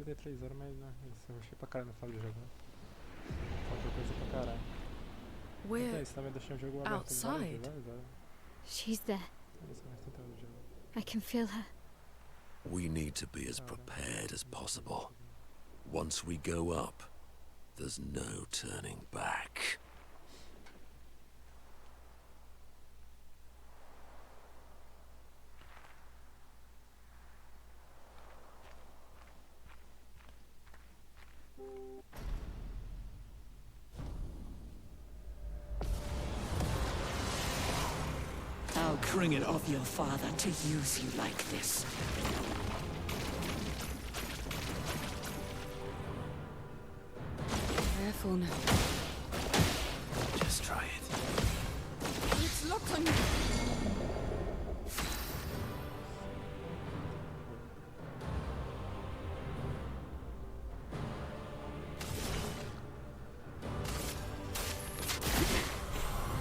perder 3 horas, mas né, isso eu achei pra caralho no final do jogo, né? Faltou coisa pra caralho. Então, We're isso também deixou o jogo aberto outside. várias horas. She's there. Olha só, mais tentando o jogo. I can feel her. We need to be as Cara, prepared as possible. Once we go up, there's no turning back. How bring it of your father to use you like this. Careful now. Just try it. It's locked on you.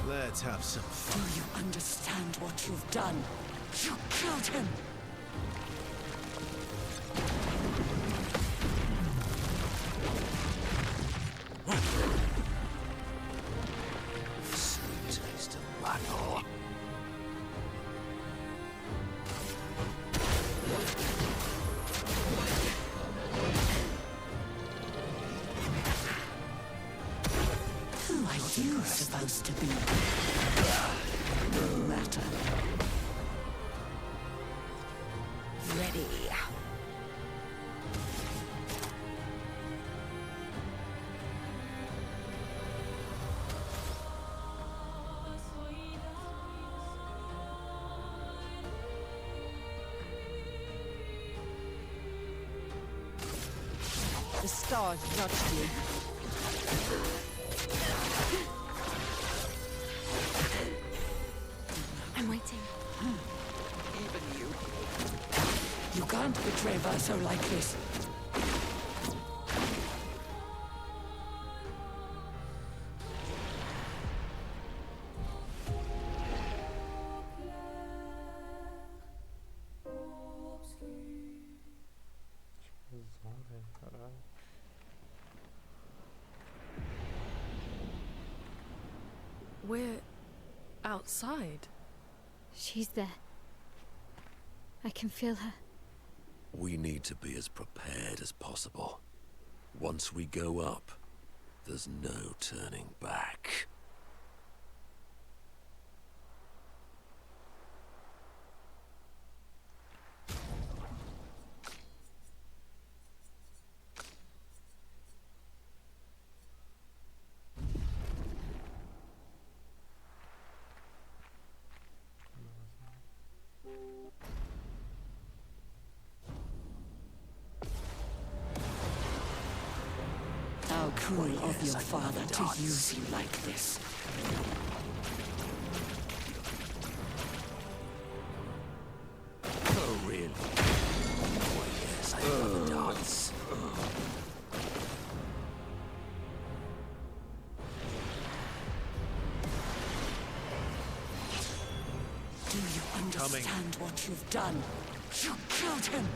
Let's have some fun. Do you understand what you've done? You killed him! Sweet taste of battle. Who are you supposed to be? No matter. Ready. The stars judged you. I'm waiting. Even you. You can't betray Verso like this. Explosão, velho, caralho. We're outside. She's there. I can feel her. We need to be as prepared as possible. Once we go up, there's no turning back. How cruel Oh, of yes, your I father love to dance. use you like this. Oh, really? Oh, yes, I love a dance. Do you understand what you've done? You killed him!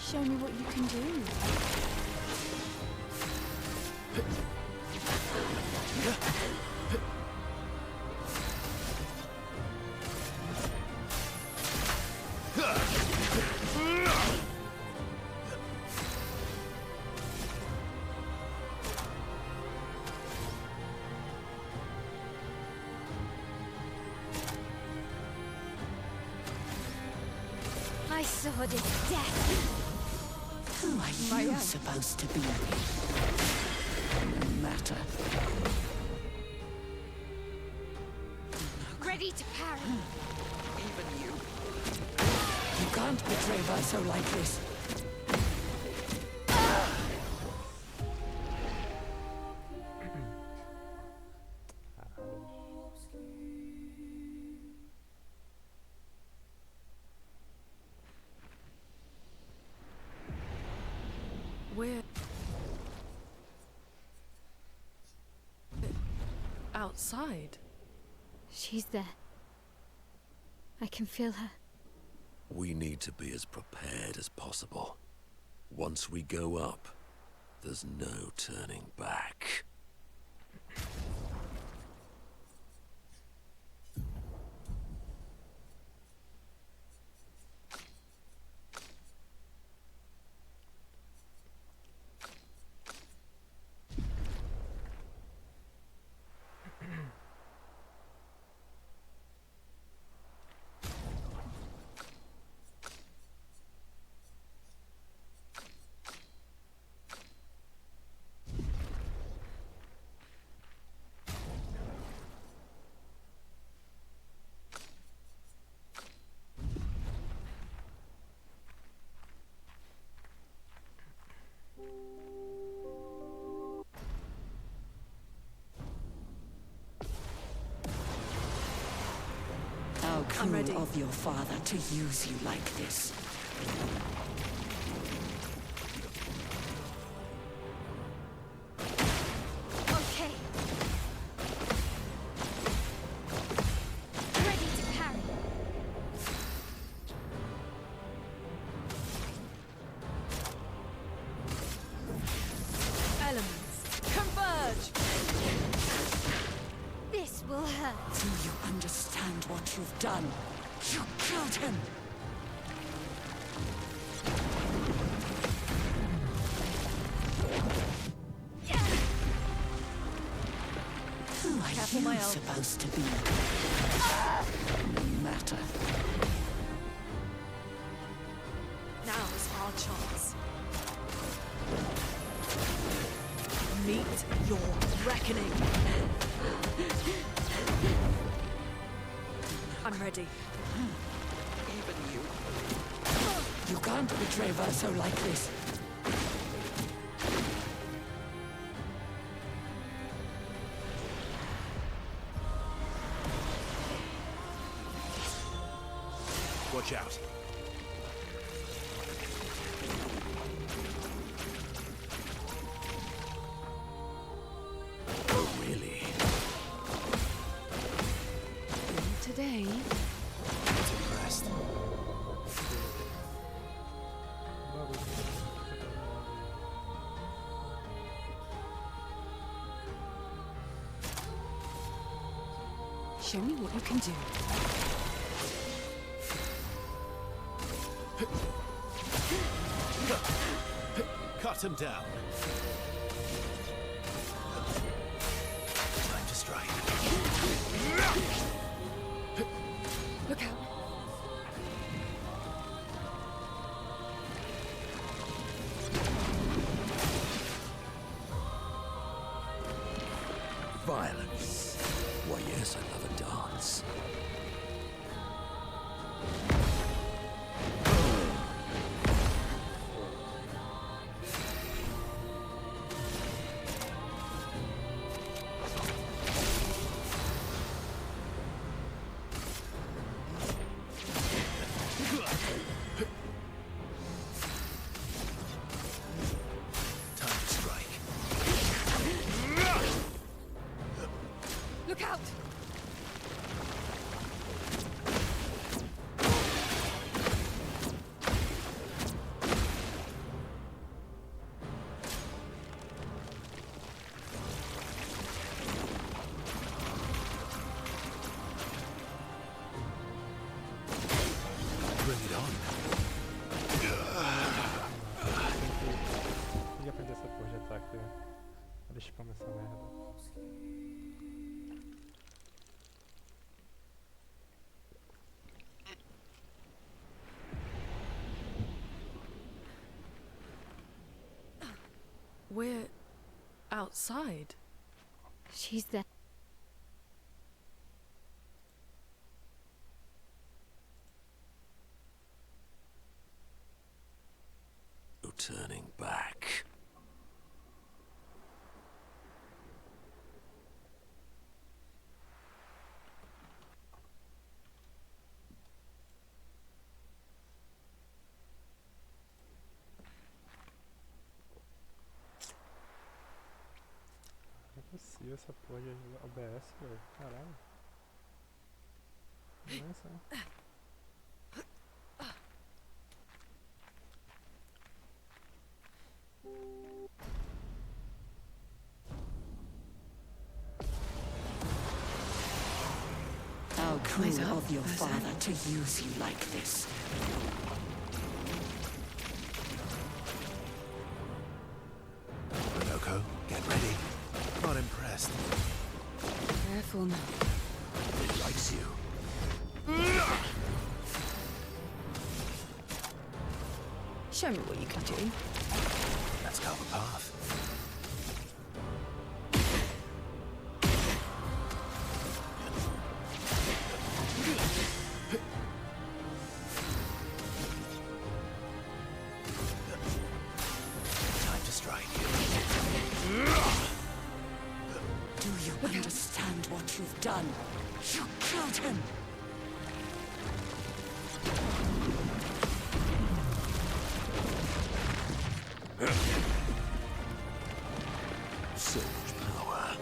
Show me what you can do. My sword is death. Who are you supposed to be? No matter. Ready to parry. Even you. You can't betray Verso like this. outside? She's there. I can feel her. We need to be as prepared as possible. Once we go up, there's no turning back. How I'm ready. cruel of your father to use you like this. Okay. Ready to parry. Elements, converge! This will hurt. Do you understand what you've done? You killed him! Who are Careful, you my elf. supposed to be? No matter. Now is our chance. Meet your reckoning. I'm ready. Even you. You can't betray Verso like this. Watch out. Oh, really? Today, Impressed. show me what you can do. Cut him down. Time to strike. Look out. Violence. Why, yes, I love a dance. Time to strike. Look out! Bring it on. Tem que aprender essa porra de ataque, né? Deixa eu começar essa merda. We're outside. She's there. No turning back. Não é possível. Explodiu essa porra de OBS, velho. Caralho. Nossa. How cruel of your father to use you like this. Minoko, get ready. Not impressed. Careful now. It likes you. Show me what you can do. Let's carve a path. Time to strike. Do you understand what you've done? You killed him! So much power.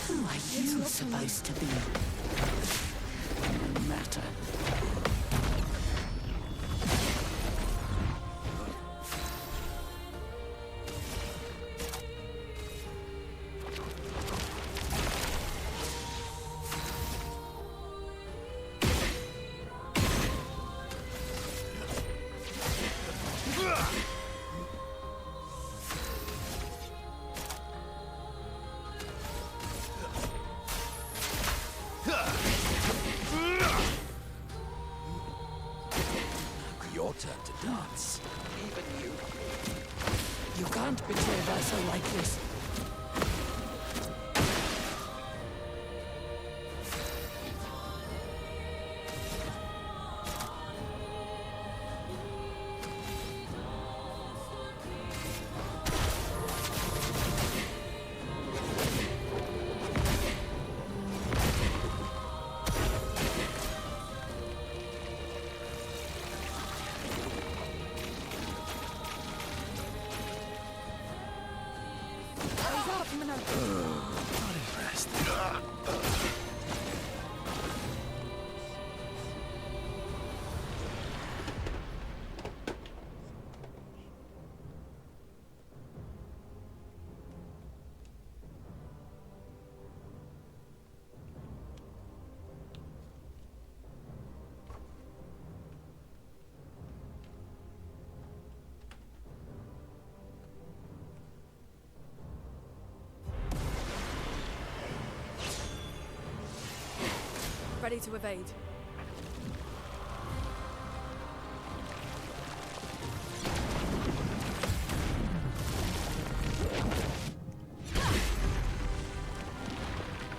Who are you supposed to be? No matter. Your turn to dance. Even you. You can't betray Verso like this. Not impressed. Ready to evade.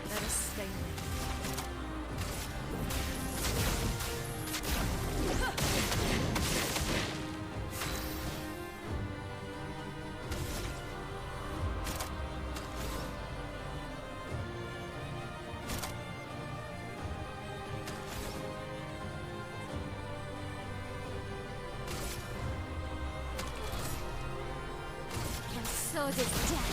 Let us stay here. Your sword is death.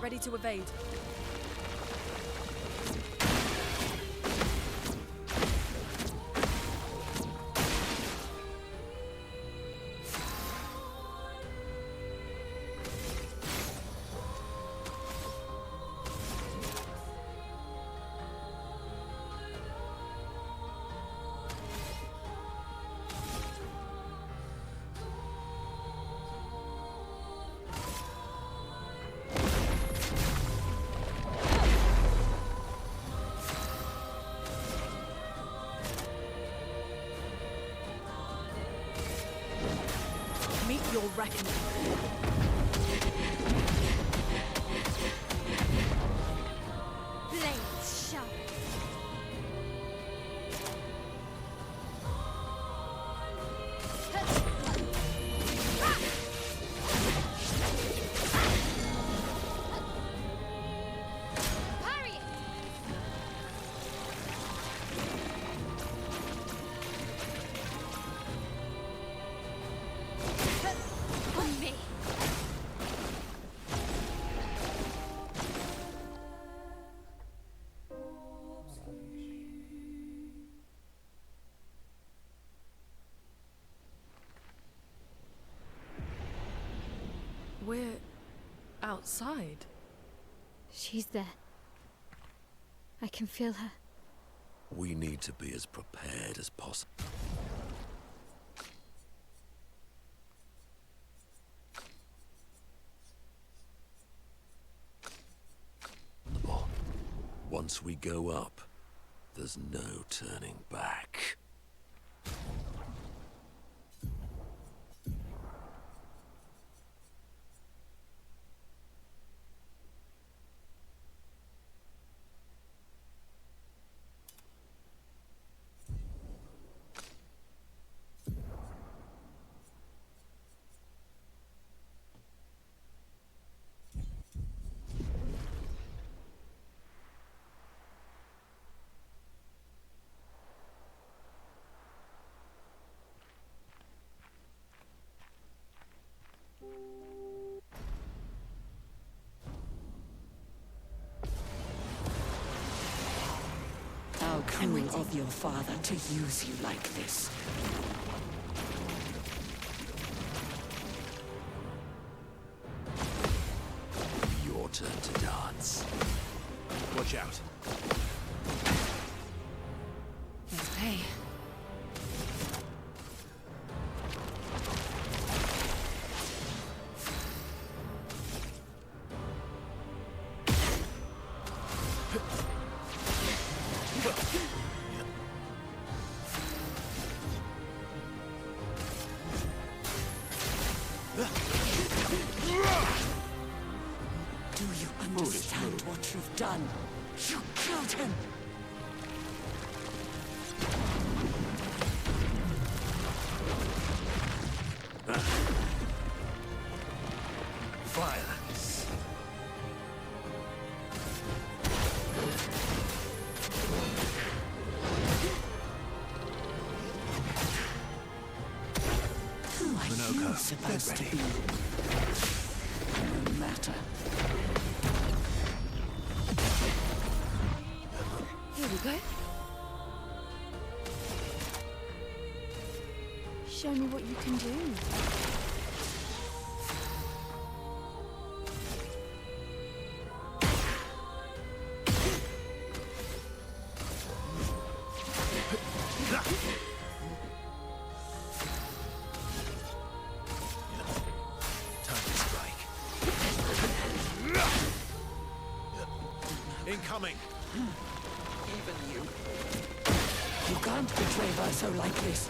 Ready to evade. Meet your reckoning. Blades sharp. outside. She's there. I can feel her. We need to be as prepared as possible. Once we go up, there's no turning back. How cruel of your father to use you like this. Your turn to dance. Watch out. Let's pay. Do you understand what you've done? You killed him! Violence. Who are you Minoko, supposed get to ready. be? No matter. Here we go. Show me what you can do. Time to strike. Incoming. Even you. You can't betray Verso like this.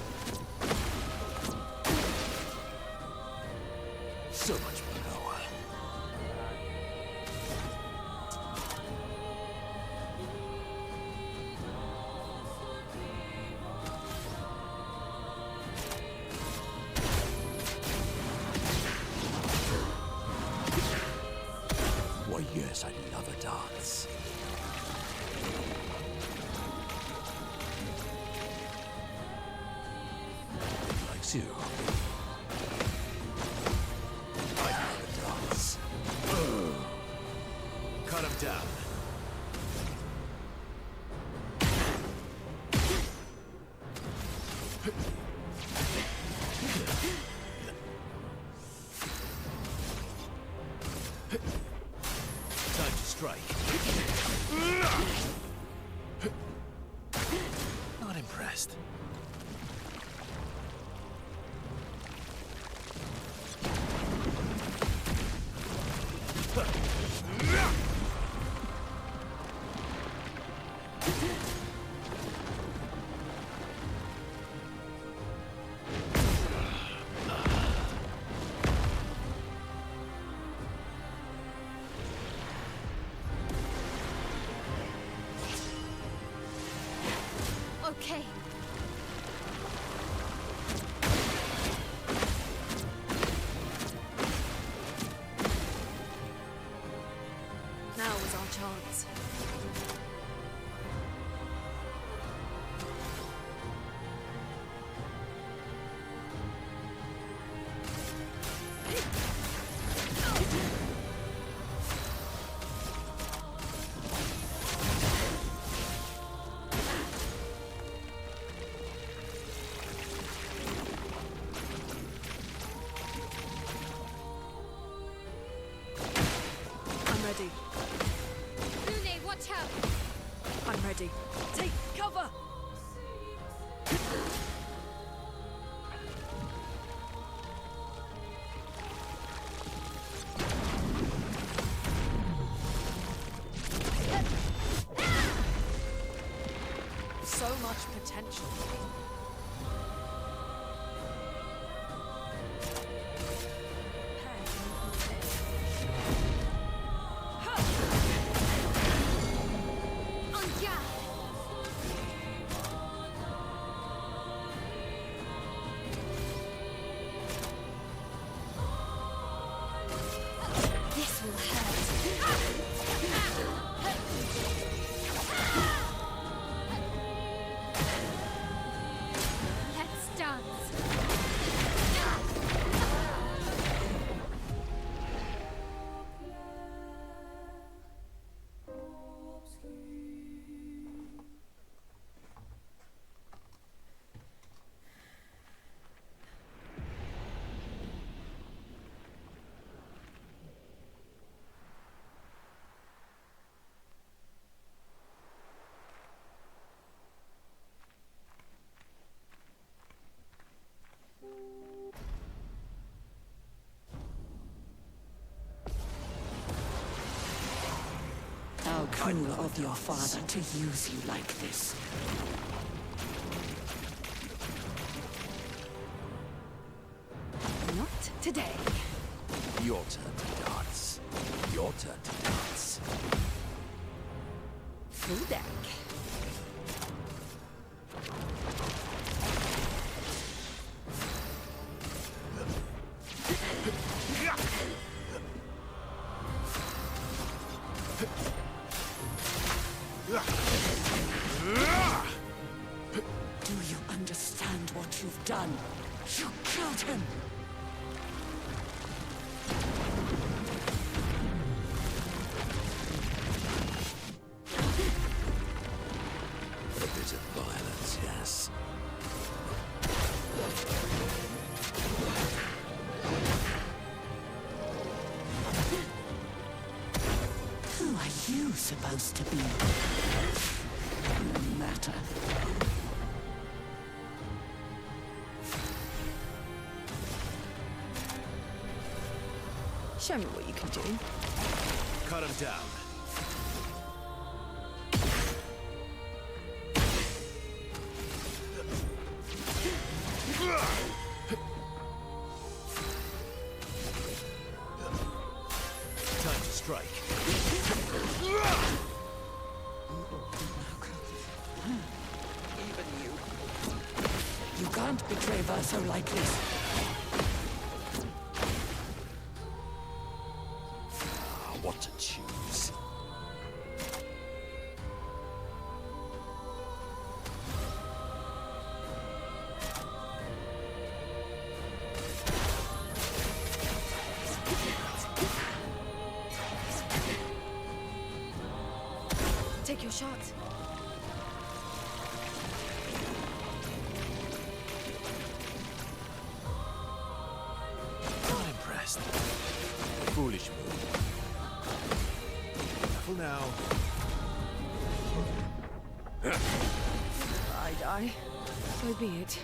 So much power. Why, yes, I love a dance. Likes you. I love a dance. Cut him down. Time to strike. Not impressed. Okay. Now was our chance. ready. Lune, watch out! I'm ready. Take cover! So much potential. En garde! This will hurt. Let's dance. How cruel of your father to use you like this. Not today. Your turn to dance. Your turn to dance. Full deck. Do you understand what you've done? You killed him! A bit of violence, yes. Who are you supposed to be? No matter. Show me what you can do. Cut him down. Time to strike. Even you. You can't betray Verso like this. What to choose? Take your shot. Not impressed. Foolish move. Careful now. I die. So be it.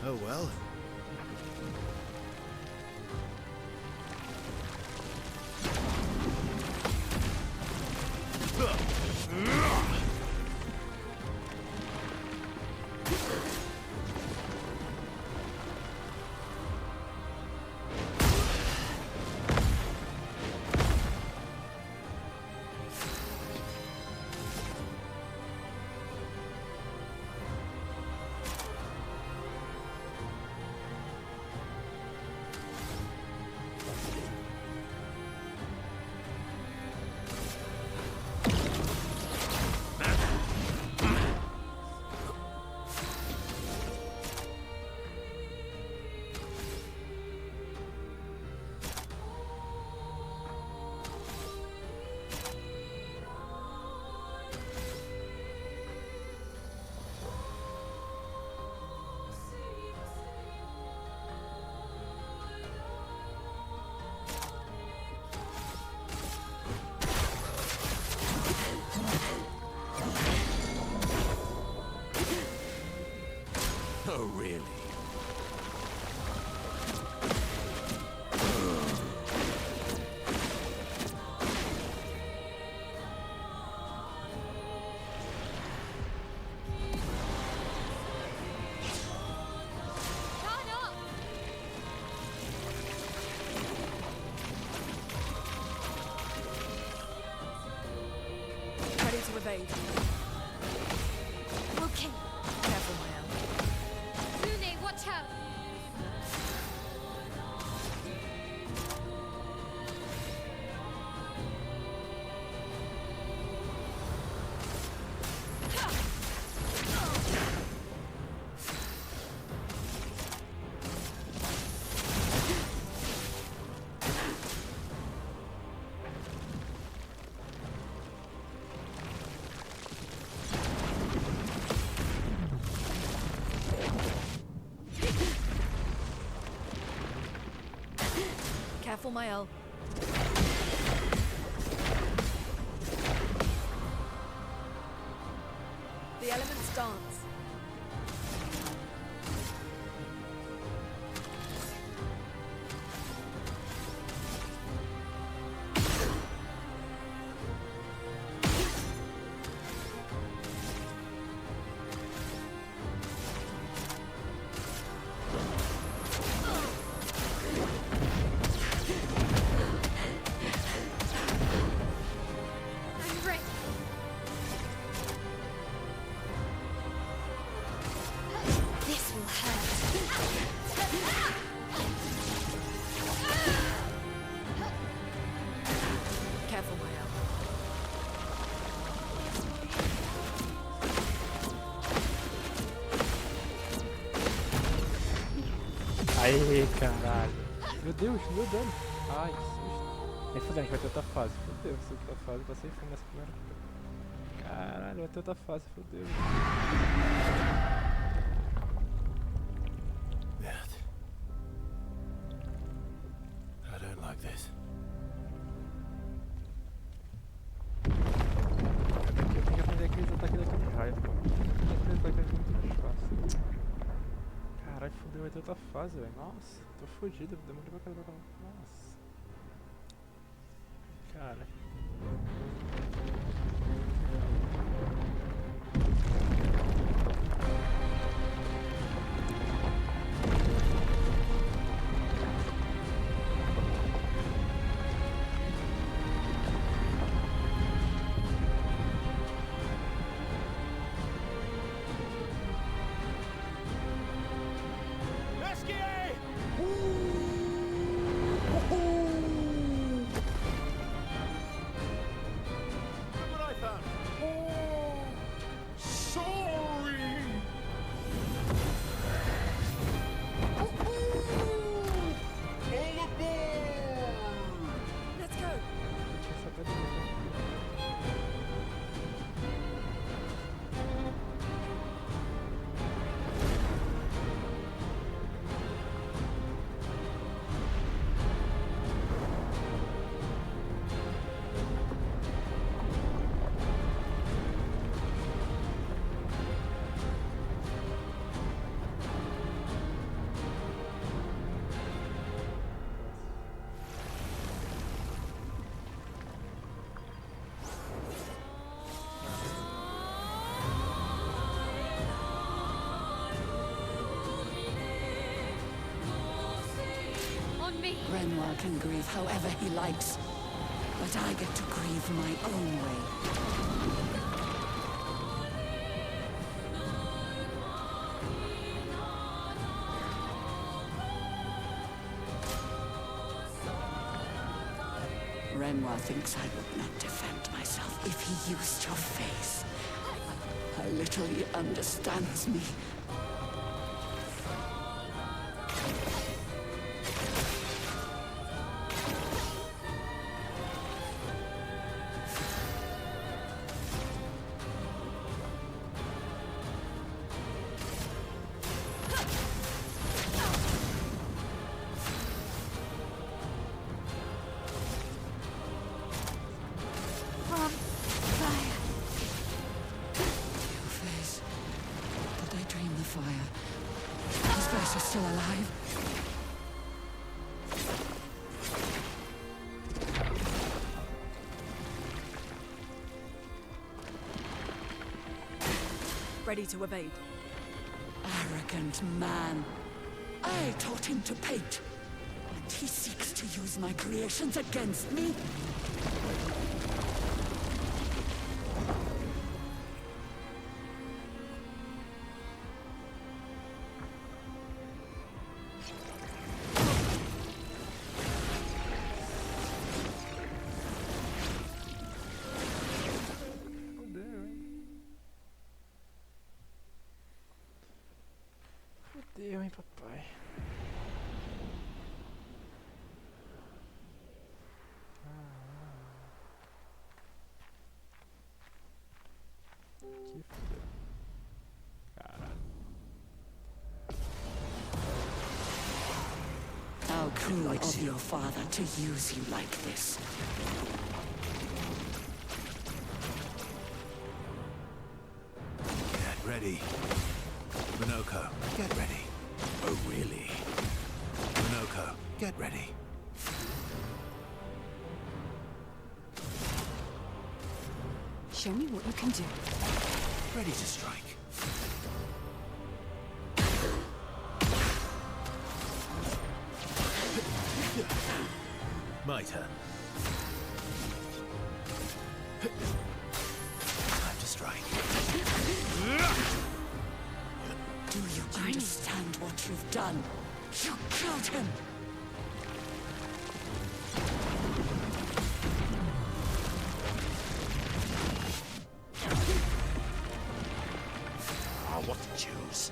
Oh well. Oh, really? Turn up! Ready to evade. Okay. Careful, Mael. Lune, watch out! Careful, Mael. The elements dance. I'm ready. This will hurt. Careful, Mael. Aê, caralho. Meu Deus, meu dano. Ai, que susto. Nem fudendo que vai ter outra fase. Fudeu, essa outra fase. Passei fome nessa primeira. Caralho, vai ter outra fase. Fudeu. Merde. I don't like this. Eu tenho que aprender aqueles ataques daqui de raiva, pô. Aqueles ataques muito fácil. Caralho, fudeu, vai ter outra fase, velho. Nossa, tô fudido. Demorei pra caramba. Nossa. Cara. Let's go. On me! Renoir can grieve however he likes, but I get to grieve my own way. Renoir thinks I would not defend myself if he used your face. How little he understands me. From fire! Your face. Did I dream the fire? flesh is still alive. Ready to evade. Arrogant man. I taught him to paint. And he seeks to use my creations against me? Fudeu, hein, papai. Que fudeu. Caralho. How cruel of your father to use you like this. Get ready. Minoko, get ready. Oh, really? Minoko, get ready. Show me what you can do. Ready to strike. My turn. Time to strike. Do you understand what you've done? You killed him! Ah, what to choose?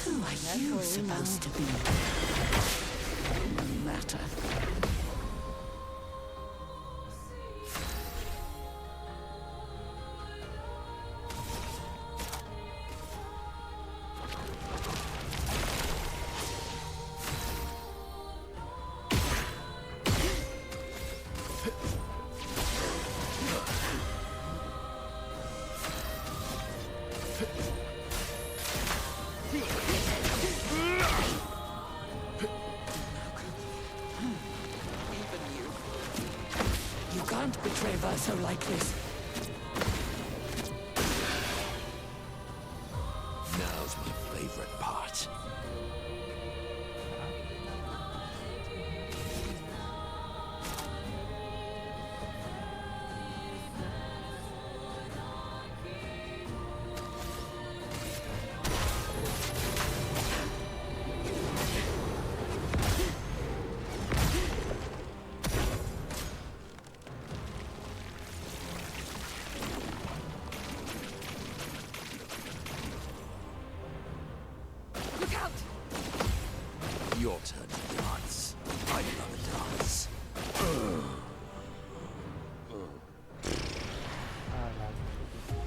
Who are you supposed to be? No matter. You can't betray Verso like this. Now's my favorite part. Look out! Your turn to dance. I love a dance. Caralho, fudeu.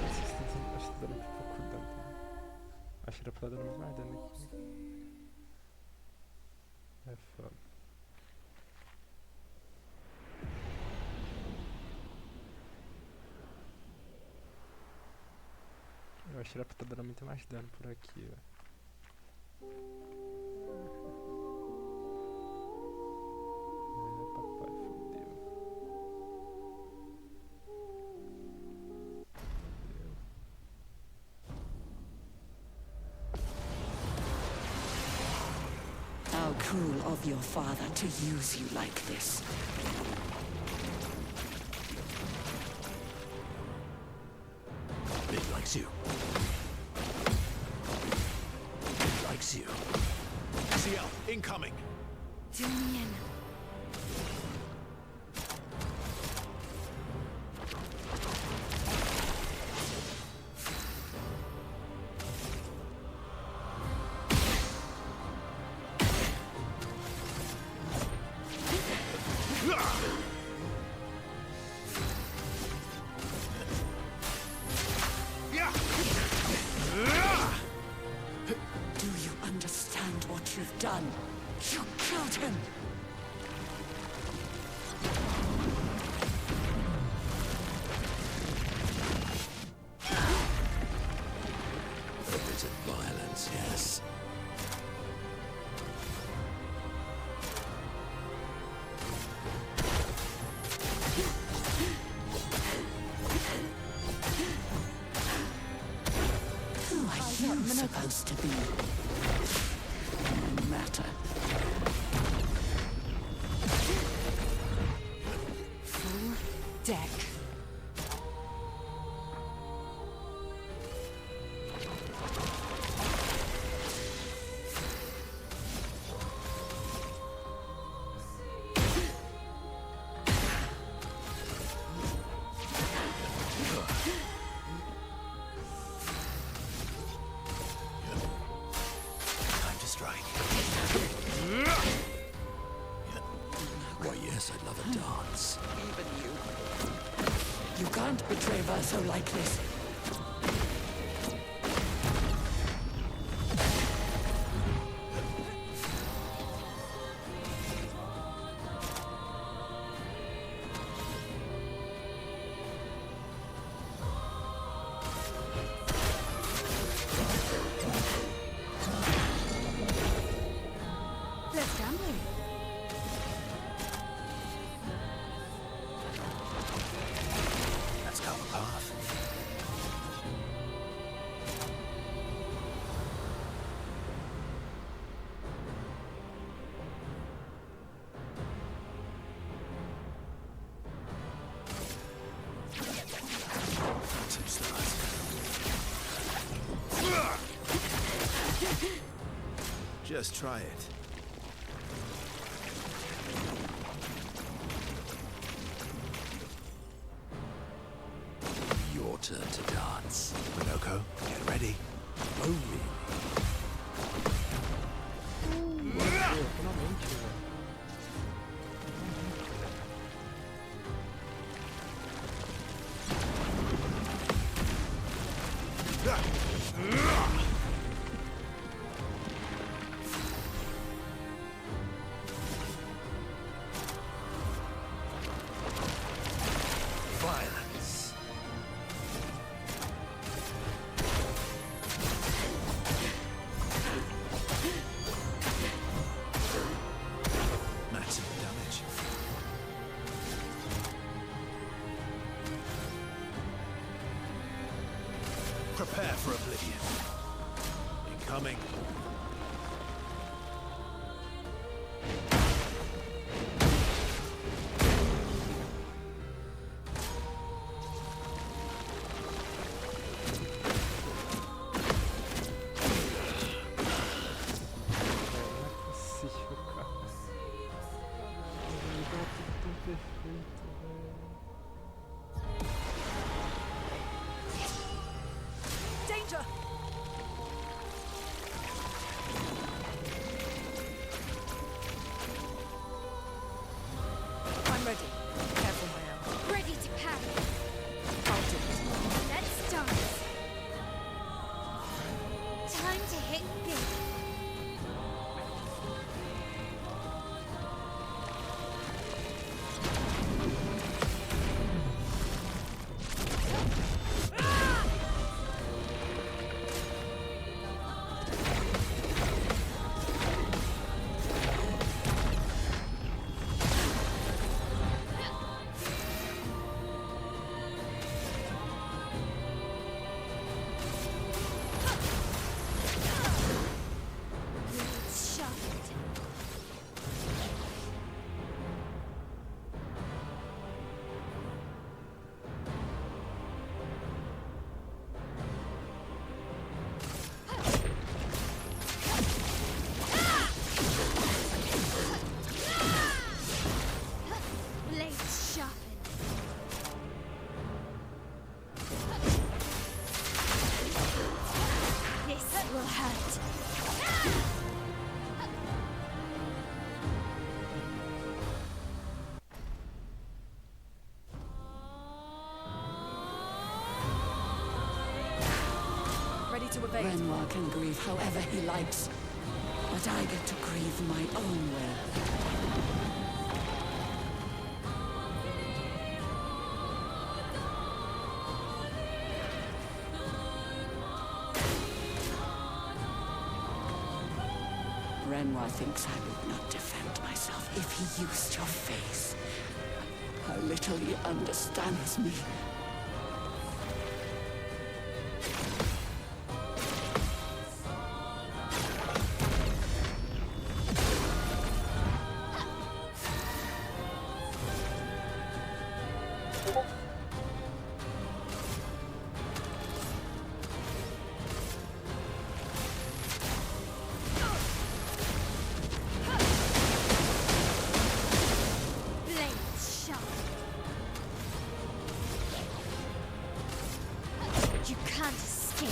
Acho que tá dando pouco dano. Acho que era pra dar muito mais dano aqui. É foda. Eu acho que era pra estar dando muito mais dano por aqui, velho. É, papai, fodeu. Fodeu. How cruel of your father to use you like this. It likes you. It likes you. CL, incoming. Do me in. done? You killed him. A bit of violence, yes. Who are you supposed to be? No matter. Full deck. Time to strike. Why, yes, I'd love a dance. Even you. You can't betray Verso like this. Let's gamble. Let's carve a path. Two stars. Just try it. Your turn to dance. Minoko, get ready. Oh, really? Pô, finalmente, velho. Violence. Maximum damage. Prepare for oblivion. Incoming. Não é possível, cara. Igual tudo tão perfeito, velho. Danger! I'm ready. Careful, Mael. Ready to parry. I'll do it. Let's dance. Time to hit big. Blades sharpened. Blades sharpened. This will hurt. Ready to evade. Renoir can grieve however he likes. But I get to grieve my own will. Renoir thinks I would not defend myself if he used your face. How little he understands me. Blades sharp. You can't escape.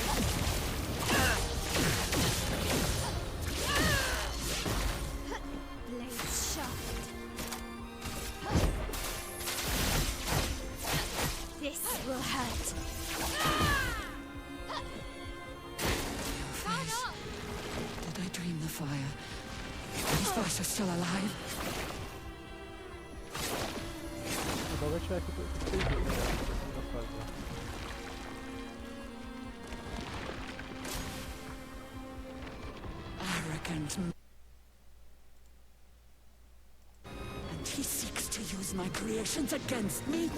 Blades sharp. This will hurt. Did I dream the fire? These boys are still alive? Agora vai tiver aqui pro PG, né? Segunda fase lá. Arrogant. And he seeks to use my creations against me?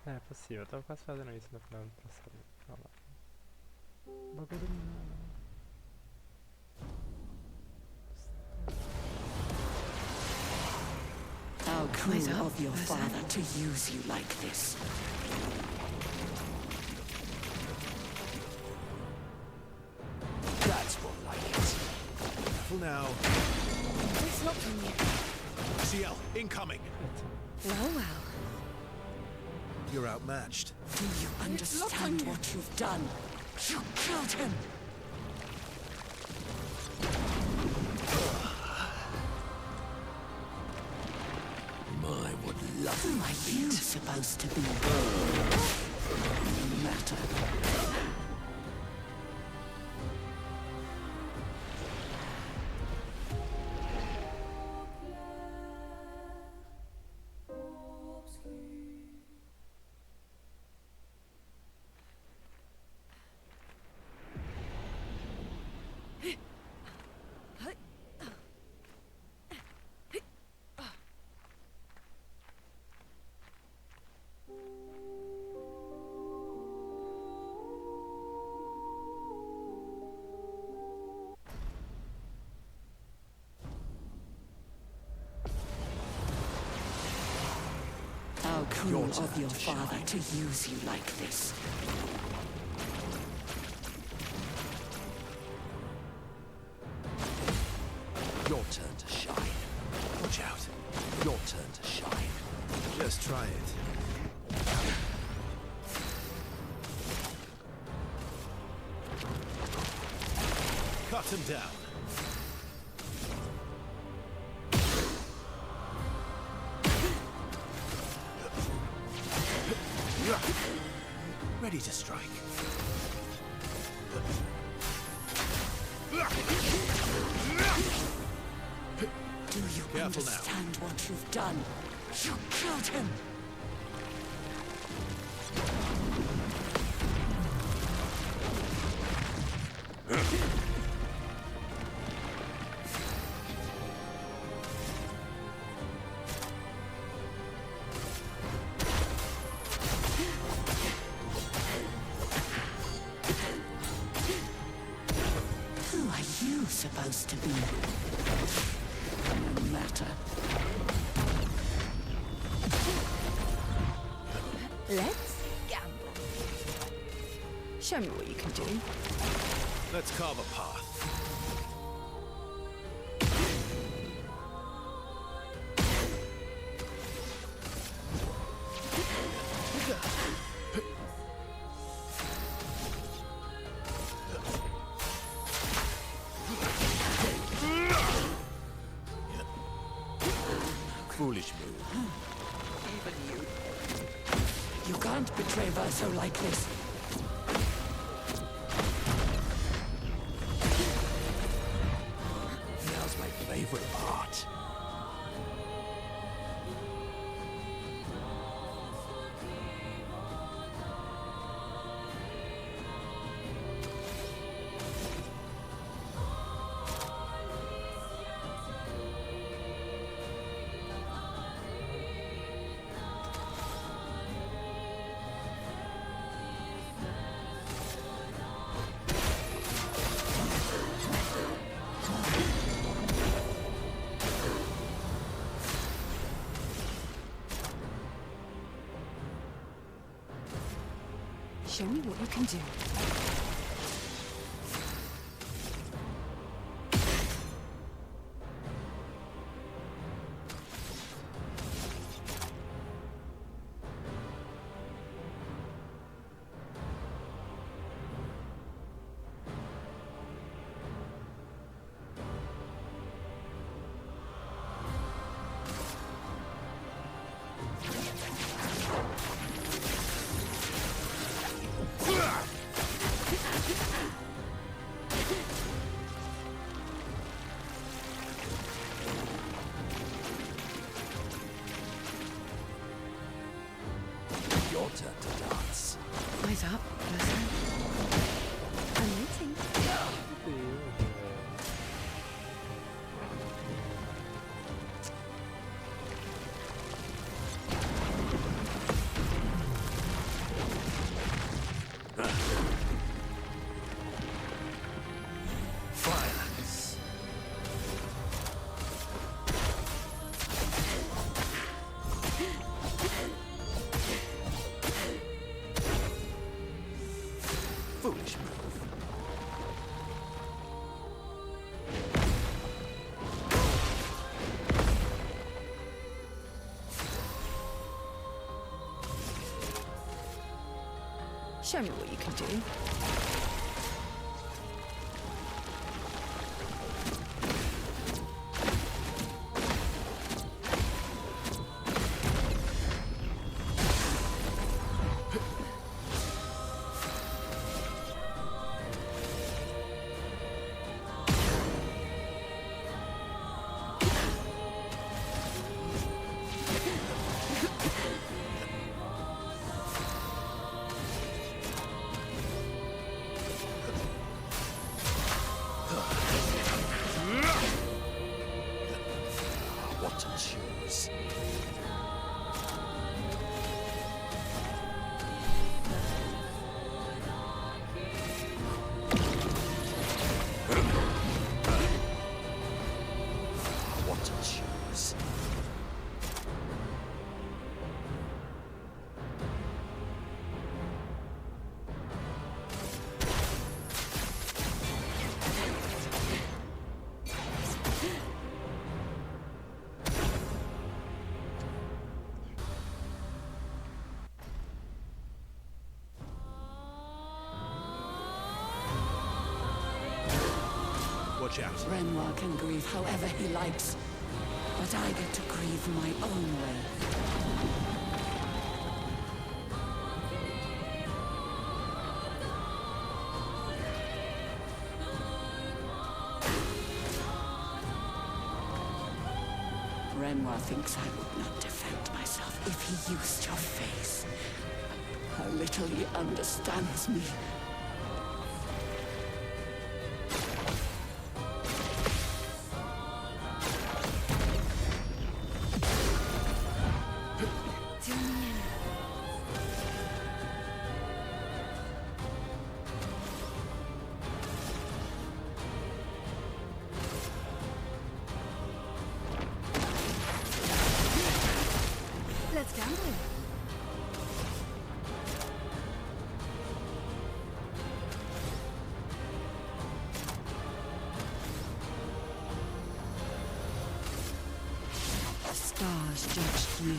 É possível, eu tava quase fazendo isso no final do passado. Olha lá. Bagulho. How cruel of your father to use you like this. That's more like it. Careful now. It's not from you. CL, incoming. Well, well. You're outmatched. Do you understand what you've done? You killed him! My, what lovely Who are you supposed to be? Matter. cruel of your father to use you like this. Your turn to shine. Watch out. Your turn to shine. Just try it. Cut him down. Ready to strike. Do you Careful now. understand what you've done? You killed him! Who are you supposed to be? No matter. Let's gamble. Show me what you can do. Let's carve a path. Foolish move. You can't betray Verso like this. Now's my favorite part. Show me what you can do. Your turn to dance. Eyes up, person. I'm waiting. Meu Deus, velho. Violence. Foolish move. Show me what you can do. Watch out. Renoir can grieve however he likes, but I get to grieve my own way. Renoir thinks I would not defend myself if he used your face. How little he understands me. Let's gamble. The stars judged you.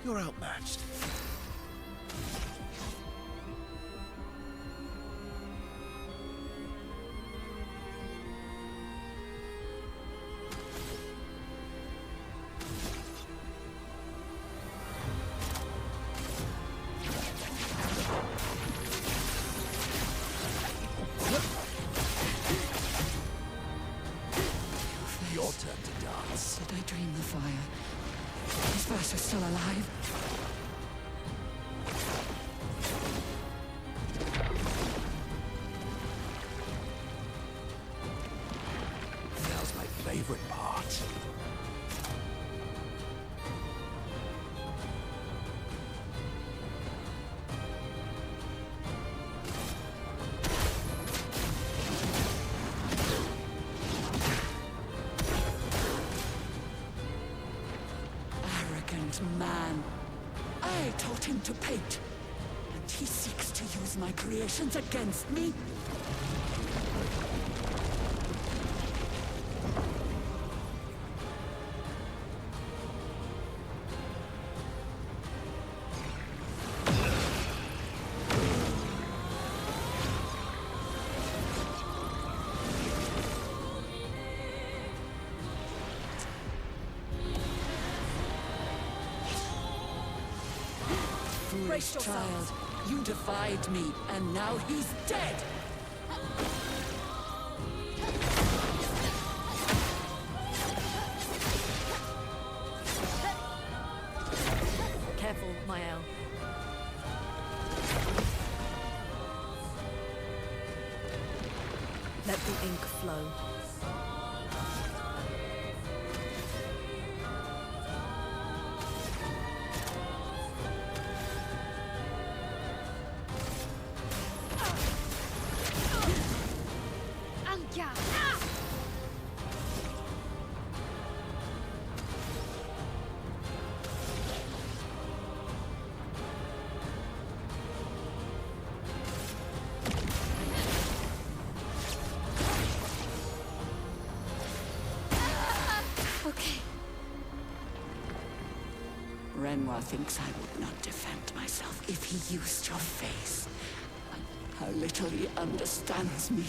You're outmatched. Your turn to dance. Did I dream the fire? Is Versa still alive? Now's my favorite part. Arrogant man. I taught him to paint, and he seeks to use my creations against me? Foolish child, you defied me, and now he's dead! Careful, Mael. Let the ink flow. Ankia! Okay. Renoir thinks I would not defend myself if he used your face. How little he understands me.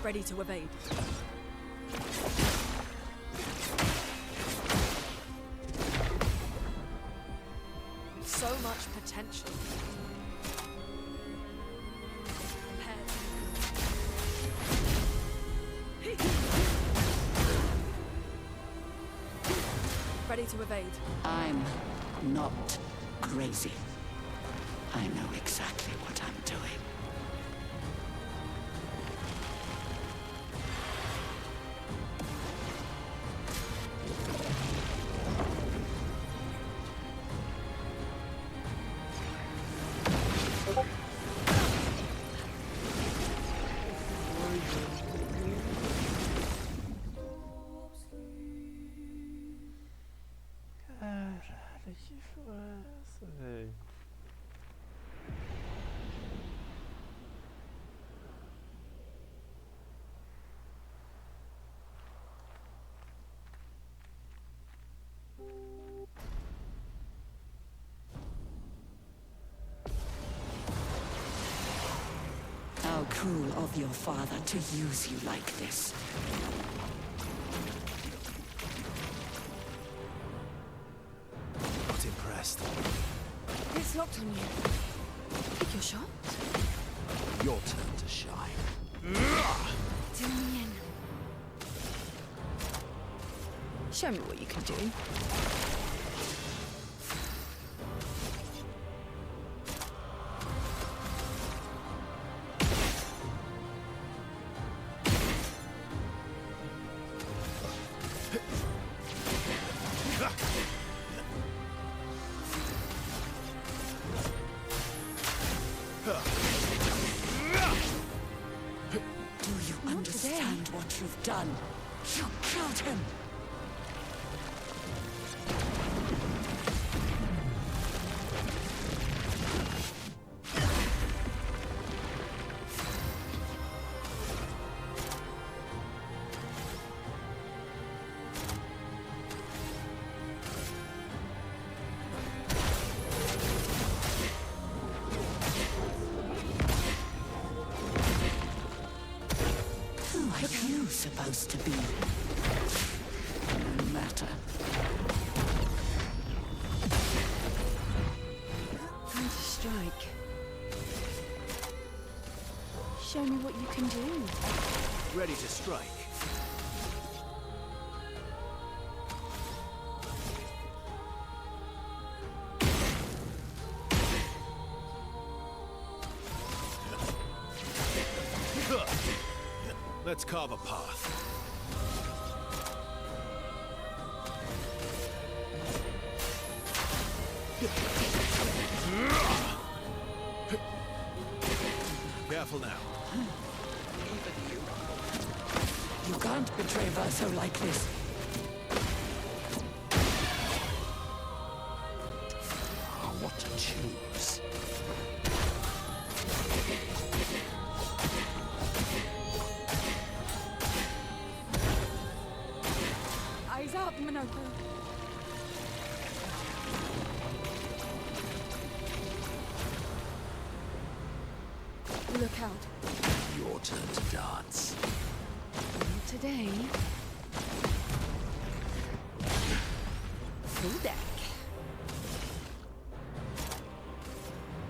Ready to evade. So much potential. Ready to evade. I'm not crazy. I know exactly what I'm doing. Que porra é essa, velho? How cruel of your father to use you like this. Not impressed. It's locked on you. Take your shot. Your turn to shine. Do me in. Show me what you can do. Do you understand what you've done? You killed him! Who are you supposed to be? No matter. Time to strike. Show me what you can do. Ready to strike. Let's carve a path. Careful now. You can't betray Verso like this. What to choose? Eyes up, Minoko. Look out. Your turn to dance. Not today. Full deck.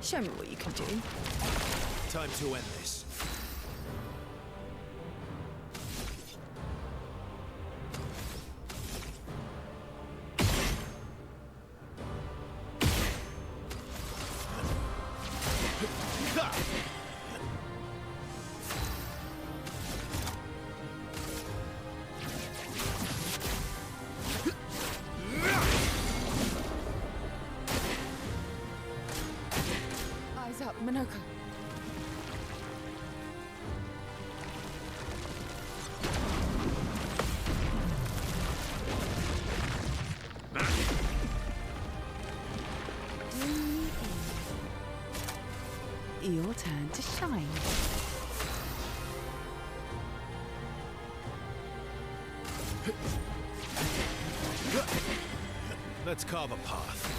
Show me what you can do. Time to end this. Eyes up, Minoko. Do me in. Your turn to shine. Let's carve a path.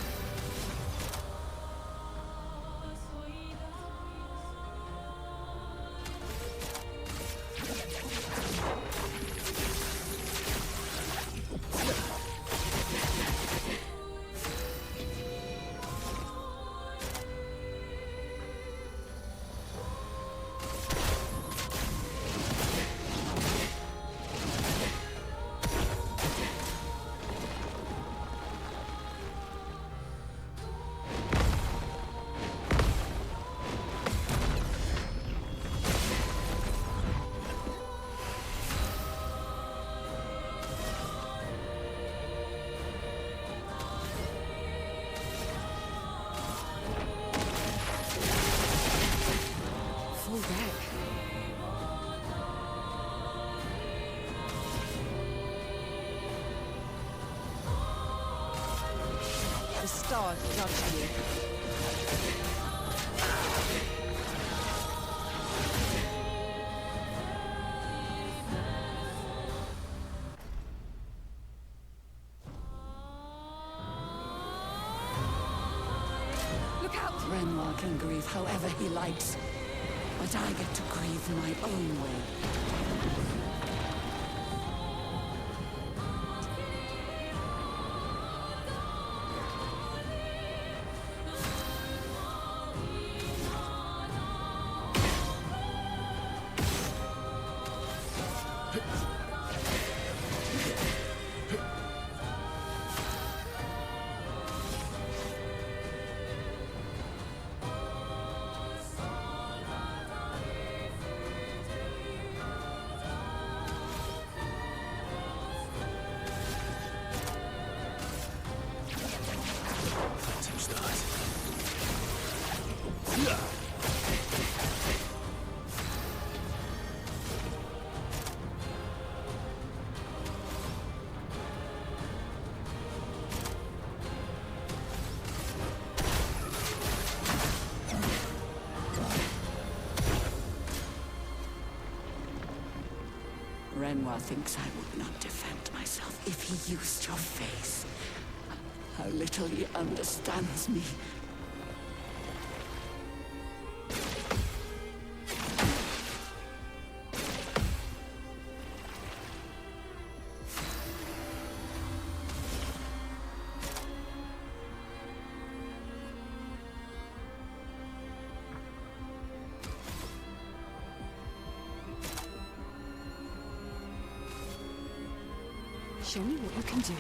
The stars judge you. Look out! Renoir can grieve however he likes, but I get to grieve my own way. Renoir thinks I would not defend myself if he used your face. How little he understands me. Show me what you can do.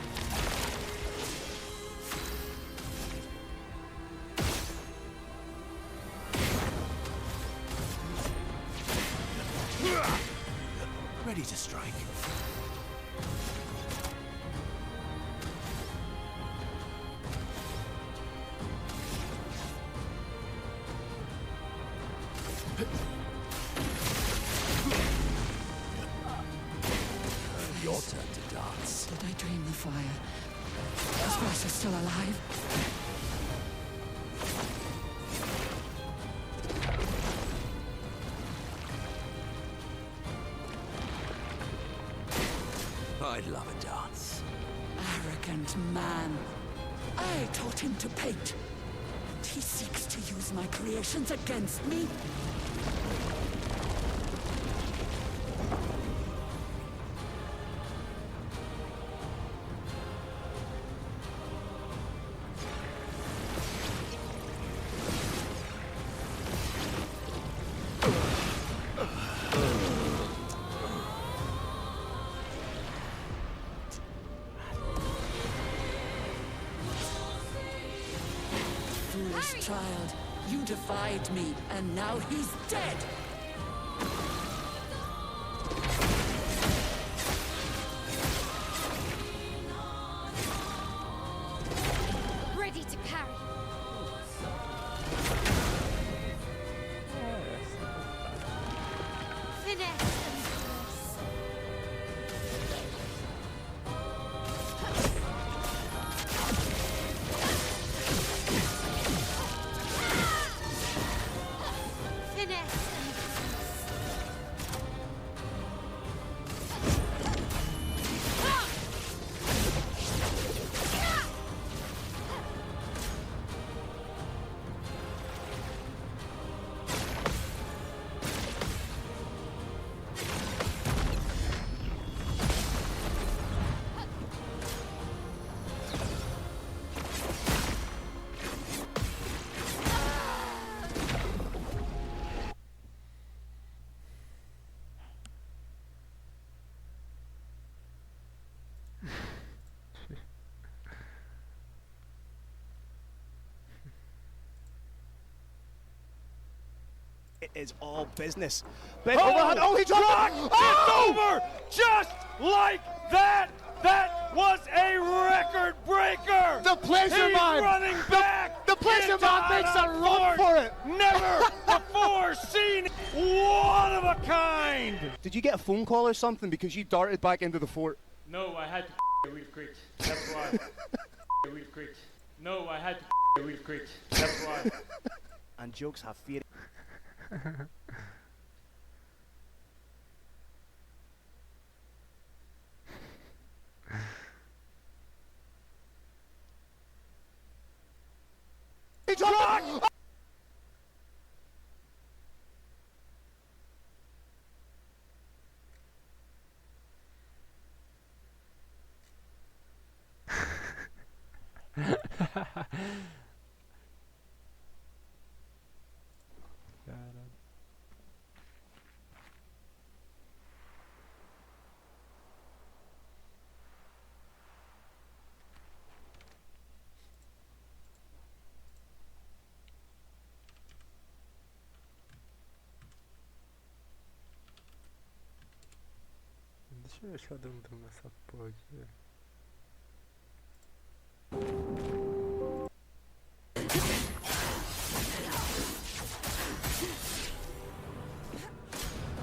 Ready to strike. Your turn to dance. Did I dream the fire? Is Bertha still alive? I'd love a dance. Arrogant man. I taught him to paint. And he seeks to use my creations against me. Foolish child, you defied me, and now he's dead! Ready to parry. Finesse and grace. Finesse and It is all business. Big overhand. Oh, he dropped it! It's over! Just like that! That was a record breaker! The pleasure He's man! running back! The pleasure into man makes a Anna run Fort. for it! Never before seen! One of a kind! Did you get a phone call or something because you darted back into the fort? No, I had to Reef Creek. That's why. Reef Creek. No, I had to real quick. That's why. And jokes have fear. Caralho. Deixa eu ver se eu dou nessa porra aqui.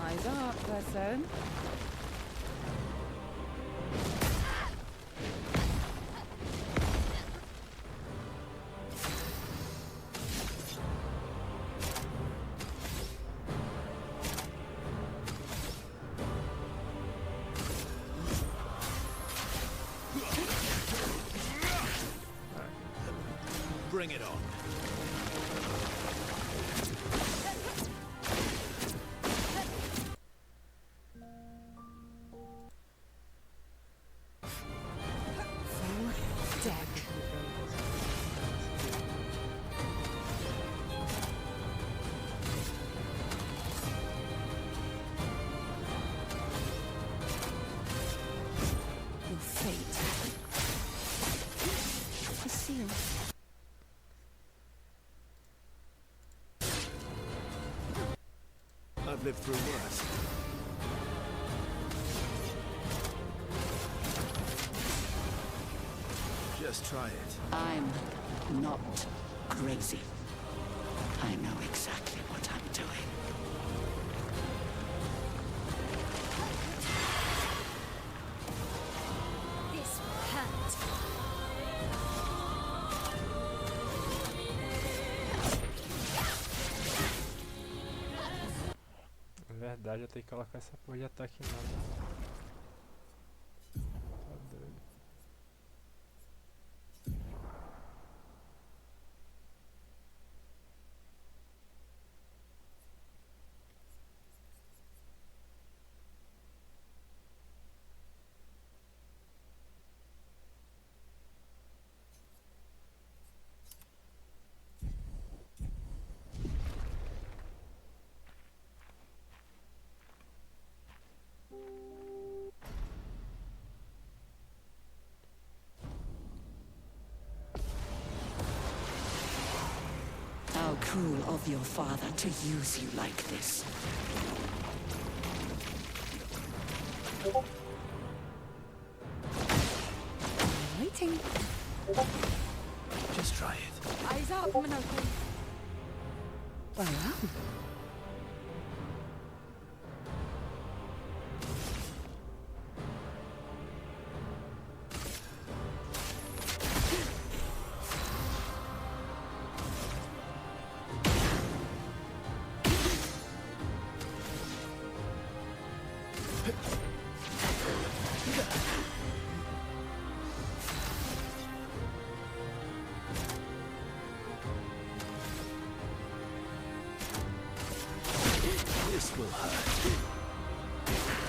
Eyes up, person. Bring it on. Full deck. Your fate. The seal. I've lived through worse. Just try it. I'm not crazy. I know exactly what I'm doing. This will hurt. Na verdade eu tenho que colocar essa porra de ataque não. Tá doido. How cruel of your father to use you like this. Waiting. Just try it. Eyes up, Minoko. Well. This will hurt.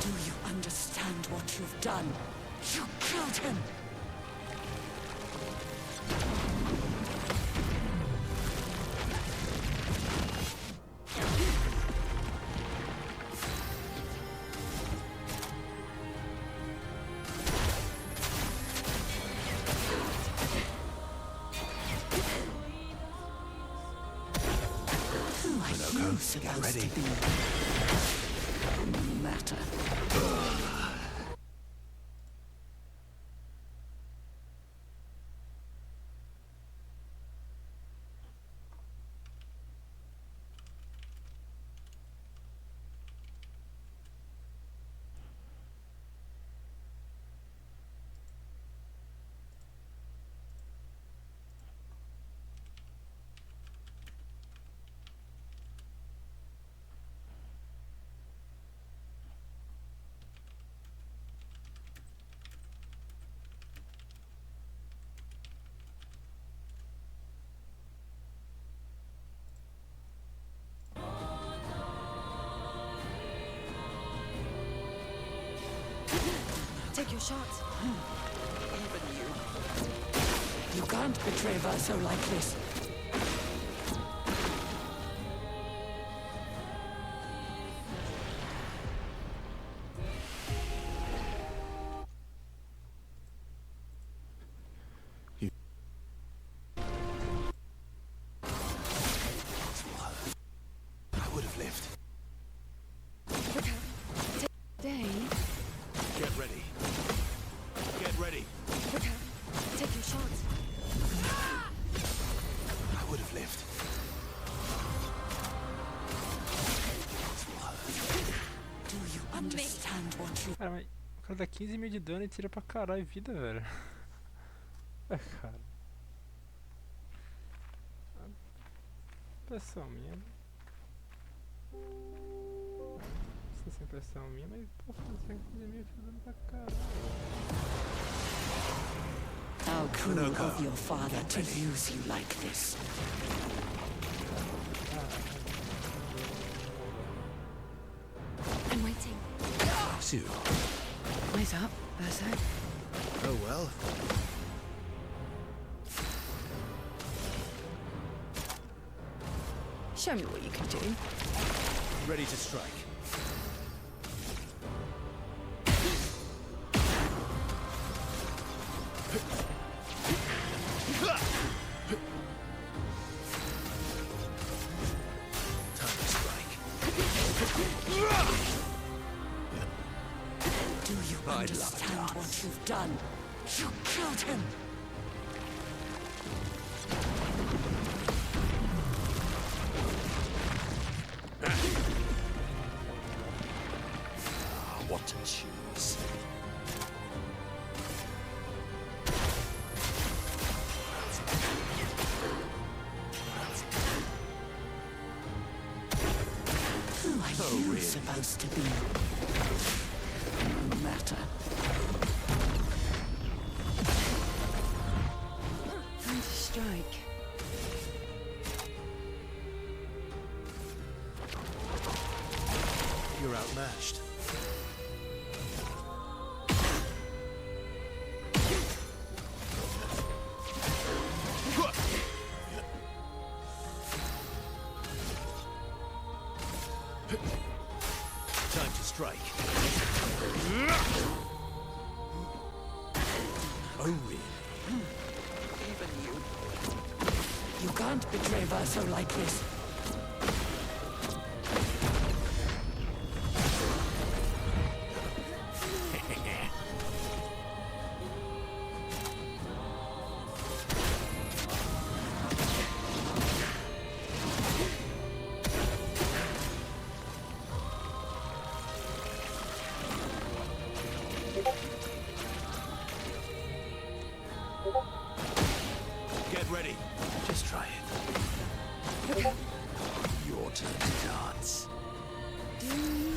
Do you understand what you've done? You killed him! Who are you supposed to be? No matter. shot. Even you. You can't betray Verso like this. I would have lived. Look out. Dave. Get ready. Get ready. Look out. Take your shot. I would have lived. Do you understand what you... Cara, mas o cara dá 15 mil de dano e tira pra caralho vida, velho. É, cara. Impressão minha. Não sei se é impressão minha, mas pô, fazer 15 mil de dano pra caralho. How cruel of your father to use you like this. I'm waiting. Phew. Eyes up, Verso. Oh well. Show me what you can do. Ready to strike. Time to strike. Do you understand what you've done? You killed him! What to choose? Who are you supposed to be? No matter. Time to strike. You're outmatched. Time to strike. Oh, really? Even you. You can't betray Verso like this. Get ready. Just try it. Your turn to dance. Do me in.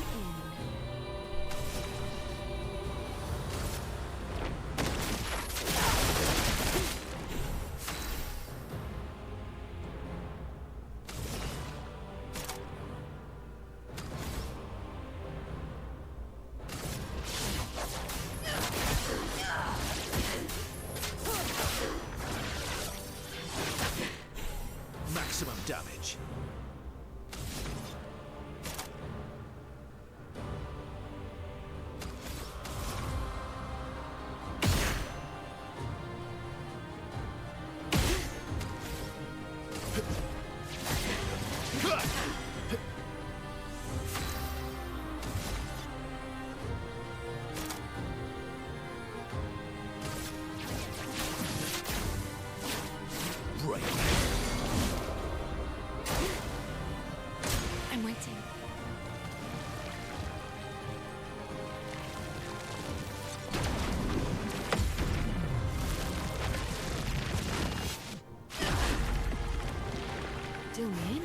Maximum damage. Break. I'm waiting. Do me in.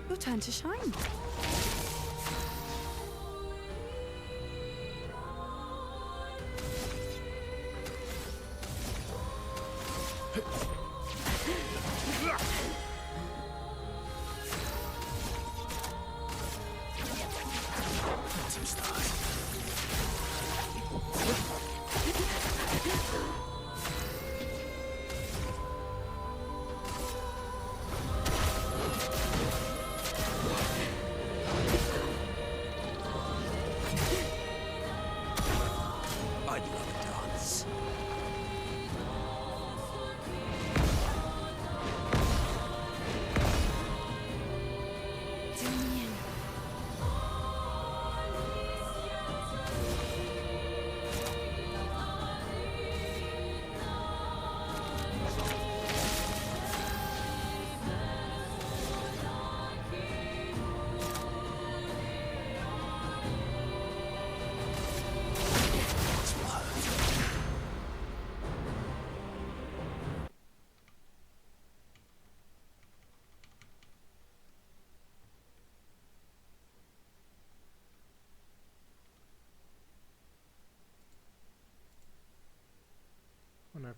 Your turn to shine.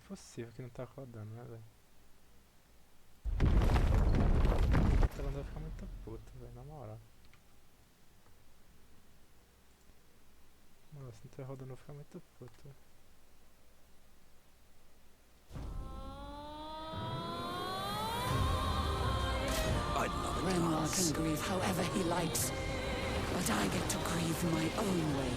possível que não tá rodando, né, velho? A tela vai ficar muito puta, velho, na moral. Mano, se não tá rodando, eu vou ficar muito puta. I'd love a Renoir glance. can grieve however he likes, but I get to grieve my own way.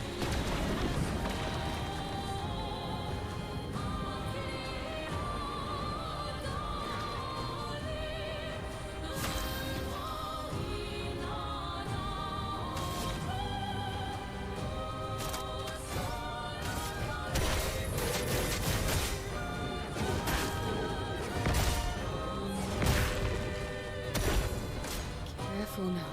Careful now.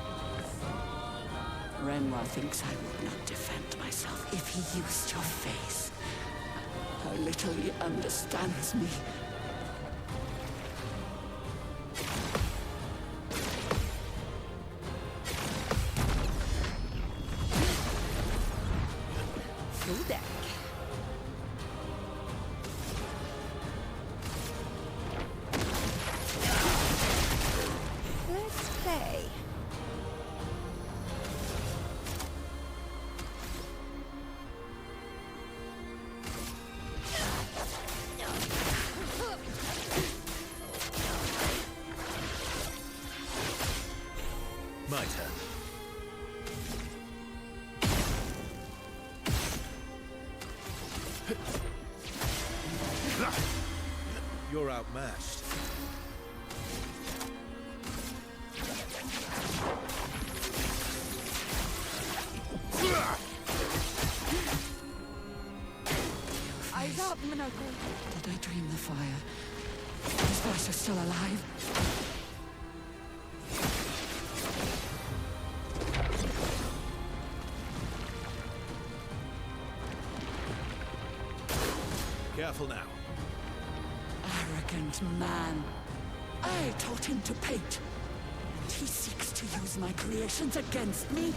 Renoir thinks I would not defend myself if he used your face. How little he understands me. Full deck. Let's play. My turn. You're outmatched. Eyes up, Monaco. Did I dream the fire? His voice is still alive. Careful now. Arrogant man. I taught him to paint. And he seeks to use my creations against me.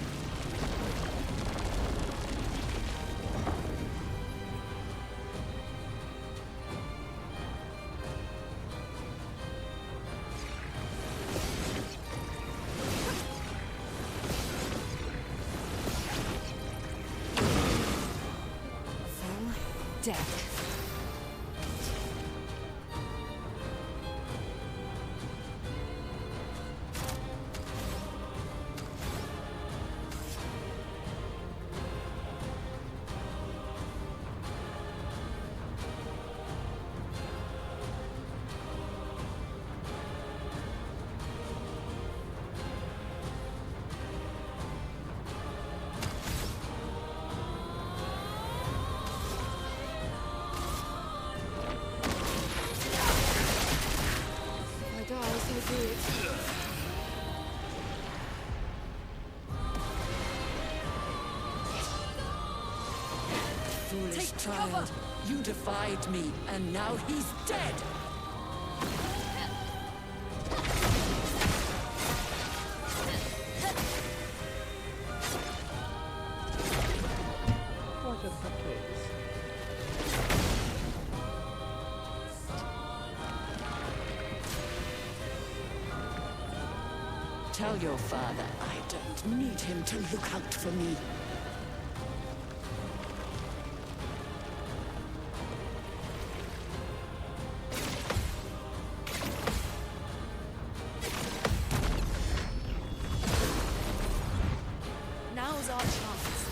Full deck. My God, so good. Foolish Take child. cover. You defied me, and now he's dead. Porra de ataque é esse? Tell your father I don't need him to look out for me. Now's our chance.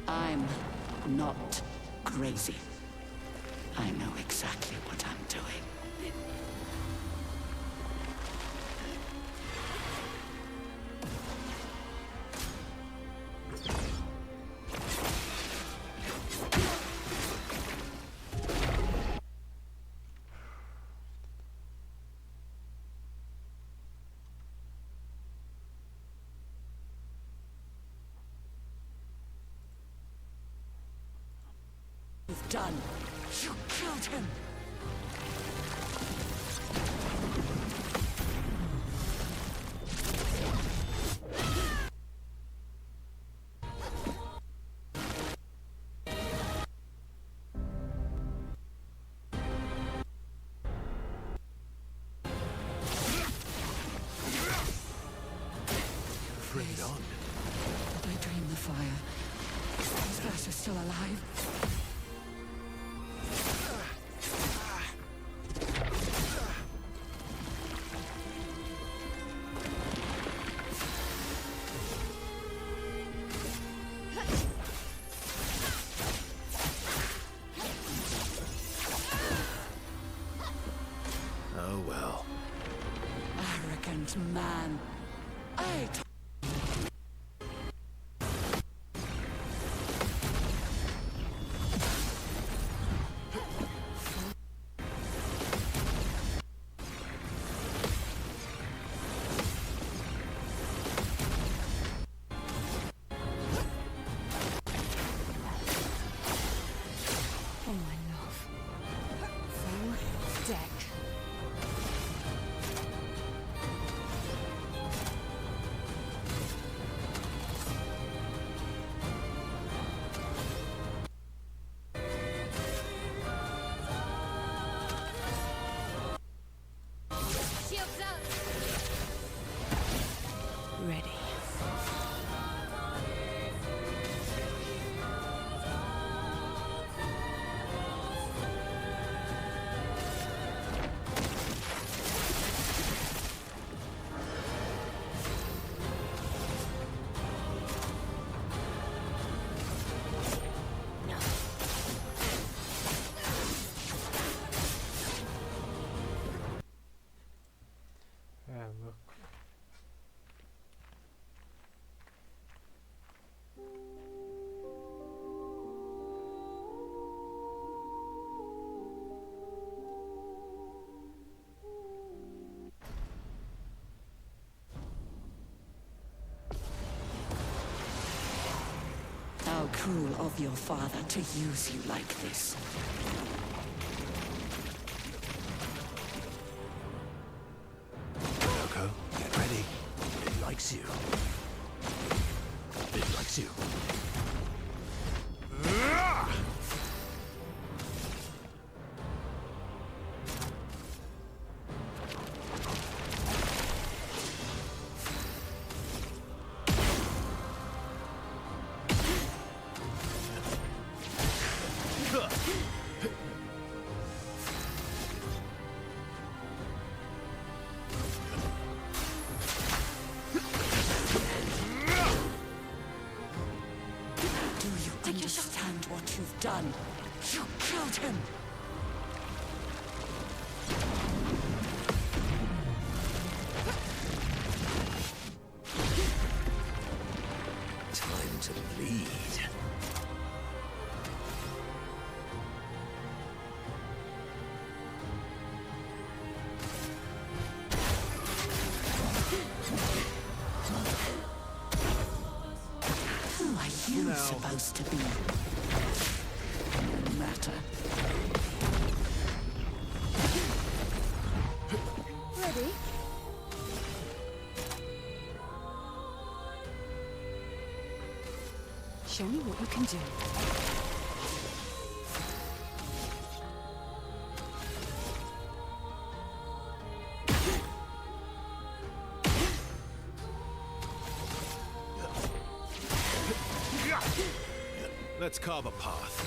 I'm not crazy. I know exactly what I'm doing. You've done. You killed him. Bring it on. Did I dream the fire? These guys are still alive. Oh well. Arrogant man. Oh, my love. Full deck. Shields up! Ready. É louco. How cruel of your father to use you like this. Minoko, get ready. It likes you. It likes you. Do you understand what you've done? You killed him! Time to bleed. Who are you supposed to be? No matter. Ready? Show me what you can do. Let's carve a path.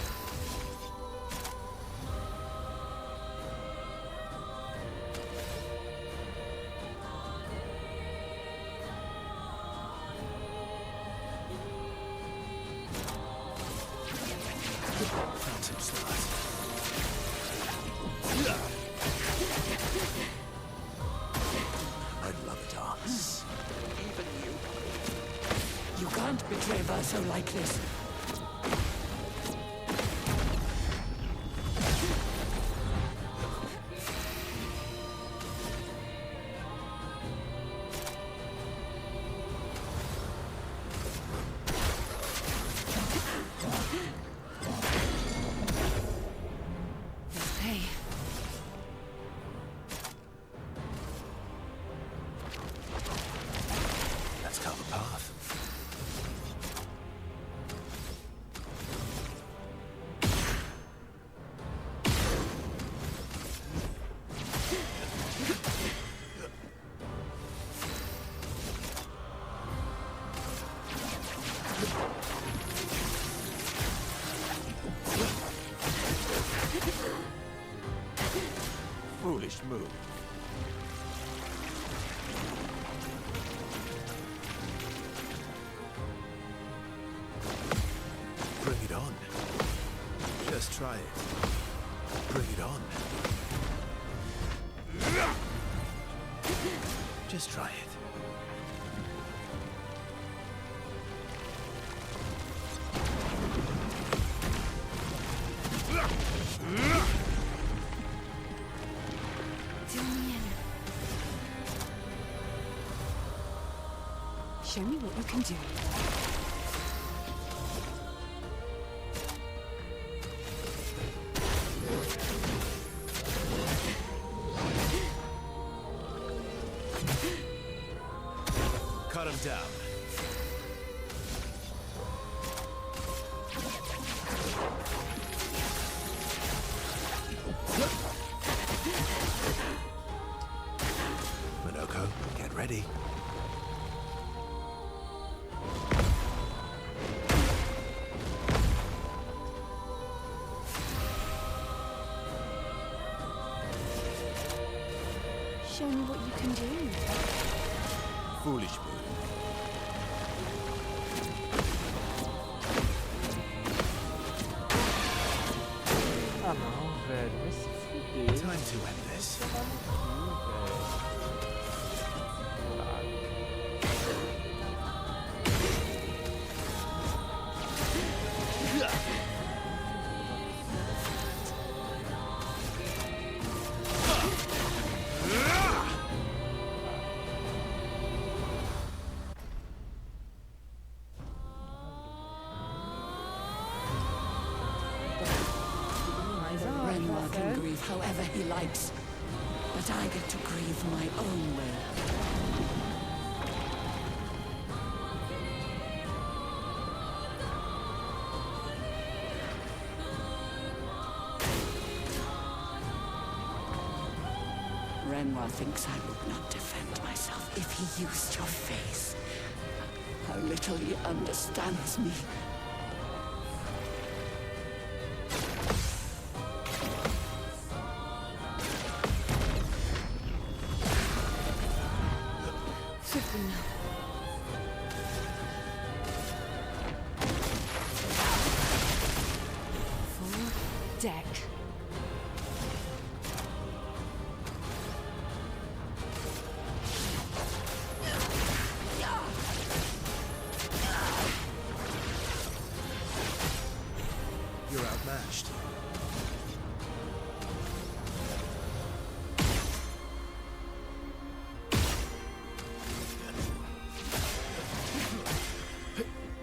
Found some stars. I'd love a dance. Even you. You can't betray Verso like this. Foolish move. Bring it on. Just try it. Bring it on. Just try it. Show me what you can do. Cut him down. Minoko, get ready. Show me what you can do. Foolish move. Ah não, velho. Vai se fuder. Time to end this. Tomar no cu, velho. Renoir can grieve however he likes, but I get to grieve my own way. Renoir thinks I would not defend myself if he used your face. How little he understands me. Full deck. You're outmatched.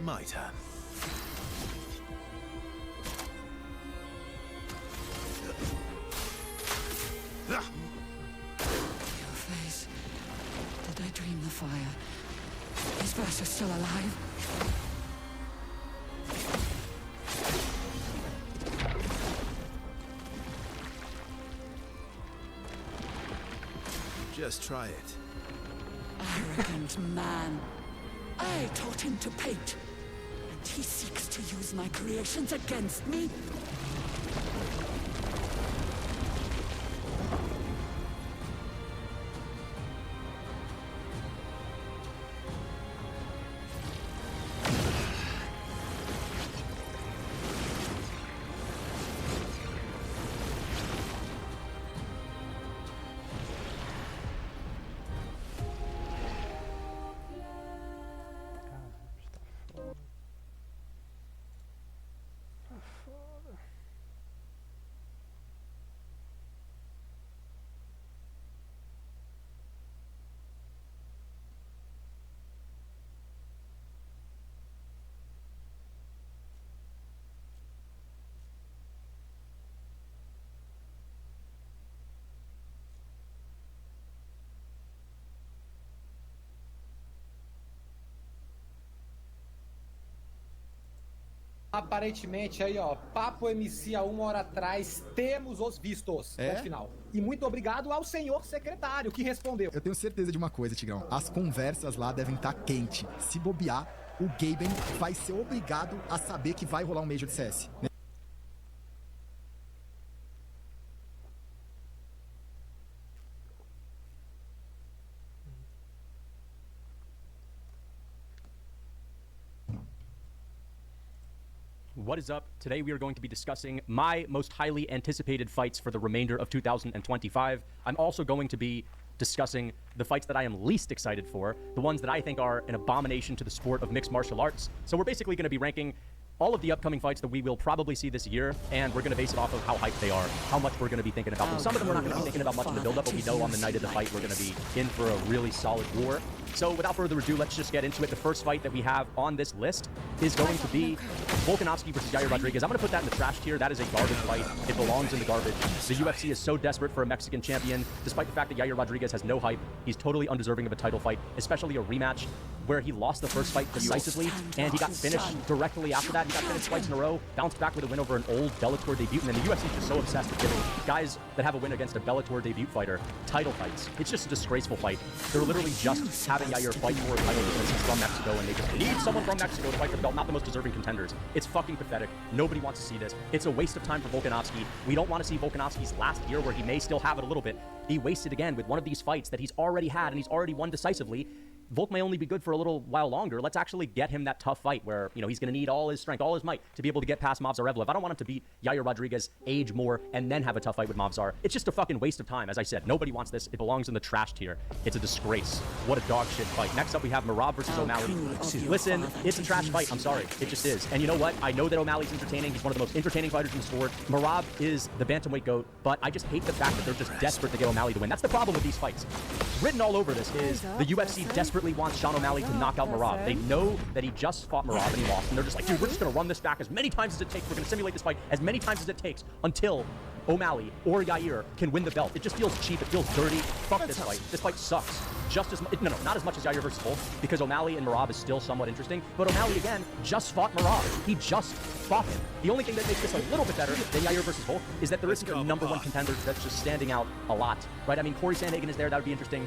My turn. Your face. Did I dream the fire? Is Versa still alive? Just try it. Arrogant man. I taught him to paint, and he seeks to use my creations against me? Aparentemente aí, ó, Papo MC há 1 hora atrás, temos os vistos. Ponto final. E muito obrigado ao senhor secretário que respondeu. Eu tenho certeza de uma coisa, Tigrão. As conversas lá devem estar quente. Se bobear, o Gaben vai ser obrigado a saber que vai rolar um Major de CS, né? What is up? Today we are going to be discussing my most highly anticipated fights for the remainder of 2025. I'm also going to be discussing the fights that I am least excited for, the ones that I think are an abomination to the sport of mixed martial arts. So we're basically going to be ranking all of the upcoming fights that we will probably see this year, and we're going to base it off of how hyped they are, how much we're going to be thinking about them. Some of them we're not going to be thinking about much in the build-up, but we know on the night of the fight we're going to be in for a really solid war. So without further ado, let's just get into it. The first fight that we have on this list is going to be Volkanovski versus Yair Rodriguez. I'm going to put that in the trash tier. That is a garbage fight. It belongs in the garbage. The UFC is so desperate for a Mexican champion, despite the fact that Yair Rodriguez has no hype. He's totally undeserving of a title fight, especially a rematch where he lost the first fight decisively, and he got finished directly after that. He got finished twice in a row, bounced back with a win over an old Bellator debutant, and the UFC is just so obsessed with giving guys that have a win against a Bellator debut fighter title fights. It's just a disgraceful fight. They're literally just having Yair fight for a title because he's from Mexico, and they just need someone from Mexico to fight for the belt, not the most deserving contenders. It's fucking pathetic. Nobody wants to see this. It's a waste of time for Volkanovski. We don't want to see Volkanovski's last year, where he may still have it a little bit, be wasted again with one of these fights that he's already had and he's already won decisively. Volk may only be good for a little while longer. Let's actually get him that tough fight where, you know, he's going to need all his strength, all his might to be able to get past Movsar. I don't want him to beat Yair Rodriguez, age more, and then have a tough fight with Movsar. It's just a fucking waste of time. As I said, nobody wants this. It belongs in the trash tier. It's a disgrace. What a dog shit fight. Next up, we have Merab versus O'Malley. Listen, it's a trash fight. I'm sorry. It just is. And you know what? I know that O'Malley's entertaining. He's one of the most entertaining fighters in the sport. Merab is the bantamweight GOAT, but I just hate the fact that they're just desperate to get O'Malley to win. That's the problem with these fights. Written all over this is the UFC desperately wants Sean O'Malley to knock out Merab. They know that he just fought Merab and he lost, and they're just like, dude, we're just going to run this back as many times as it takes. We're going to simulate this fight as many times as it takes until O'Malley or Yair can win the belt. It just feels cheap. It feels dirty. Fuck this fight. This fight sucks. Just as much, no, not as much as Yair versus Volk, because O'Malley and Merab is still somewhat interesting, but O'Malley, again, just fought Merab. He just fought him. The only thing that makes this a little bit better than Yair versus Volk is that there isn't a #1 contender that's just standing out a lot, right? I mean, Corey Sandhagen is there. That would be interesting.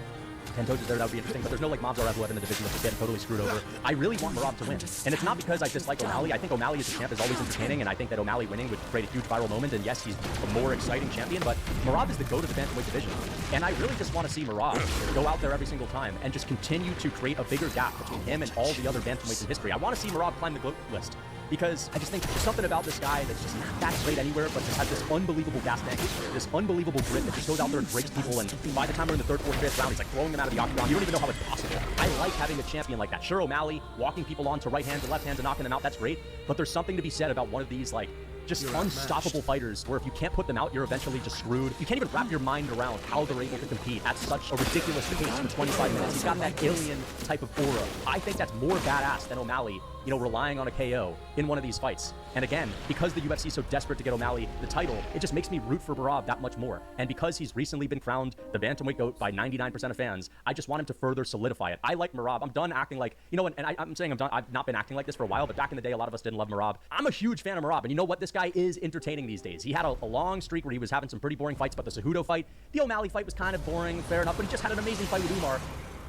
Tento's is there, that would be interesting, but there's no like Movsar in the division that's getting totally screwed over. I really want Merab to win, and it's not because I dislike O'Malley. I think O'Malley as a champ is always entertaining, and I think that O'Malley winning would create a huge viral moment, and yes, he's a more exciting champion, but Merab is the GOAT of the bantamweight division, and I really just want to see Merab go out there every single time and just continue to create a bigger gap between him and all the other bantamweights in history. I want to see Merab climb the GOAT list, because I just think there's something about this guy that's just not that great anywhere, but just has this unbelievable gas tank, this unbelievable grit that just goes out there and breaks people, and by the time we're in the 3rd, 4th, 5th round, he's like throwing them out of the octagon. You don't even know how it's possible. I like having a champion like that. Sure, O'Malley walking people onto right hands and left hands and knocking them out, that's great, but there's something to be said about one of these, like, just unstoppable fighters where if you can't put them out, you're eventually just screwed. You can't even wrap your mind around how they're able to compete at such a ridiculous pace for 25 minutes. He's got that alien type of aura. I think that's more badass than O'Malley, you know, relying on a KO in one of these fights. And again, because the UFC is so desperate to get O'Malley the title, it just makes me root for Merab that much more. And because he's recently been crowned the bantamweight GOAT by 99% of fans, I just want him to further solidify it. I like Merab. I'm done acting like, you know what, and I'm saying I'm done. I've not been acting like this for a while, but back in the day, a lot of us didn't love Merab. I'm a huge fan of Merab, and you know what? This guy is entertaining these days. He had a long streak where he was having some pretty boring fights, but the Cejudo fight, the O'Malley fight was kind of boring, fair enough, but he just had an amazing fight with Umar.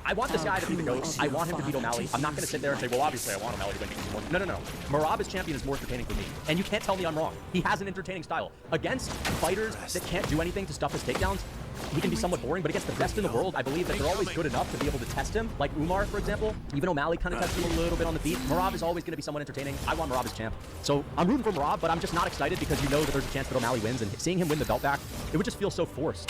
I want this guy to be the GOAT. I want him to beat O'Malley. I'm not going to sit there and say, well, obviously I want O'Malley to win because he's more. No. Merab as champion is more entertaining for me. And you can't tell me I'm wrong. He has an entertaining style. Against fighters that can't do anything to stuff his takedowns, he can be somewhat boring, but against the best in the world, I believe that they're always good enough to be able to test him. Like Umar, for example. Even O'Malley kind of tests him a little bit on the feet. Merab is always going to be somewhat entertaining. I want Merab as champ. So I'm rooting for Merab, but I'm just not excited because you know that there's a chance that O'Malley wins, and seeing him win the belt back, it would just feel so forced.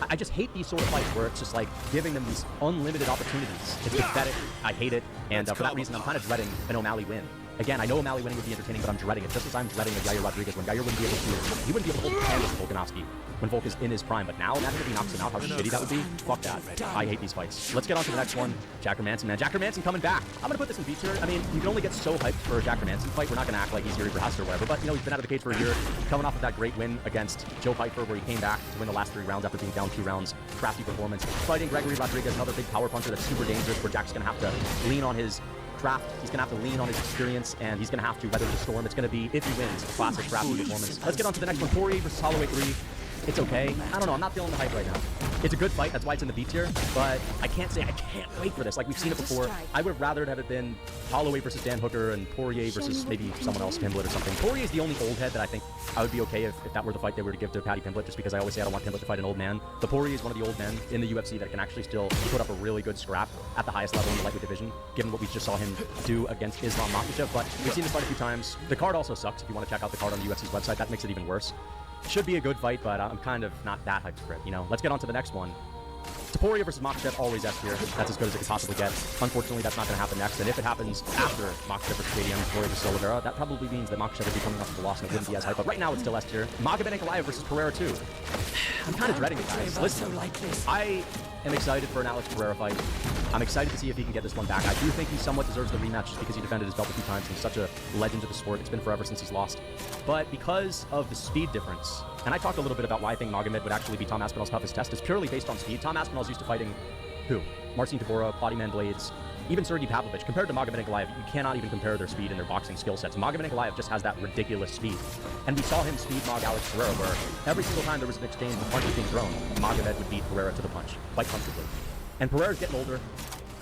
I just hate these sort of fights where it's just like giving them these unlimited opportunities. It's pathetic. I hate it. And for that reason, I'm kind of dreading an O'Malley win. Again, I know O'Malley winning would be entertaining, but I'm dreading it. Just as I'm dreading a Yair Rodriguez when Yair wouldn't be able to, he wouldn't be able to hold the hand with Volkanovski when Volk is in his prime. But now, imagine if he knocks him out, how shitty that would be. Fuck that. I hate these fights. Let's get on to the next one. Jacker Manson, man. Jacker Manson coming back. I'm going to put this in B tier. I mean, you can only get so hyped for a Jacker Manson fight. We're not going to act like he's Yuri Prochazka or whatever, but, you know, he's been out of the cage for a year, coming off of that great win against Joe Pyfer where he came back to win the last 3 rounds after being down 2 rounds. Crafty performance. Fighting Gregory Rodriguez, another big power puncher that's super dangerous, where Jack's going to have to lean on his craft. He's going to have to lean on his experience, and he's going to have to weather the storm. It's going to be, if he wins, a classic Crafty performance. Let's get on to the next one. Poirier versus Holloway 3. It's okay. I don't know. I'm not feeling the hype right now. It's a good fight. That's why it's in the B tier. But I can't say I can't wait for this. Like, we've seen it before. I would have rather have it been Holloway versus Dan Hooker and Poirier versus maybe someone else, Pimblett or something. Poirier is the only old head that I think I would be okay if that were the fight they were to give to Paddy Pimblett, just because I always say I don't want Pimblett to fight an old man. But Poirier is one of the old men in the UFC that can actually still put up a really good scrap at the highest level in the lightweight division, given what we just saw him do against Islam Makhachev. But we've seen this fight a few times. The card also sucks. If you want to check out the card on the UFC's website, that makes it even worse. Should be a good fight, but I'm kind of not that hyped for it, you know? Let's get on to the next one. Poirier versus Makhachev, always S tier. That's as good as it could possibly get. Unfortunately, that's not going to happen next, and if it happens after Makhachev versus KDM, Poirier versus Oliveira, that probably means that Makhachev would be coming off of the loss and it wouldn't be as hype, but right now it's still S tier. Magomed Ankalaev versus Pereira 2. I'm kind of dreading it, guys. Listen, I am excited for an Alex Pereira fight. I'm excited to see if he can get this one back. I do think he somewhat deserves the rematch just because he defended his belt a few times and he's such a legend of the sport. It's been forever since he's lost. But because of the speed difference, and I talked a little bit about why I think Magomed would actually be Tom Aspinall's toughest test, is purely based on speed. Tom Aspinall's used to fighting who? Marcin Tybura, Bodyman Blades, even Sergey Pavlovich. Compared to Magomed Ankalaev, you cannot even compare their speed and their boxing skill sets. Magomed Ankalaev just has that ridiculous speed. And we saw him speed Mog Alex Pereira, where every single time there was an exchange with punches being thrown, Magomed would beat Pereira to the punch, quite comfortably. And Pereira's getting older.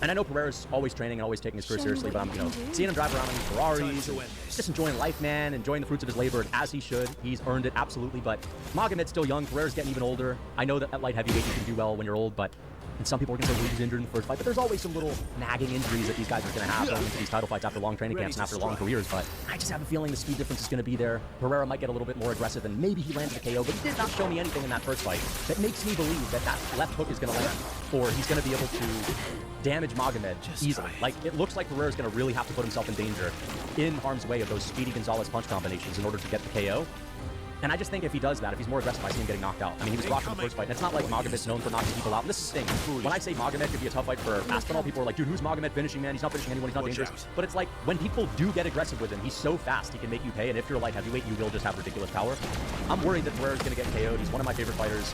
And I know Pereira's always training and always taking his career seriously, but I'm, seeing him drive around in these Ferraris, and just enjoying life, man, enjoying the fruits of his labor, and as he should. He's earned it, absolutely, but Magomed's still young. Pereira's getting even older. I know that at light heavyweight you can do well when you're old, but and some people are going to say, well, he was injured in the first fight, but there's always some little nagging injuries that these guys are going to have going into these title fights after long training camps and after long careers, but I just have a feeling the speed difference is going to be there. Pereira might get a little bit more aggressive, and maybe he landed a KO, but he did not show me anything in that first fight that makes me believe that that left hook is going to land, or he's going to be able to damage Magomed easily. Like, it looks like Pereira's going to really have to put himself in danger, in harm's way of those Speedy Gonzalez punch combinations in order to get the KO. And I just think if he does that, if he's more aggressive, I see him getting knocked out. I mean, he was rocked in the first fight, and it's not like Magomed's known for knocking people out. And this is the thing. When I say Magomed could be a tough fight for Aspinall, people are like, dude, who's Magomed finishing, man? He's not finishing anyone, he's not dangerous. But it's like, when people do get aggressive with him, he's so fast, he can make you pay, and if you're a light heavyweight, you will just have ridiculous power. I'm worried that Pereira's going to get KO'd. He's one of my favorite fighters.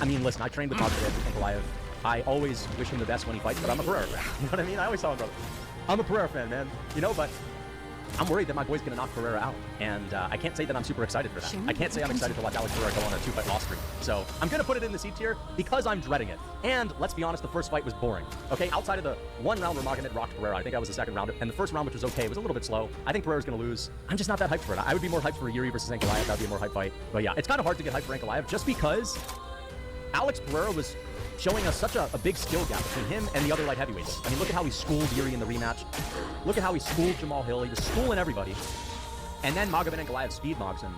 I mean, listen, I trained with Magomed Ankalaev. I always wish him the best when he fights, but I'm a Pereira fan. You know what I mean? I always tell him, brother, I'm a Pereira fan, man. You know, but I'm worried that my boy's going to knock Pereira out, and I can't say that I'm super excited for that. I can't say I'm excited to watch Alex Pereira go on a 2-fight loss streak. So I'm going to put it in the C tier because I'm dreading it. And let's be honest, the first fight was boring. Okay, outside of the one round where Magomed rocked Pereira, I think that was the second round, and the first round, which was okay, was a little bit slow. I think Pereira's going to lose. I'm just not that hyped for it. I would be more hyped for Yuri versus Ankalaev. That would be a more hype fight. But yeah, it's kind of hard to get hyped for Ankalaev just because Alex Pereira was showing us such a big skill gap between him and the other light heavyweights. I mean, look at how he schooled Yuri in the rematch. Look at how he schooled Jamal Hill. He was schooling everybody. And then Magomed Ankalaev speed mogs him.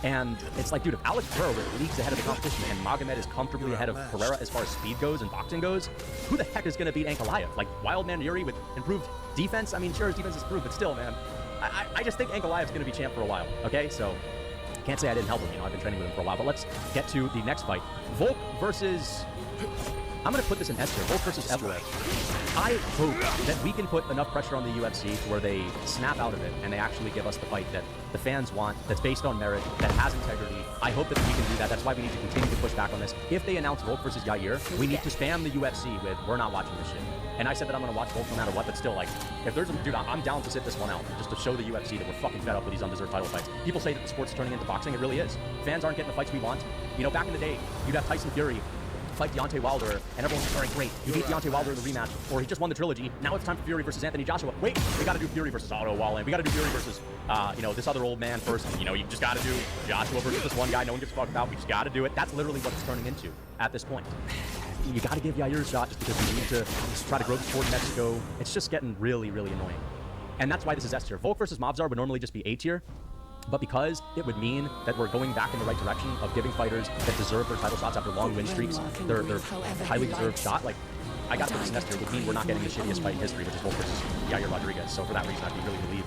And it's like, dude, if Alex Pereira was leagues ahead of the competition and Magomed is comfortably ahead of Pereira as far as speed goes and boxing goes, who the heck is going to beat Ankalaev? Like, Wildman Yuri with improved defense? I mean, sure, his defense is improved, but still, man. I just think Ankalaev's going to be champ for a while, okay? So, can't say I didn't help him. You know, I've been training with him for a while. But let's get to the next fight. Volk versus... I'm going to put this in S tier. Volk versus Evloev. I hope that we can put enough pressure on the UFC to where they snap out of it and they actually give us the fight that the fans want, that's based on merit, that has integrity. I hope that we can do that. That's why we need to continue to push back on this. If they announce Volk versus Yair, we need to spam the UFC with, we're not watching this shit. And I said that I'm going to watch Volk no matter what, but still, like, if there's a... Dude, I'm down to sit this one out just to show the UFC that we're fucking fed up with these undeserved title fights. People say that the sport's turning into boxing. It really is. Fans aren't getting the fights we want. You know, back in the day, you'd have Tyson Fury fight Deontay Wilder, and everyone's like, all right, great, you beat Deontay Wilder in the rematch, or he just won the trilogy, now it's time for Fury versus Anthony Joshua. Wait, we gotta do Fury versus Otto Wallen, we gotta do Fury versus, this other old man first. You know, you just gotta do Joshua versus this one guy no one gives a fuck about, we just gotta do it. That's literally what it's turning into at this point. You gotta give Yair a shot just because we need to try to grow the sport in Mexico. It's just getting really, really annoying. And that's why this is S tier. Volk versus Mavzar would normally just be A tier, but because it would mean that we're going back in the right direction of giving fighters that deserve their title shots after long win streaks their highly deserved shot, like, I got to put this in S tier, would mean we're not getting the shittiest fight in history, which is Volk versus Yair Rodriguez. So for that reason, I'd be really relieved.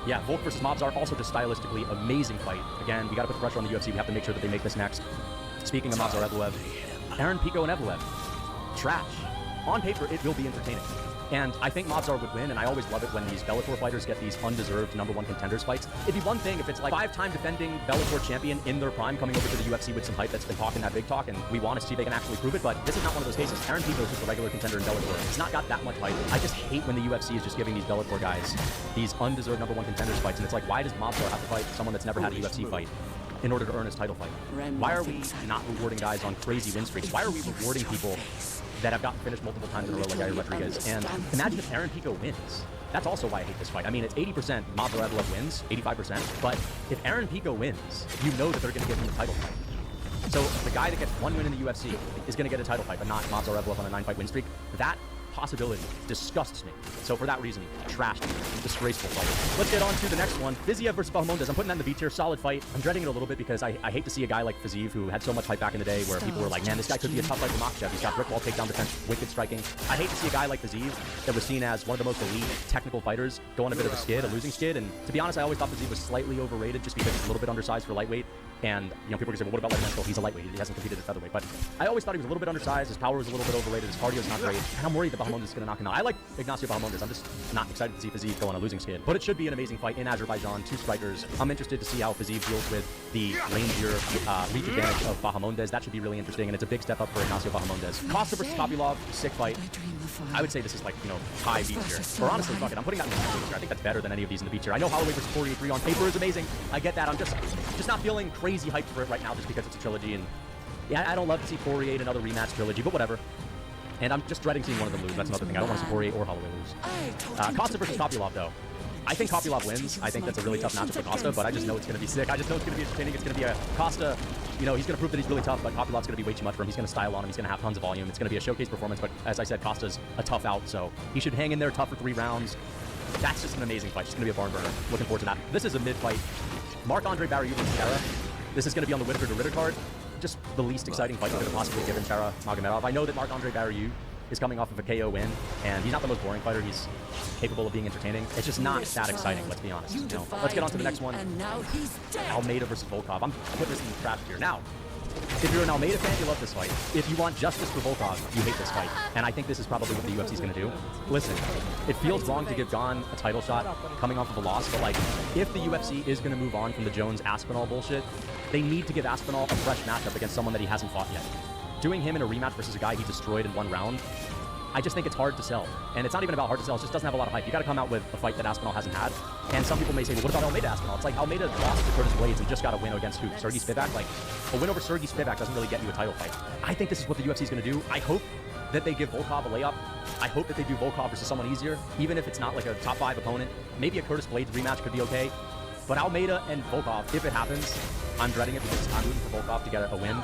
Yeah, Volk versus Mavzar, also just stylistically amazing fight. Again, we got to put the pressure on the UFC. We have to make sure that they make this next. Speaking of Mavzar Evloev, Aaron Pico and Evloev, trash. On paper, it will be entertaining. And I think Mavzar would win, and I always love it when these Bellator fighters get these undeserved #1 contenders fights. It'd be one thing if it's like 5-time defending Bellator champion in their prime coming over to the UFC with some hype that's been talking that big talk, and we want to see if they can actually prove it, but this is not one of those cases. Aaron Pico is just a regular contender in Bellator. It's not got that much hype. I just hate when the UFC is just giving these Bellator guys these undeserved #1 contenders fights, and it's like, why does Mavzar have to fight someone that's never had a UFC fight? in order to earn his title fight. Why are we not rewarding guys on crazy win streaks? Why are we rewarding people that have gotten finished multiple times in a row like Yair Rodriguez? And imagine if Aaron Pico wins. That's also why I hate this fight. I mean, it's 80% Mavzarevlev wins, 85%, but if Aaron Pico wins, you know that they're going to give him the title fight. So the guy that gets one win in the UFC is going to get a title fight, but not Mavzarevlev on a 9-fight win streak. That possibility disgusts me. So for that reason, trashed, disgraceful fight. Let's get on to the next one. Fiziev versus Bahamondes. I'm putting that in the B tier. Solid fight. I'm dreading it a little bit because I hate to see a guy like Fiziev, who had so much hype back in the day, where people were like, man, this guy could be a tough fight for Makhachev. He's got brick wall takedown defense, wicked striking. I hate to see a guy like Fiziev that was seen as one of the most elite technical fighters go on a bit of a skid, a losing skid. And to be honest, I always thought Fiziev was slightly overrated just because he's a little bit undersized for lightweight. And, you know, people are going to say, well, what about light mental? He's a lightweight. He hasn't competed at featherweight. But I always thought he was a little bit undersized. His power was a little bit overrated. His cardio is not great. And I'm worried that Bahamondes is going to knock him out. I like Ignacio Bahamondes. I'm just not excited to see Fiziev go on a losing skid. But it should be an amazing fight in Azerbaijan. Two strikers. I'm interested to see how Fiziev deals with the rangier reach advantage of Bahamondes. That should be really interesting. And it's a big step up for Ignacio Bahamondes. Costa versus Kopylov. Sick fight. I would say this is like, you know, high B tier. Or honestly, fuck it. I'm putting that in the B tier. I think that's better than any of these in the B tier. I know Holloway versus 43 on paper is amazing. I get that. I'm just not feeling crazy hyped for it right now just because it's a trilogy. And yeah, I don't love to see Poirier in another rematch trilogy, but whatever. And I'm just dreading seeing one of them lose. That's another thing. I don't want to see Poirier or Holloway lose. Costa versus Kopylov, though. I think Kopylov wins. I think that's a really tough matchup for Costa, but I just know it's going to be sick. I just know it's going to be entertaining. It's going to be a Costa, you know, he's going to prove that he's really tough, but Kopylov's going to be way too much for him. He's going to style on him. He's going to have tons of volume. It's going to be a showcase performance, but as I said, Costa's a tough out, so he should hang in there tough for 3 rounds. That's just an amazing fight. It's going to be a barn burner. Looking forward to that. This is a mid-fight. Marc-Andre Barriou versus Tara. This is going to be on the Whittaker to Ritter card. Just the least exciting fight you could have possibly given Tara Magomedov. I know that Marc-Andre Barriou is coming off of a KO win, and he's not the most boring fighter. He's capable of being entertaining. It's just not that exciting, let's be honest. You know? Let's get on to the next one. Almeida versus Volkov. I'm putting this in the trash here. Now, if you're an Almeida fan, you love this fight. If you want justice for Volkov, you hate this fight. And I think this is probably what the UFC is going to do. Listen, it feels wrong to give Gon a title shot coming off of a loss, but like, if the UFC is going to move on from the Jones-Aspinall bullshit, they need to give Aspinall a fresh matchup against someone that he hasn't fought yet. Doing him in a rematch versus a guy he destroyed in 1 round, I just think it's hard to sell. And it's not even about hard to sell, it just doesn't have a lot of hype. You got to come out with a fight that Aspinall hasn't had. And some people may say, well, what about Almeida Aspinall? It's like Almeida lost to Curtis Blades and just got a win against who? Sergey Spivak? Like, a win over Sergey Spivak doesn't really get you a title fight. I think this is what the UFC is going to do. I hope that they give Volkov a layup. I hope that they do Volkov versus someone easier, even if it's not like a top 5 opponent. Maybe a Curtis Blades rematch could be okay. But Almeida and Volkov, if it happens, I'm dreading it because I'm rooting for Volkov to get a win.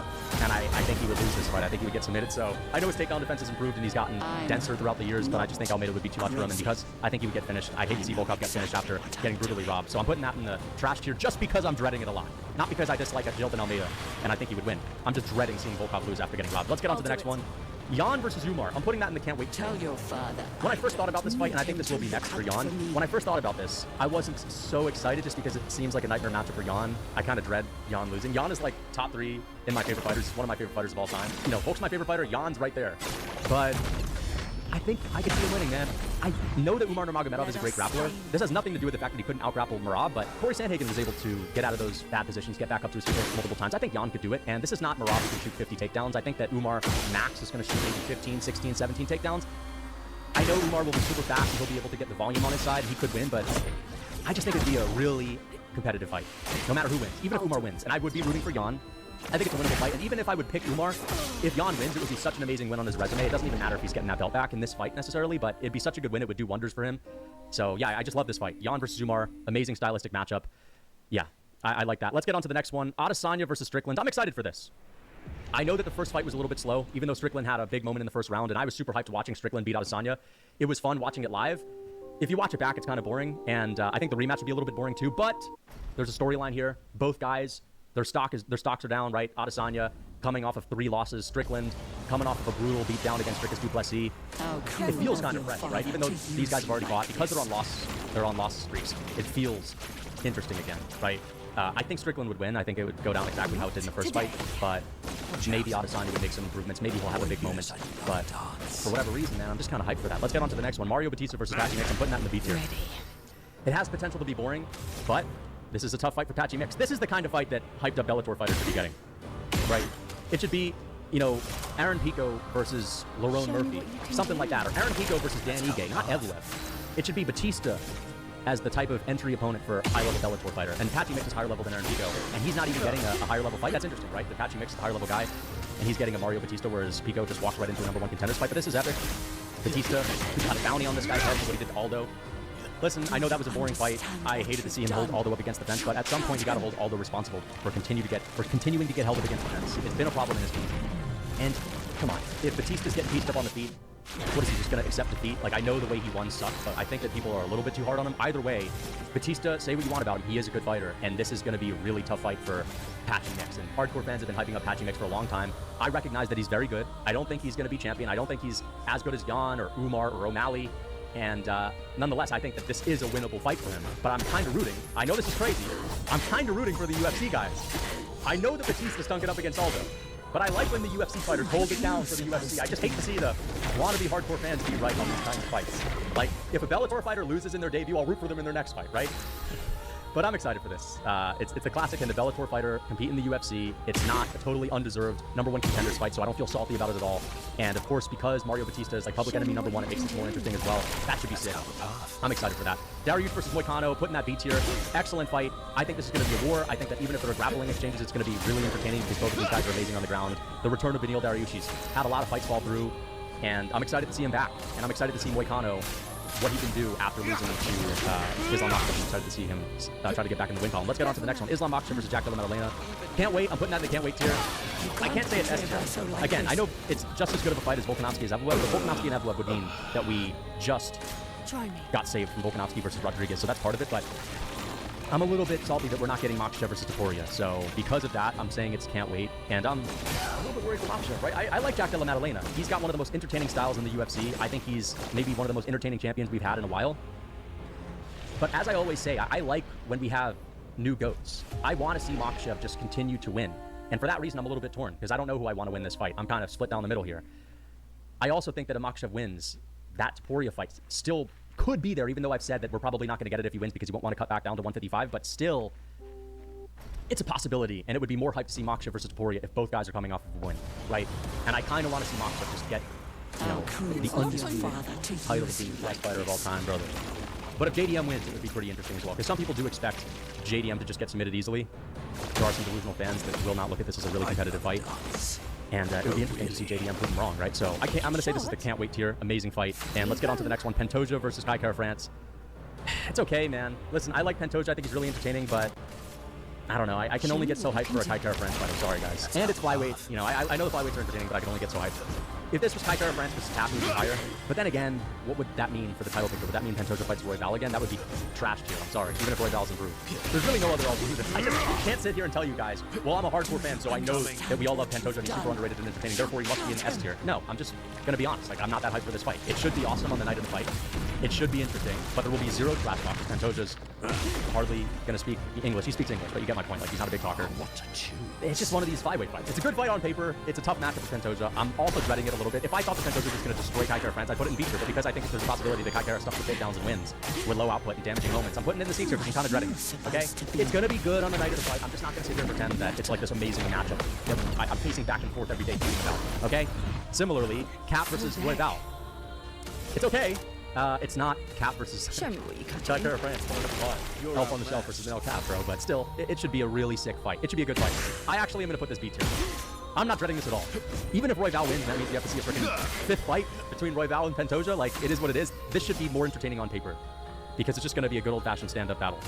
And I think he would lose this fight. I think he would get submitted. So I know his takedown defense has improved and he's gotten denser throughout the years, but I just think Almeida would be too much for him. And because I think he would get finished, I hate to see Volkov get finished after getting brutally robbed. So I'm putting that in the trash tier just because I'm dreading it a lot. Not because I dislike Jilton Almeida and I think he would win. I'm just dreading seeing Volkov lose after getting robbed. Let's get on to the next one. Jan versus Umar. I'm putting that in the can't wait. Tell your father. When I first thought about this fight, and I think this will be next for Jan, when I first thought about this, I wasn't so excited just because it seems like a nightmare matchup for Jan. I kind of dread Jan losing. Jan is like top 3 in my favorite fighters. He's one of my favorite fighters of all time. You know, Volk's my favorite fighter. Jan's right there. But I think I could see him winning, man. I know that Umar Nurmagomedov is a great grappler. This has nothing to do with the fact that he couldn't out-grapple Merab, but Corey Sandhagen was able to get out of those bad positions, get back up to his feet multiple times. I think Jan could do it, and this is not Merab who can shoot 50 takedowns. I think that Umar max is going to shoot maybe 15, 16, 17 takedowns. I know Umar will be super fast and he'll be able to get the volume on his side. He could win, but I just think it'd be a really competitive fight, no matter who wins, even if Umar wins. And I would be rooting for Jan. I think it's a winnable fight, and even if I would pick Umar, if Jan wins, it would be such an amazing win on his resume. It doesn't even matter if he's getting that belt back in this fight necessarily, but it'd be such a good win. It would do wonders for him. So yeah, I just love this fight. Jan versus Umar, amazing stylistic matchup. Yeah, I like that. Let's get on to the next one. Adesanya versus Strickland. I'm excited for this. I know that the first fight was a little bit slow, even though Strickland had a big moment in the first round, and I was super hyped watching Strickland beat Adesanya. It was fun watching it live. If you watch it back, it's kind of boring, and I think the rematch would be a little bit boring too, but there's a storyline here. Both guys, their stocks are down, right? Adesanya coming off of 3 losses. Strickland coming off of a brutal beatdown against Dricus du Plessis. It feels kind of fresh, right? Even though these guys have already fought, because they're on loss streaks. It feels interesting again, right? I think Strickland would win. I think it would go down exactly how it did in the first fight, but maybe Adesanya would make some improvements. Maybe he'll have a big moment, but for whatever reason, man, I'm just kind of hyped for that. Let's get on to the next one. Mario Batista versus Patchy Mix. I'm putting that in the B tier. It has potential to be boring, but this is a tough fight for Patchy Mix. This is the kind of fight that hyped up Bellator fighters should be getting, right? It should be, you know, Aaron Pico versus Lerone Murphy, something like that, or Aaron Pico versus Dan Ige, not Evloev. It should be Batista as the type of entry opponent for a high-level Bellator fighter. And Patchy Mix is higher level than Aaron Pico, and he's not even getting a higher level fight. That's interesting, right? The Patchy Mix is the higher level guy, and he's getting a Mario Batista, whereas Pico just walked right into a #1 contenders fight. But this is epic. Batista, he got a bounty on this guy's head for what he did to Aldo. Listen, I know that was a boring fight. I hated to see him hold Aldo up against the fence, but at some point you got to hold Aldo responsible for continuing to get held up against the fence. It's been a problem in his team. And come on, if Batista's getting pieced up on the feet, what is he just going to accept defeat? Like, I know the way he won sucked, but I think that people are a little bit too hard on him. Either way, Batista, say what you want about him, he is a good fighter, and this is going to be a really tough fight for Patchy Mix. And hardcore fans have been hyping up Patchy Mix for a long time. I recognize that he's very good. I don't think he's going to be champion. I don't think he's as good as Jan or Umar or O'Malley. And nonetheless, I think that this is a winnable fight for him. But I'm kind of rooting. I know this is crazy. I'm kind of rooting for the UFC guys. I know that Batista stunk it up against Aldo. But I like when the UFC fighters hold it down for the UFC. I just hate to see the wannabe hardcore fans be right on these kinds of fights. Like, if a Bellator fighter loses in their debut, I'll root for them in their next fight, right? But I'm excited for this. It's a classic, and the Bellator fighter compete in the UFC. It's not a totally undeserved #1 contenders fight, so I don't feel salty about it at all. And of course, because Mario Batista is like public enemy #1, it makes it more interesting as well. That should be sick. I'm excited for that. Dariush versus Moicano, putting that B tier. Excellent fight. I think this is going to be a war. I think that even if there are grappling exchanges, it's going to be really entertaining because both of these guys are amazing on the ground. The return of Beneil Dariush, he's had a lot of fights fall through, and I'm excited to see him back. And I'm excited to see Moicano, what he can do after losing to Islam Makhachev. I'm excited to see him try to get back in the win column. Let's get on to the next one. Islam Makhachev versus Jack Della Maddalena. Can't wait. I'm putting that in the can't wait tier. I can't say it's S tier. Again, I know it's just as good of a fight as Volkanovski and Evloev, but Volkanovski and Evloev would mean that we just got saved from Volkanovski versus Rodriguez, so that's part of it, but I'm a little bit salty that we're not getting Makhachev versus Topuria, so because of that, I'm saying it's can't wait, and I'm a little bit worried for Makhachev, right? I like Jack Della Maddalena. He's got one of the most entertaining styles in the UFC. I think he's maybe one of the most entertaining champions we've had in a while. But as I always say, I like when we have new GOATs. I want to see Makhachev just continue to win, and for that reason, I'm a little bit torn, because I don't know who I want to win this fight. I'm kind of split down the middle here. I also think that if Makhachev wins, that Topuria fight still could be there, even though I've said that we're probably not going to get it if he wins because he won't want to cut back down to 155, but still, it's a possibility, and it would be more hype to see Makhachev versus Topuria if both guys are coming off of a win, right? And I kind of want to see Makhachev just get, you know, the undisputed title of being the best fighter of all time, brother. But if JDM wins, it would be pretty interesting as well, because some people do expect JDM to just get submitted easily. There are some delusional fans that will not look at this as a really competitive fight. And it would be interesting to see JDM prove him wrong, right? So I'm going to say this is the can't wait tier. Amazing fight. And let's get on to the next one. Pantoja versus Kai Kara France. It's okay, man. Listen, I like Pantoja. I think he's really entertaining, but I don't know. I can only get so hyped for a Kai Kara France fight. I'm sorry, guys. And it's flyweight. You know, I know the flyweights are entertaining, but I can only get so hyped. If this was Kai Kara France versus Tap, it would be higher. But then again, what would that mean for the title picture? Would that mean Pantoja fights Royval again? That would be trash tier. I'm sorry. Even if Royval's improved. There's really no other alternative. I just can't sit here and tell you guys, well, I'm a hardcore fan, so I know that we all love Pantoja and he's super underrated and entertaining. Therefore, he must be in S tier. No, I'm just going to be honest. Like, I'm not that hyped for this fight. It should be awesome on the night of the fight. It should be interesting, but there will be zero trash talk. Pantoja's hardly going to speak English. He speaks English, but you get my point. Like, he's not a big talker. It's just one of these flyweight fights. It's a good fight on paper. It's a tough matchup for Pantoja. I'm also dreading it a little bit. If I thought that Pantoja was just going to destroy Kai Kara France, I'd put it in B tier, but because I think there's a possibility that Kai Kara stuffs the takedowns and wins with low output and damaging moments, I'm putting it in the C tier because I'm kind of dreading it, okay? It's going to be good on the night of the fight. I'm just not going to sit here and pretend that it's like this amazing matchup that I'm pacing back and forth every day thinking about, okay? Similarly, Cap versus Royval. It's okay. It's not Cap versus Kai Kara France. Elf on the Shelf versus Manel Castro, but still, it should be a really sick fight. It should be a good fight. I actually am going to put this B tier. I'm not dreading this at all. Even if Royval wins, that means you have to see a freaking fifth fight between Royval and Pantoja. Like, it is what it is. This should be more entertaining on paper because it's just going to be a good old-fashioned stand-up battle.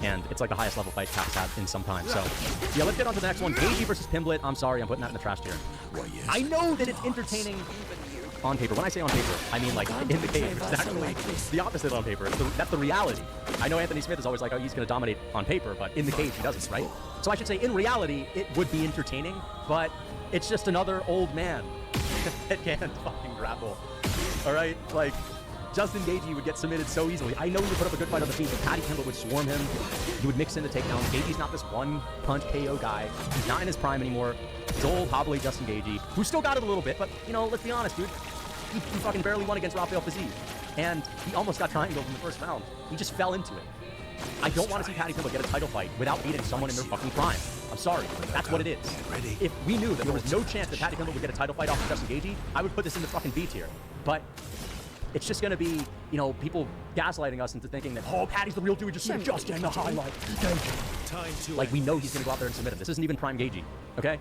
And it's like the highest level fight Cap's had in some time. So, yeah, let's get on to the next one. Gagey versus Pimblett. I'm sorry, I'm putting that in the trash tier. I know that it's entertaining on paper. When I say on paper, I mean like in the cage. It's actually the opposite on paper. That's the reality. I know Anthony Smith is always like, oh, he's going to dominate on paper, but in the cage he doesn't, right? So I should say, in reality, it would be entertaining, but it's just another old man that can't fucking grapple. All right? Like, Justin Gagey would get submitted so easily. I know he would put up a good fight on the feet, but Paddy Pimblett would swarm him. He would mix in the takedowns. Gagey's not this one-punch KO guy. He's not in his prime anymore. He's old, hobbly Justin Gagey, who still got it a little bit, but, you know, let's be honest, dude. He fucking barely won against Rafael Fiziev. And he almost got triangled in the first round. He just fell into it. I don't want to see Paddy Pimblett get a title fight without beating someone in their fucking prime. I'm sorry. That's what it is. If we knew that there was no chance that Paddy Pimblett would get a title fight off of Justin Gagey, I would put this in the fucking B tier. But it's just going to be, you know, people gaslighting us into thinking that, oh, Paddy's the real dude, just getting the highlight. Like, we know he's going to go out there and submit it. This isn't even prime Gagey, okay?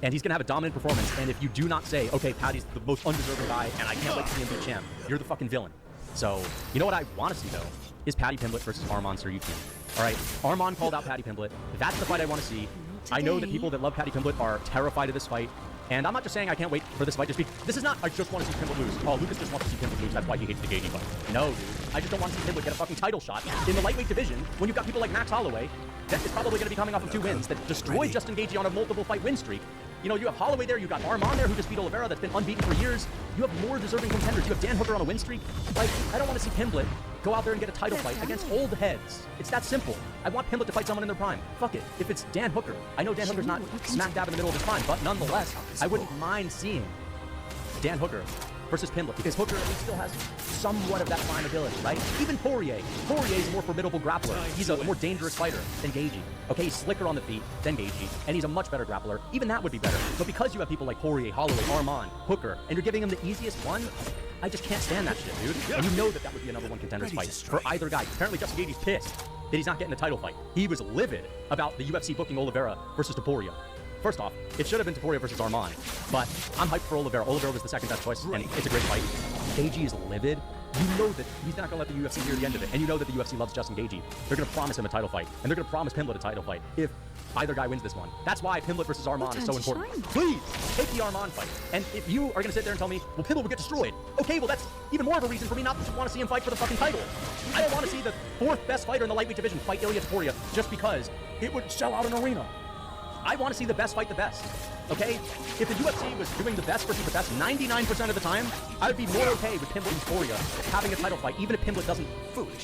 And he's going to have a dominant performance, and if you do not say, okay, Paddy's the most undeserving guy, and I can't wait to see him be champ, you're the fucking villain. So, you know what I want to see, though, is Paddy Pimblett versus Armand Tsarukyan. All right, Armand called out Paddy Pimblett. That's the fight I want to see. I know that people that love Paddy Pimblett are terrified of this fight. And I'm not just saying I can't wait for this fight to speak. This is not, I just want to see Pimblett lose. Oh, Lucas just wants to see Pimblett lose. That's why he hates the Gagey fight. No, dude. I just don't want to see Pimblett get a fucking title shot in the lightweight division when you've got people like Max Holloway that is probably going to be coming off of 2 wins that destroyed Justin Gagey on a multiple fight win streak. You know, you have Holloway there, you've got Armand there who just beat Oliveira that's been unbeaten for years. You have more deserving contenders. You have Dan Hooker on a win streak. Like, I don't want to see Pimblett go out there and get a title fight against old heads. It's that simple. I want Pimblett to fight someone in their prime. Fuck it. If it's Dan Hooker, I know Dan Hooker's not smack dab in the middle of his prime, but nonetheless, I wouldn't mind seeing Dan Hooker versus Pimblett, because Hooker at least still has somewhat of that prime ability, right? Even Poirier. Poirier's a more formidable grappler. He's a more dangerous fighter than Gagey. Okay, he's slicker on the feet than Gagey, and he's a much better grappler. Even that would be better. But because you have people like Poirier, Holloway, Armand, Hooker, and you're giving him the easiest one, I just can't stand that shit, dude. And you know that that would be a #1 contenders fight for either guy. Apparently Justin Gagey's pissed that he's not getting a title fight. He was livid about the UFC booking Oliveira versus Topuria. First off, it should have been Topuria versus Armand, but I'm hyped for Oliveira. Oliveira was the second best choice, and it's a great fight. Gagey is livid. You know that he's not going to let the UFC hear the end of it, and you know that the UFC loves Justin Gagey. They're going to promise him a title fight, and they're going to promise Pimblett a title fight if either guy wins this one. That's why Pimblett versus Armand is so important. Please, take the Armand fight. And if you are going to sit there and tell me, well, Pimblett will get destroyed, okay, well, that's even more of a reason for me not to want to see him fight for the fucking title. I don't want to see the 4th best fighter in the lightweight division fight Ilia Topuria just because it would sell out an arena. I want to see the best fight the best, okay? If the UFC was doing the best versus the best 99% of the time, I would be more okay with Pimblett and Topuria having a title fight, even if Pimblett doesn't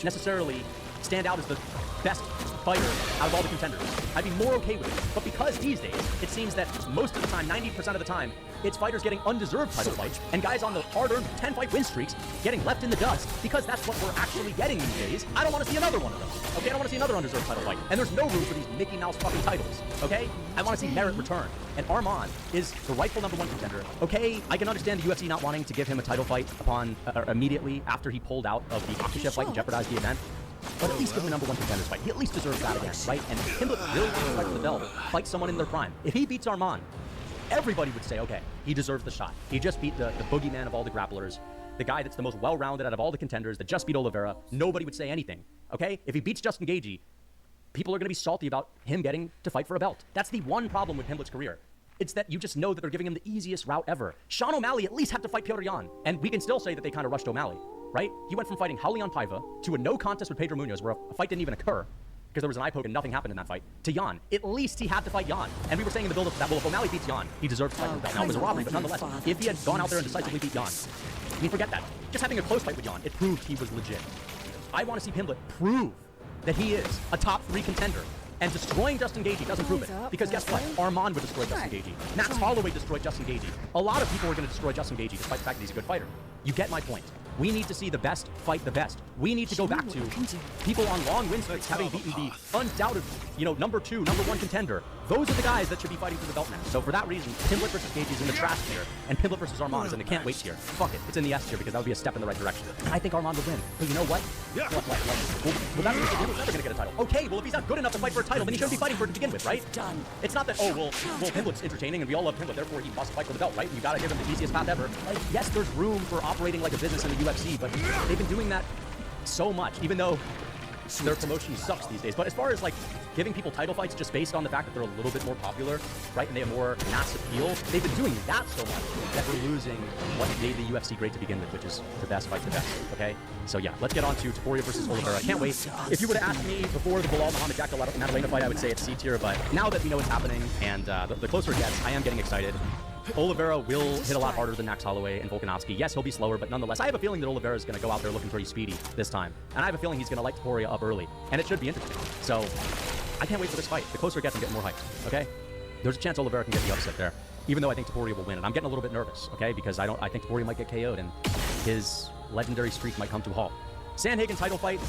necessarily stand out as the best fighter out of all the contenders. I'd be more okay with it. But because these days, it seems that most of the time, 90% of the time, it's fighters getting undeserved title fights and guys on the hard-earned 10-fight win streaks getting left in the dust because that's what we're actually getting these days. I don't want to see another one of those, okay? I don't want to see another undeserved title fight. And there's no room for these Mickey Mouse fucking titles, okay? I want to see merit return. And Armand is the rightful #1 contender. Okay, I can understand the UFC not wanting to give him a title fight upon immediately after he pulled out of the Makhachev fight and jeopardized the event. But at least give him a #1 contenders fight. He at least deserves that again, right? And Pimblett really wants to fight for the belt, fight someone in their prime. If he beats Armand, everybody would say, okay, he deserves the shot. He just beat the boogeyman of all the grapplers, the guy that's the most well-rounded out of all the contenders that just beat Oliveira. Nobody would say anything, okay? If he beats Justin Gagey, people are going to be salty about him getting to fight for a belt. That's the one problem with Pimblett's career. It's that you just know that they're giving him the easiest route ever. Sean O'Malley at least had to fight Petr Yan, and we can still say that they kind of rushed O'Malley, right? He went from fighting Raulian Paiva to a no contest with Pedro Munoz, where a fight didn't even occur because there was an eye poke and nothing happened in that fight, to Yan. At least he had to fight Yan. And we were saying in the build-up that, well, if O'Malley beats Yan, he deserves to fight for the belt. Now, it was a robbery, but nonetheless, if he had gone out there and decisively beat Yan, I mean, forget that. Just having a close fight with Yan, it proved he was legit. I want to see Pimblett prove that he is a top 3 contender. And destroying Justin Gagey doesn't prove it. Because guess what? Armand would destroy Justin Gagey. Max Holloway destroyed Justin Gagey. A lot of people are going to destroy Justin Gagey despite the fact that he's a good fighter. You get my point. We need to see the best fight the best. We need to go back to people on long win streaks having beaten the undoubted, #2, #1 contender. Those are the guys that should be fighting for the belt now. So for that reason, Pimblett versus Gagey is in the trash tier, and Pimblett versus Armand is in the can't wait tier. Fuck it, it's in the S tier because that would be a step in the right direction. And I think Armand would win. But you know what? Well, that means Pimblett never gonna get a title. Okay, well if he's not good enough to fight for a title, then he shouldn't be fighting for it to begin with, right? Done. It's not that, oh, well, Pimblett's entertaining and we all love Pimblett, therefore he must fight for the belt, right? You gotta give him the easiest path ever. Like, yes, there's room for operating like a business in the UFC, but they've been doing that so much, even though their promotion sucks these days. But as far as like giving people title fights just based on the fact that they're a little bit more popular, right, and they have more mass appeal, they've been doing that so much that we're losing what made the UFC great to begin with, which is the best fight the best, okay? So yeah, let's get on to Topuria versus Oliveira. I can't wait. If you would have asked me before the Bilal Muhammad Jack Madalena fight, I would say it's C tier, but now that we know what's happening and the closer it gets, I am getting excited. Oliveira will hit a lot harder than Max Holloway and Volkanovski. Yes, he'll be slower, but nonetheless, I have a feeling that Oliveira is going to go out there looking pretty speedy this time. And I have a feeling he's going to light Topuria up early. And it should be interesting. So, I can't wait for this fight. The closer it gets, I'm getting more hyped, okay? There's a chance Oliveira can get the upset there, even though I think Topuria will win. And I'm getting a little bit nervous, okay? Because I think Topuria might get KO'd and his legendary streak might come to a halt. Sandhagen title fight.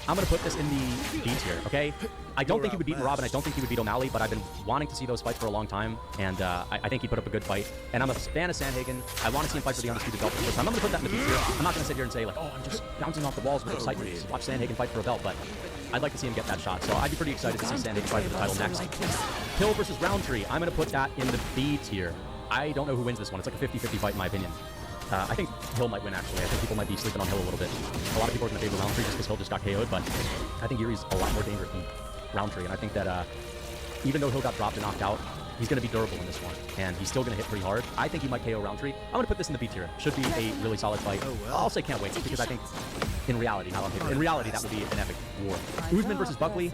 I'm going to put this in the B tier, okay? I don't think he would beat Robin. I don't think he would beat O'Malley, but I've been wanting to see those fights for a long time, and I think he put up a good fight. And I'm a fan of Sandhagen. I want to see him fight for the Undisputed belt for the first time. I'm going to put that in the B tier. I'm not going to sit here and say, like, oh, I'm just bouncing off the walls with excitement to watch Sandhagen fight for a belt, but I'd like to see him get that shot. So I'd be pretty excited to see Sandhagen fight for the title next. Hill versus Roundtree. I'm going to put that in the B tier. I don't know who wins this one. It's like a 50-50 fight in my opinion. I think Hill might win, actually. I think people might be sleeping on Hill a little bit. A lot of people are going to favor Roundtree just because Hill just got KO'd, but I think Yuri's a lot more dangerous than Roundtree, and I think that even though Hill got dropped and knocked out, he's going to be durable in this one, and he's still going to hit pretty hard. I think he might KO Roundtree. I'm going to put this in the B tier. Should be a really solid fight. Oh, well. I'll say can't wait, because I think in reality, not on paper, in reality, that would be an epic war. Usman versus Buckley.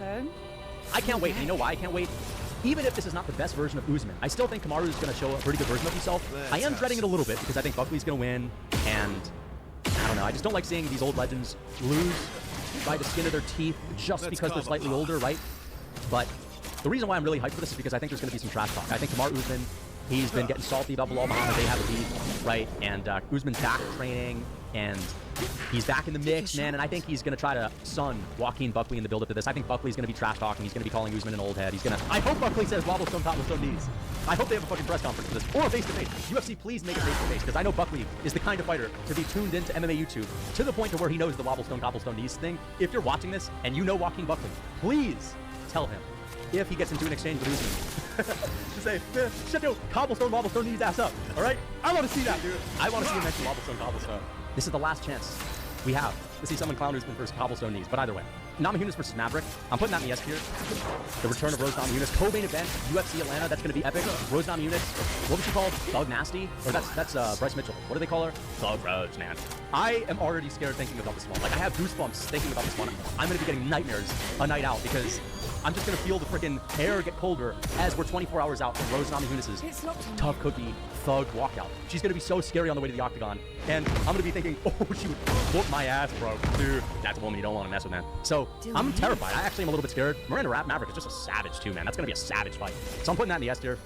I can't wait, and you know why I can't wait? Even if this is not the best version of Usman, I still think Kamaru is going to show a pretty good version of himself. I am dreading it a little bit because I think Buckley's going to win, and I don't know. I just don't like seeing these old legends lose by the skin of their teeth just because they're slightly older, right? But the reason why I'm really hyped for this is because I think there's going to be some trash talk. I think Kamaru Usman, he's been getting salty about Bilal Muhammad. They have a beef, right? And Usman's back training, and he's back in the mix, man, and I think he's going to try to sun Joaquin Buckley in the build-up to this. I think Buckley's going to be trash-talking. He's going to be calling Usman an old head. He's going to... I hope Buckley says wobblestone, cobblestone knees. I hope they have a fucking press conference for this. Or a face-to-face. UFC, please make a face-to-face, because I know Buckley is the kind of fighter to be tuned into MMA YouTube to the point to where he knows the wobblestone, cobblestone knees thing. If you're watching this and you know Joaquin Buckley, please tell him if he gets into an exchange with Usman. Just say, shut your cobblestone, wobblestone knees ass up, all right? I want to see that, dude. I want to see him mention wobblestone, cobblestone. This is the last chance we have to see someone clown Usman versus cobblestone knees. But either way, Namajunas versus Maverick. I'm putting that in the S tier. The return of Rose Namajunas. Co-main event, UFC Atlanta. That's going to be epic. Rose Namajunas. What was she called? Thug Nasty? Or that's Bryce Mitchell. What do they call her? Thug Rose, man. I am already scared thinking about this one. Like, I have goosebumps thinking about this one. I'm going to be getting nightmares a night out because I'm just going to feel the freaking air get colder as we're 24 hours out from Rose Namajunas' tough cookie thug walkout. She's going to be so scary on the way to the octagon. And I'm going to be thinking, oh, she would whoop my ass, bro. Dude, that's a woman you don't want to mess with, man. So I'm terrified. I actually am a little bit scared. Miranda Maverick is just a savage, too, man. That's going to be a savage fight. So I'm putting that in the S tier.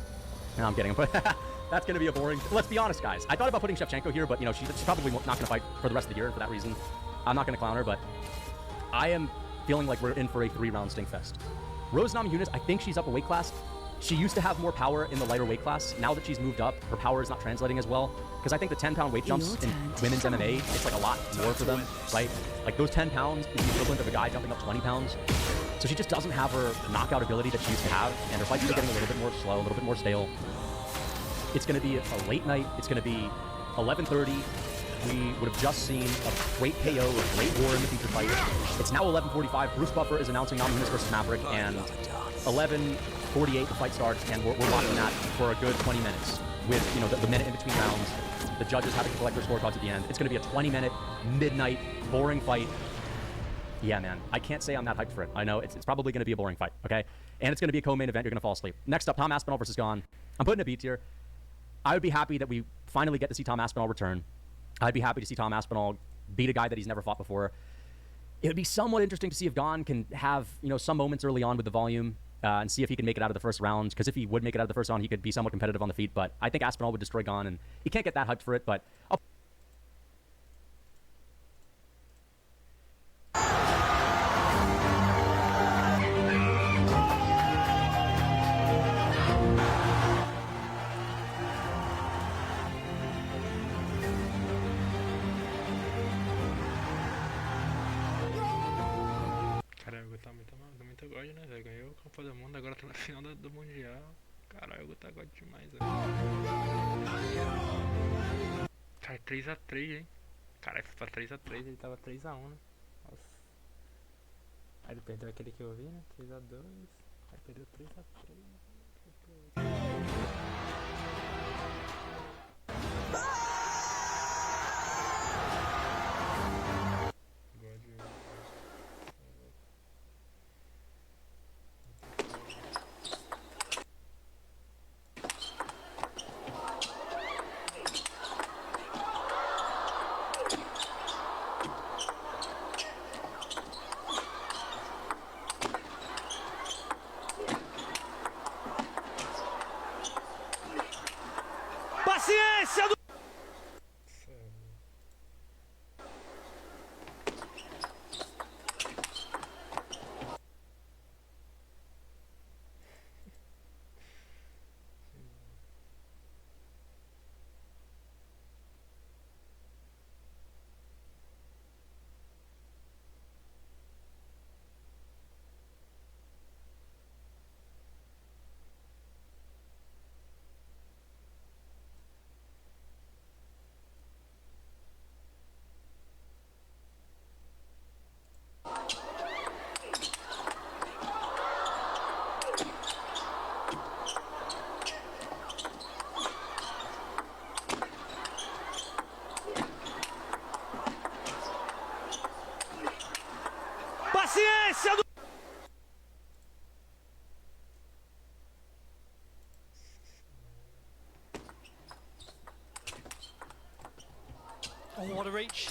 No, I'm kidding. That's going to be a boring... Let's be honest, guys. I thought about putting Shevchenko here, but, you know, she's probably not going to fight for the rest of the year. And for that reason, I'm not going to clown her, but I am feeling like we're in for a 3-round stinkfest. Rose Namajunas, I think she's up a weight class. She used to have more power in the lighter weight class. Now that she's moved up, her power is not translating as well. Because I think the 10-pound weight jumps in women's MMA, it's like a lot more for them, right? Like those 10 pounds is the equivalent of a guy jumping up 20 pounds. So she just doesn't have her knockout ability that she used to have. And her fights are getting a little bit more slow, a little bit more stale. It's going to be a late night. It's going to be 11:30. We would have just seen a great KO, a great war in the feature fight. It's now 11:45. Bruce Buffer is announcing Namajunas versus Maverick, and 11:48 the fight starts, and we're watching that for a good 20 minutes with, you know, the minute in between rounds, the judges having to collect their scorecards at the end. It's going to be a 20-minute, midnight, boring fight. Yeah, man. I can't say I'm that hyped for it. I know it's probably going to be a boring fight, okay? And it's going to be a co-main event. You're going to fall asleep. Next up, Tom Aspinall versus Gon. I'm putting a B tier. I would be happy that we finally get to see Tom Aspinall return. I'd be happy to see Tom Aspinall beat a guy that he's never fought before. It would be somewhat interesting to see if Gon can have, you know, some moments early on with the volume and see if he can make it out of the first round. Because if he would make it out of the first round, he could be somewhat competitive on the feet. But I think Aspinall would destroy Gon, and he can't get that hyped for it. But God, né, velho? Ganhou o Copa do Mundo, agora tá na final do Mundial. Caralho, o tá God demais, velho. Cara, 3x3, hein? Caralho, foi pra 3x3, ele tava 3x1, né? Nossa. Aí ele perdeu aquele que eu vi, né? 3x2. Aí perdeu 3x3. Paciência do... Oh, what a reach.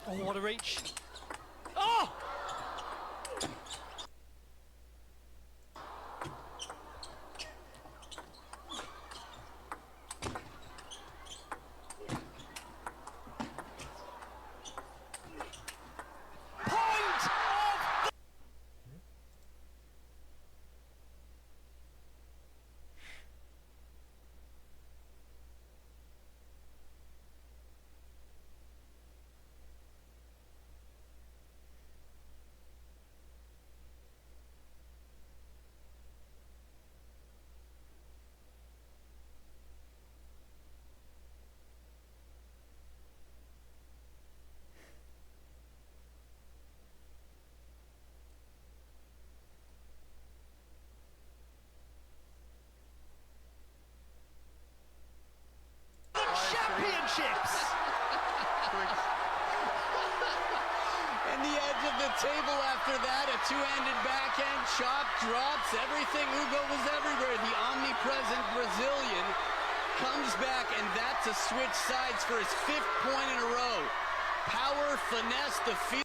Oh, what a reach. Oh! Championships! And the edge of the table after that, a two-handed backhand chop drops everything. Hugo was everywhere. The omnipresent Brazilian comes back, and that's a switch sides for his 5th point in a row. Power, finesse, the field.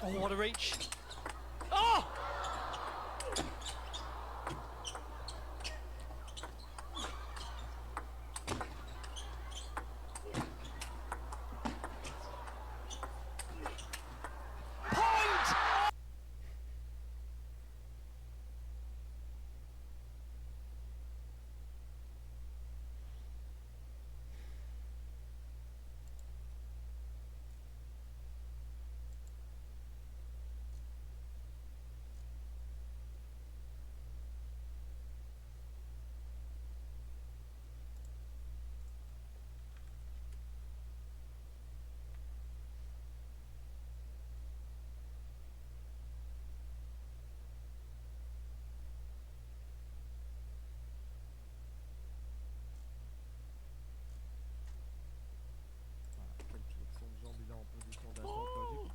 Oh, what a reach. Oh! Quelle flexion de jambe il a en position d'attente logique.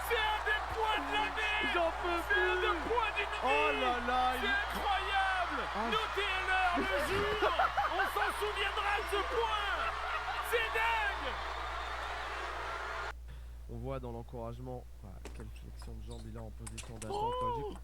C'est un des points de l'année! J'en peux plus! C'est un des points du midi! Oh là là! C'est incroyable! Notez-le le jour! On s'en souviendra de ce point! C'est dingue! On voit dans l'encouragement quelle flexion de jambe il a en position d'attente logique.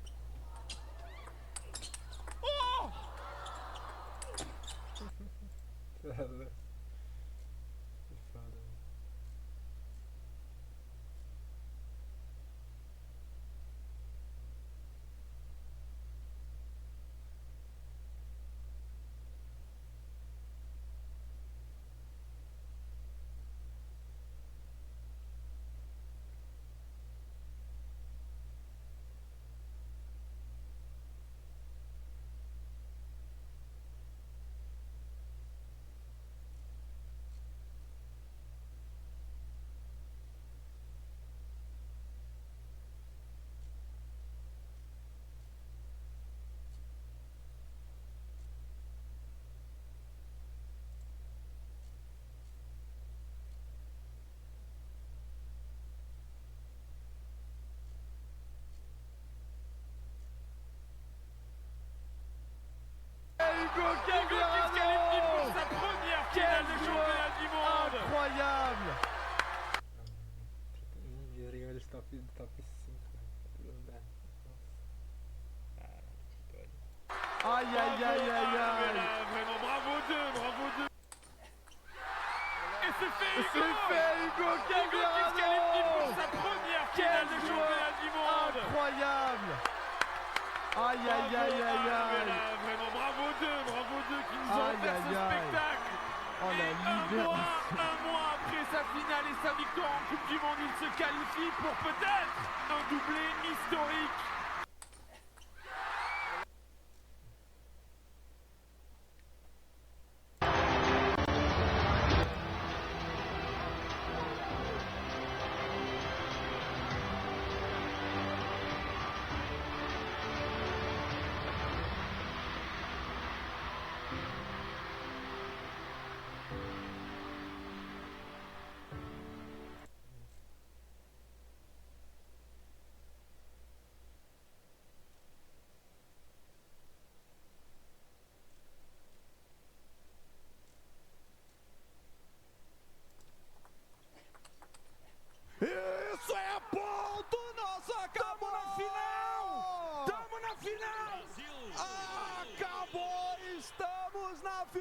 Hugo qui se qualifie pour sa première finale de championnat du monde. Incroyable. Iriam eles top 5, não dá. Aïe aïe aïe aïe aïe. Vraiment bravo d'eux. Et c'est fait Hugo qui se qualifie pour sa première finale de championnat du monde. Incroyable. Aïe aïe aïe aïe aïe. Vraiment bravo d'eux qui nous ont offert ce spectacle. Oh la libération. Un mois après sa finale et sa victoire en Coupe du Monde, il se qualifie pour peut-être un doublé historique. Isso é ponto! Nós acabamos na final! Estamos na final! Acabou! Estamos na final!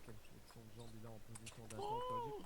Quelle flexion de jambe il a en position d'attente.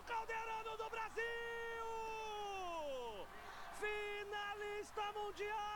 Caldeirano do Brasil! Finalista mundial!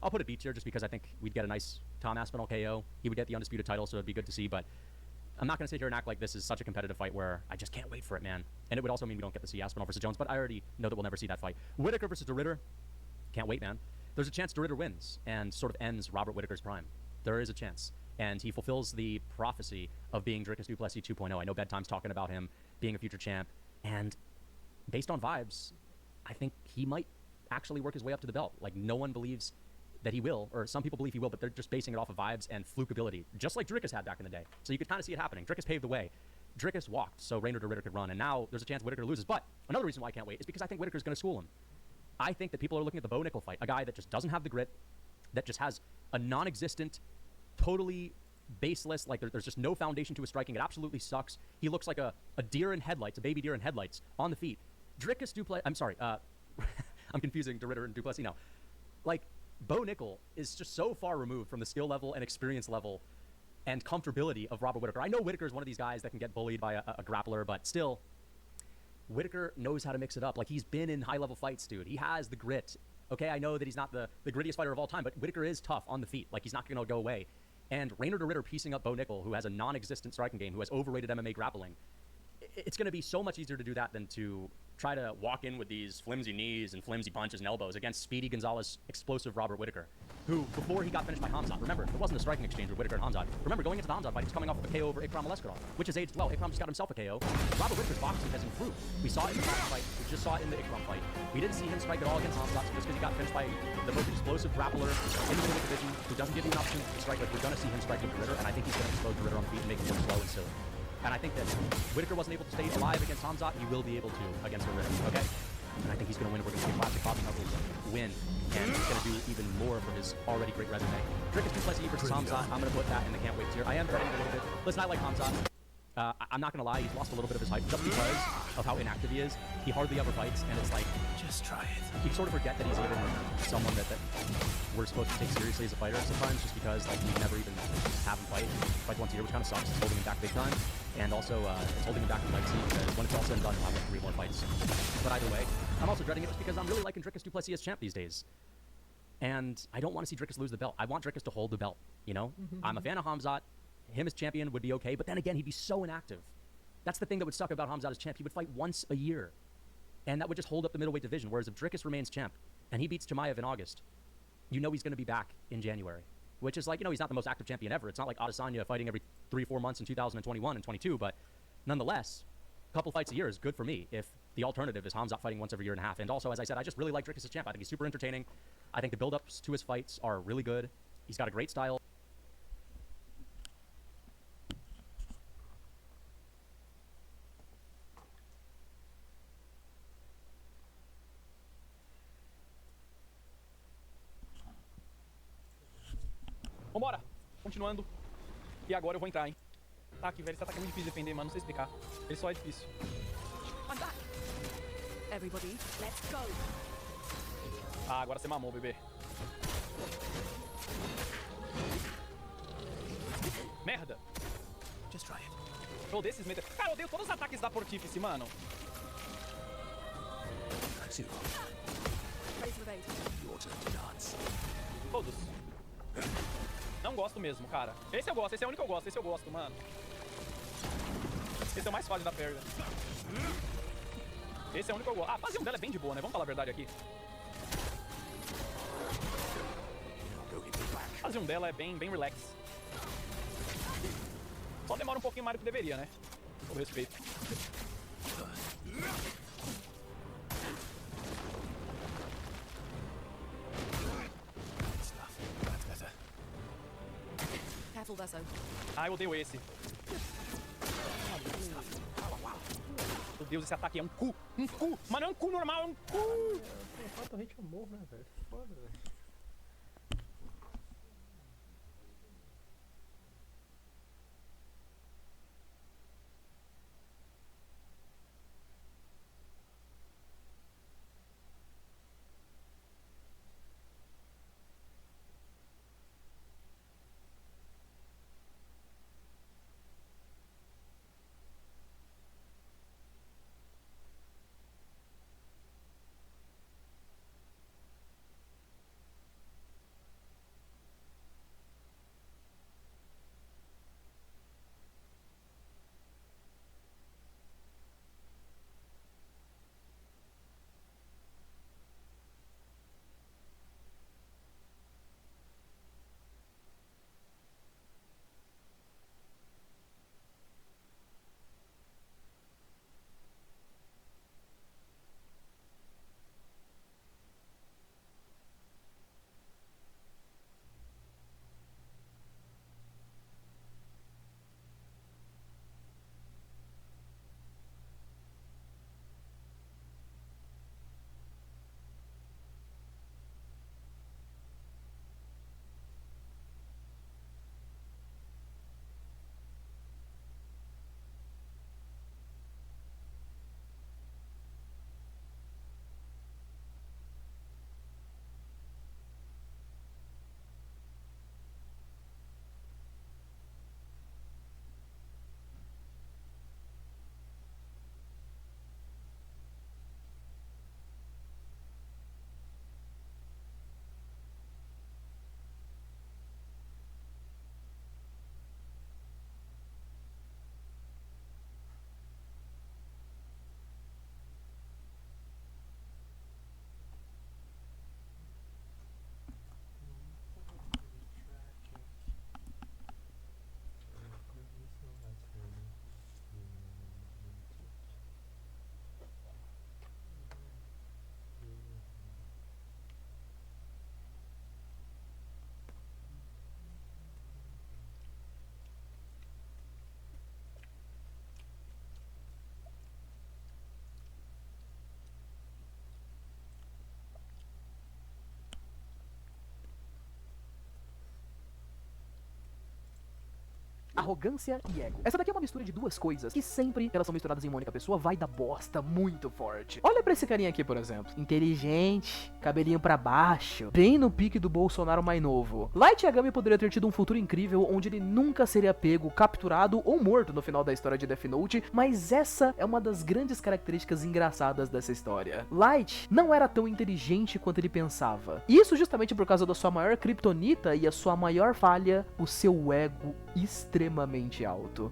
I'll put it B tier just because I think we'd get a nice Tom Aspinall KO. He would get the undisputed title, so it'd be good to see, but I'm not going to sit here and act like this is such a competitive fight where I just can't wait for it, man. And it would also mean we don't get to see Aspinall versus Jones, but I already know that we'll never see that fight. Whittaker versus De Ridder. Can't wait, man. There's a chance De Ridder wins and sort of ends Robert Whittaker's prime. There is a chance. And he fulfills the prophecy of being Dricus du Plessis 2.0. I know Bedtime's talking about him being a future champ. And based on vibes, I think he might actually work his way up to the belt. Like, no one believes that he will, or some people believe he will, but they're just basing it off of vibes and fluke ability, just like Dricus had back in the day. So you could kind of see it happening. Dricus paved the way. Dricus walked, so Reynor De Ridder could run, and now there's a chance Whittaker loses. But another reason why I can't wait is because I think Whittaker's going to school him. I think that people are looking at the Bo Nickel fight, a guy that just doesn't have the grit, that just has a non-existent, totally baseless, like there's just no foundation to his striking. It absolutely sucks. He looks like a deer in headlights, a baby deer in headlights on the feet. Dricus du Plessis, I'm sorry, I'm confusing De Ridder and Du Plessis now. Like, Bo Nickel is just so far removed from the skill level and experience level and comfortability of Robert Whittaker. I know Whittaker is one of these guys that can get bullied by a grappler, but still, Whittaker knows how to mix it up. Like, he's been in high-level fights, dude. He has the grit. Okay, I know that he's not the grittiest fighter of all time, but Whittaker is tough on the feet. Like, he's not going to go away. And Reynor De Ridder piecing up Bo Nickel, who has a non-existent striking game, who has overrated MMA grappling, it's going to be so much easier to do that than to try to walk in with these flimsy knees and flimsy punches and elbows against Speedy Gonzalez, explosive Robert Whittaker, who, before he got finished by Hamzat, remember, it wasn't a striking exchange with Whittaker and Hamzat. Remember, going into the Hamzat fight, he's coming off of a KO over Ikram Aleskarov, which has aged well. Ikram just got himself a KO. Robert Whittaker's boxing has improved. We saw it in the Hamzat fight. We just saw it in the Ikram fight. We didn't see him strike at all against Hamzat just because he got finished by the most explosive grappler in the middleweight division who doesn't give you an opportunity to strike. Like, we're going to see him strike with De Ridder, and I think he's going to explode De Ridder on the feet and make him look slow and silly. And I think that Whittaker wasn't able to stay alive against Hamzat. He will be able to against De Ridder, okay? And I think he's going to win. We're going to see a classic Bobby Knuckles win. And he's going to do even more for his already great resume. Dricus du Plessis versus Hamzat. I'm going to put that in the can't wait tier. I am betting a little bit. Listen, I like Hamzat. I'm not going to lie. He's lost a little bit of his hype just because of how inactive he is. He hardly ever fights, and it's like, just try it. You sort of forget that he's even someone that we're supposed to take seriously as a fighter sometimes, just because like we never even have him fight once a year, which kind of sucks. It's holding him back big time. And also, it's holding him back from legacy, because when it's all said and done, he'll have like 3 more fights. But either way, I'm also dreading it just because I'm really liking Dricus du Plessis as champ these days. And I don't want to see Dricus lose the belt. I want Dricus to hold the belt, you know? I'm a fan of Hamzat. Him as champion would be okay, but then again, he'd be so inactive. That's the thing that would suck about Hamzat as champ. He would fight once a year, and that would just hold up the middleweight division. Whereas if Dricus remains champ, and he beats Chimaev in August, you know he's going to be back in January. Which is like, you know, he's not the most active champion ever. It's not like Adesanya fighting every 3 or 4 months in 2021 and 22, but nonetheless, a couple fights a year is good for me if the alternative is Hamzat fighting once every year and a half. And also, as I said, I just really like Dricus as champ. I think he's super entertaining. I think the build-ups to his fights are really good. He's got a great style. Vambora! Continuando. E agora eu vou entrar, hein? Ataque, velho. Esse ataque é muito difícil de defender, mano. Não sei explicar. Ele só é difícil. I'm back. Everybody, let's go. Ah, agora você mamou, bebê. Merda! Just try it. Eu odeio esses meter. Cara, eu odeio todos os ataques da Portífice, mano. Praise the bait. Todos. Não gosto mesmo, cara. Esse eu gosto, esse é o único que eu gosto, esse eu gosto, mano. Esse é o mais fácil da perda. Esse é o único que eu gosto. Ah, a fase 1 dela é bem de boa, né? Vamos falar a verdade aqui. A fase 1 dela é bem relax. Só demora um pouquinho mais do que deveria, né? Com respeito. Careful, Vesso. Ah, eu odeio esse. Meu Deus, esse ataque é um cu. Um cu. Mas não é um cu normal, é um cu. Falta hate eu morro, né, velho? Foda, velho. Arrogância e ego. Essa daqui é uma mistura de duas coisas que sempre elas são misturadas em uma única pessoa, vai dar bosta muito forte. Olha pra esse carinha aqui, por exemplo. Inteligente, cabelinho pra baixo, bem no pique do Bolsonaro mais novo. Light Yagami poderia ter tido um futuro incrível onde ele nunca seria pego, capturado ou morto no final da história de Death Note, mas essa é uma das grandes características engraçadas dessa história. Light não era tão inteligente quanto ele pensava. E isso justamente por causa da sua maior kryptonita e a sua maior falha, o seu ego extremamente alto.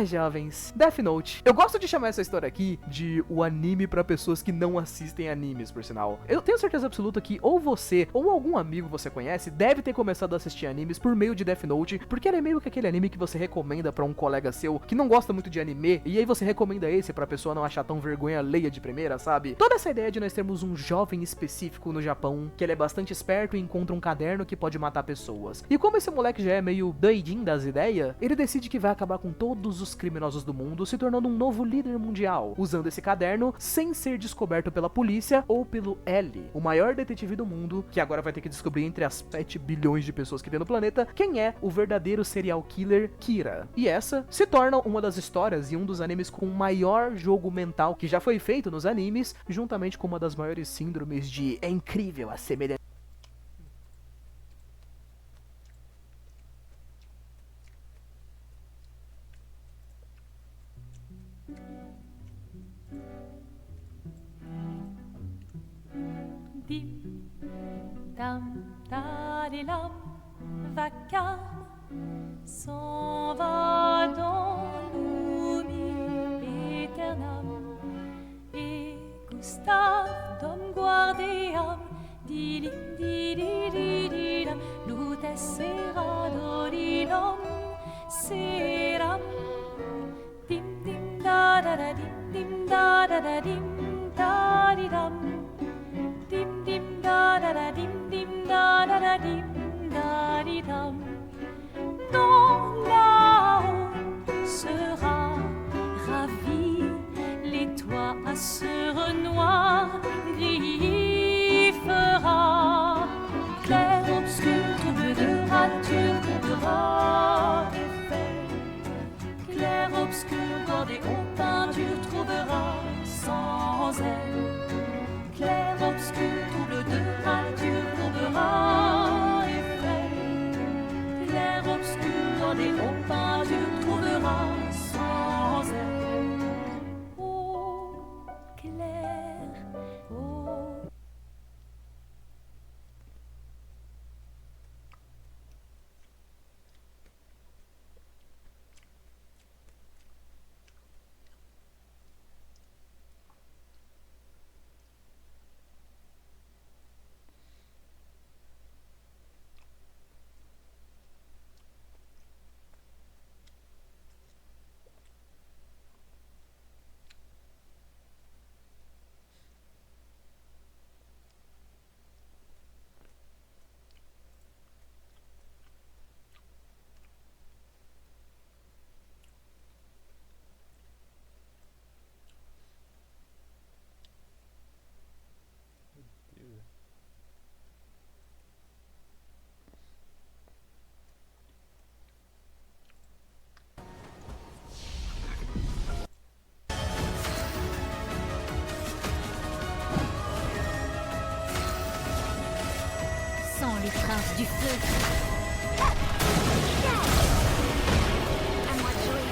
Jovens, Death Note. Eu gosto de chamar essa história aqui de o anime pra pessoas que não assistem animes, por sinal. Eu tenho certeza absoluta que ou você ou algum amigo você conhece deve ter começado a assistir animes por meio de Death Note, porque ele é meio que aquele anime que você recomenda pra um colega seu que não gosta muito de anime, e aí você recomenda esse pra pessoa não achar tão vergonha alheia de primeira, sabe? Toda essa ideia de nós termos um jovem específico no Japão, que ele é bastante esperto e encontra um caderno que pode matar pessoas. E como esse moleque já é meio doidinho das ideias, ele decide que vai acabar com todos os criminosos do mundo, se tornando um novo líder mundial, usando esse caderno sem ser descoberto pela polícia ou pelo L, o maior detetive do mundo, que agora vai ter que descobrir entre as 7 bilhões de pessoas que tem no planeta, quem é o verdadeiro serial killer Kira. E essa se torna uma das histórias e um dos animes com o maior jogo mental que já foi feito nos animes, juntamente com uma das maiores síndromes de é incrível a semelhança. Dim, dam, dadilam, vacarme s'en va dans l'oubli éternel. Et Gustave, dom guardiam, dilim, didididilam, lutes sera dodilam, seram. Dim, dim, da da da, dim, da da da, dim, da di dam. Dim dim da da da dim dim da da da dim da di dam. Dans là-haut sera ravi, les toits à sœur noir gris fera. Clair, obscur, trouble de rature, trouvera effet. Clair, obscur, bordé aux peintures, trouvera sans elle. Clair, obscur, double de rature, trouvera effet. Clair, obscur, bordé aux peintures, trouvera sans elle. Oh, clair, oh. Sans les princes du feu. À moi de jouer.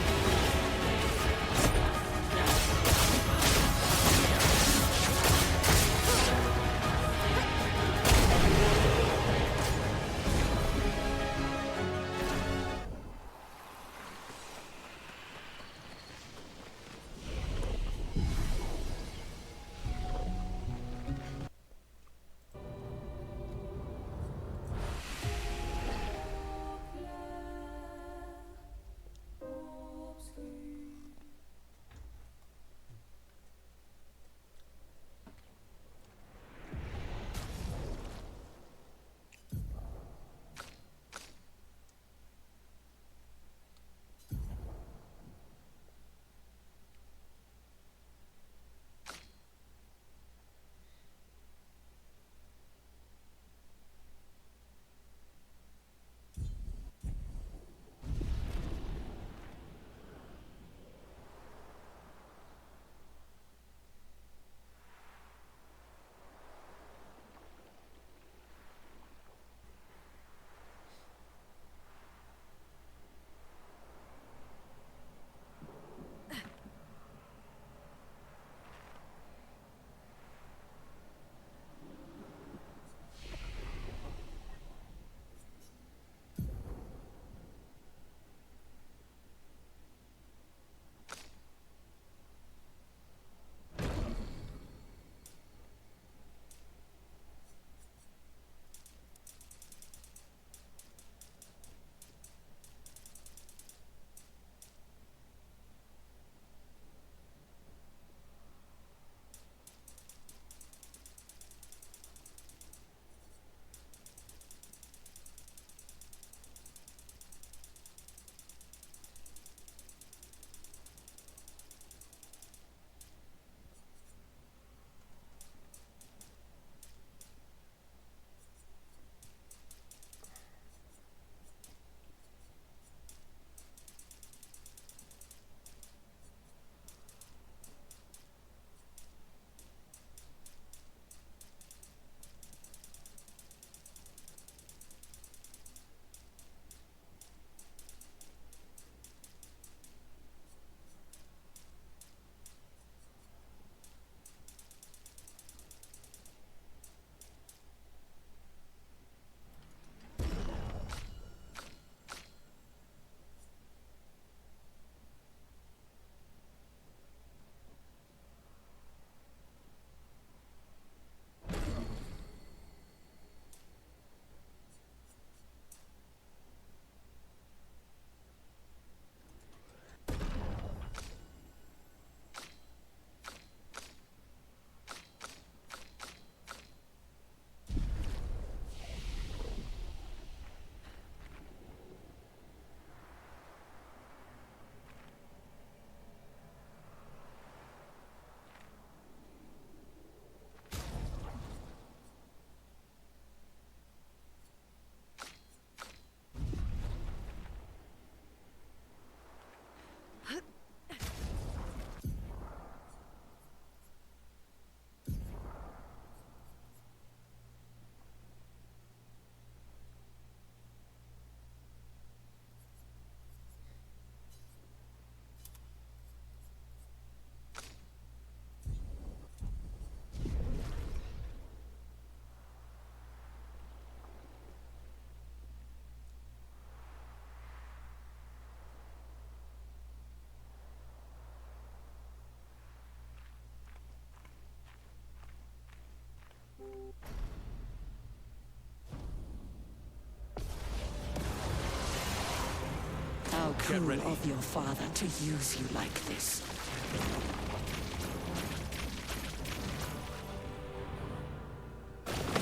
cool of your father to use you like this.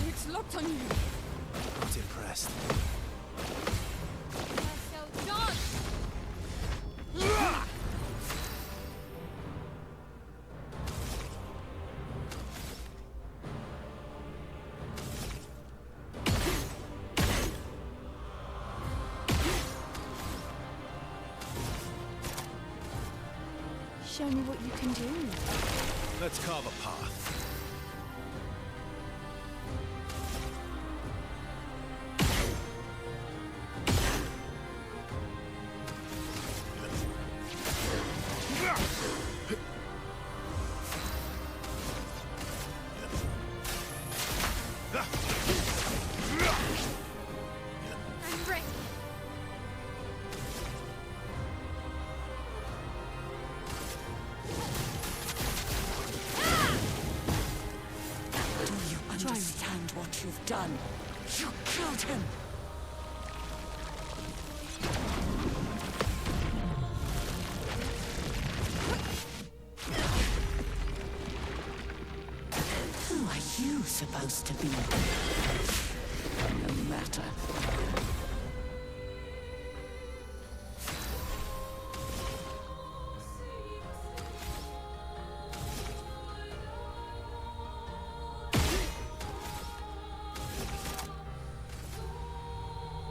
It's locked on you. Not impressed. Show me what you can do. Let's carve a path. I'm ready. Do you understand what you've done? You killed him! Who are you supposed to be? No matter.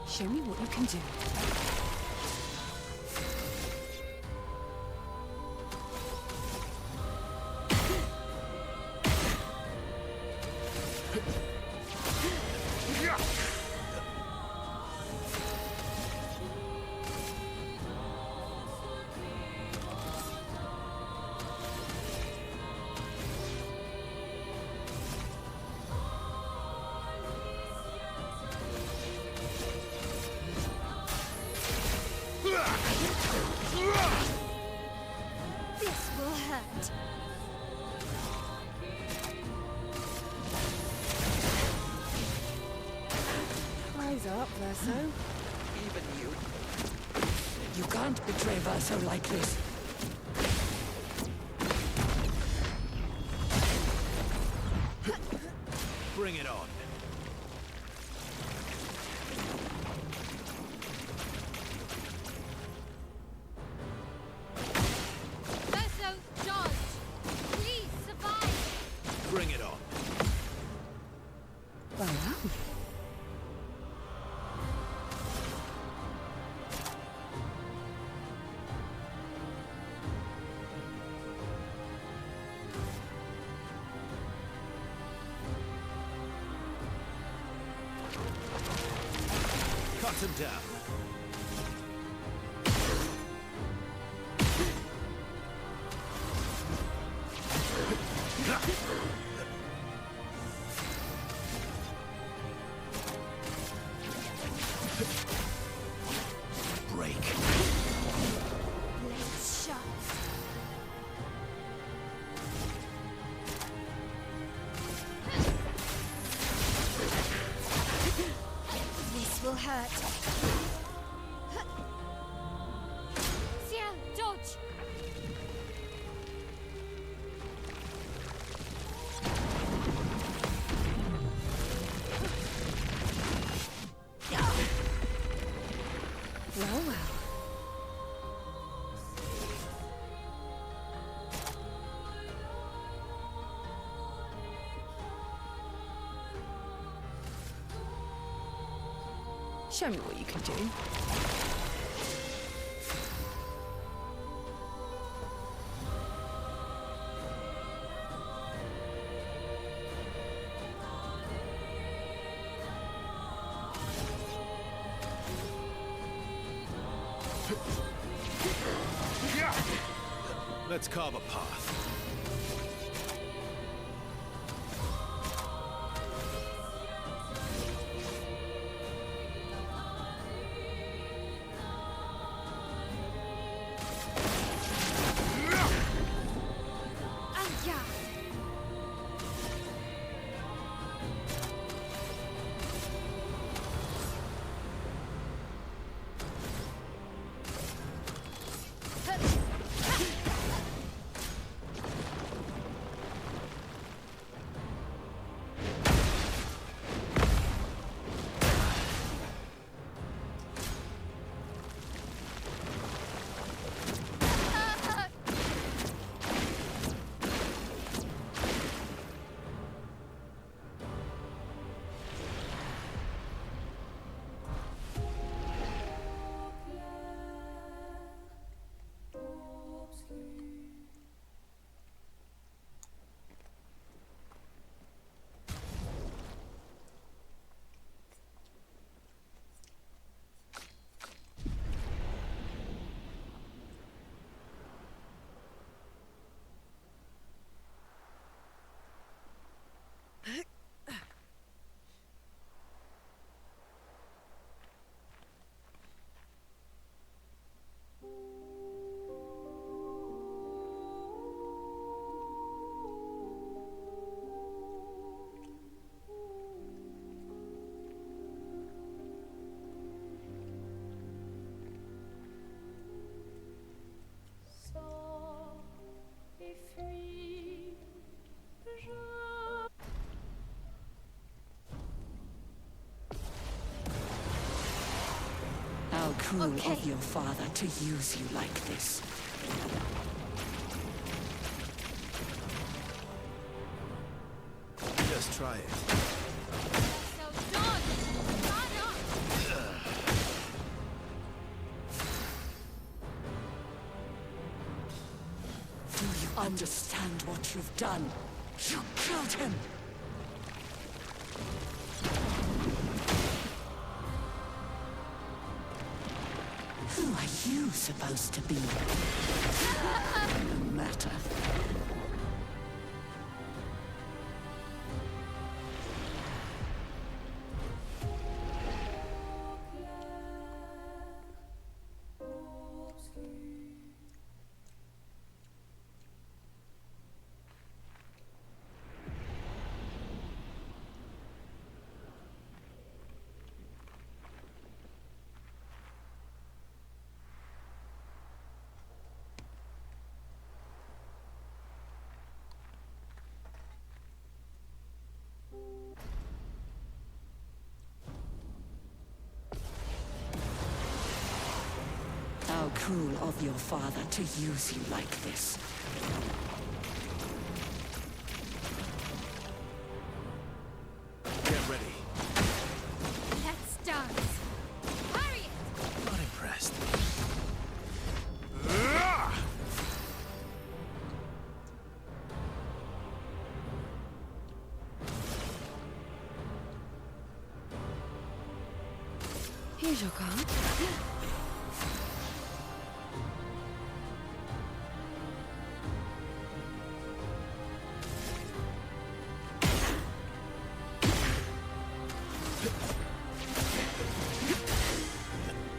Show me what you can do. This will hurt. Eyes up, Verso. Even you. You can't betray Verso like this. Bring it on. Verso, dodge. Please survive. Bring it on. Well done. Cut him down. Break. Blades sharp. This will hurt. Ciel, dodge. Well, well. Show me what you can do. Let's carve a path. How cruel of your father to use you like this. Just try it. Do you understand what you've done? You killed him! Who are you supposed to be? No matter. How cruel of your father to use you like this. Get ready. Let's dance. Hurry it! Not impressed. Here's your card.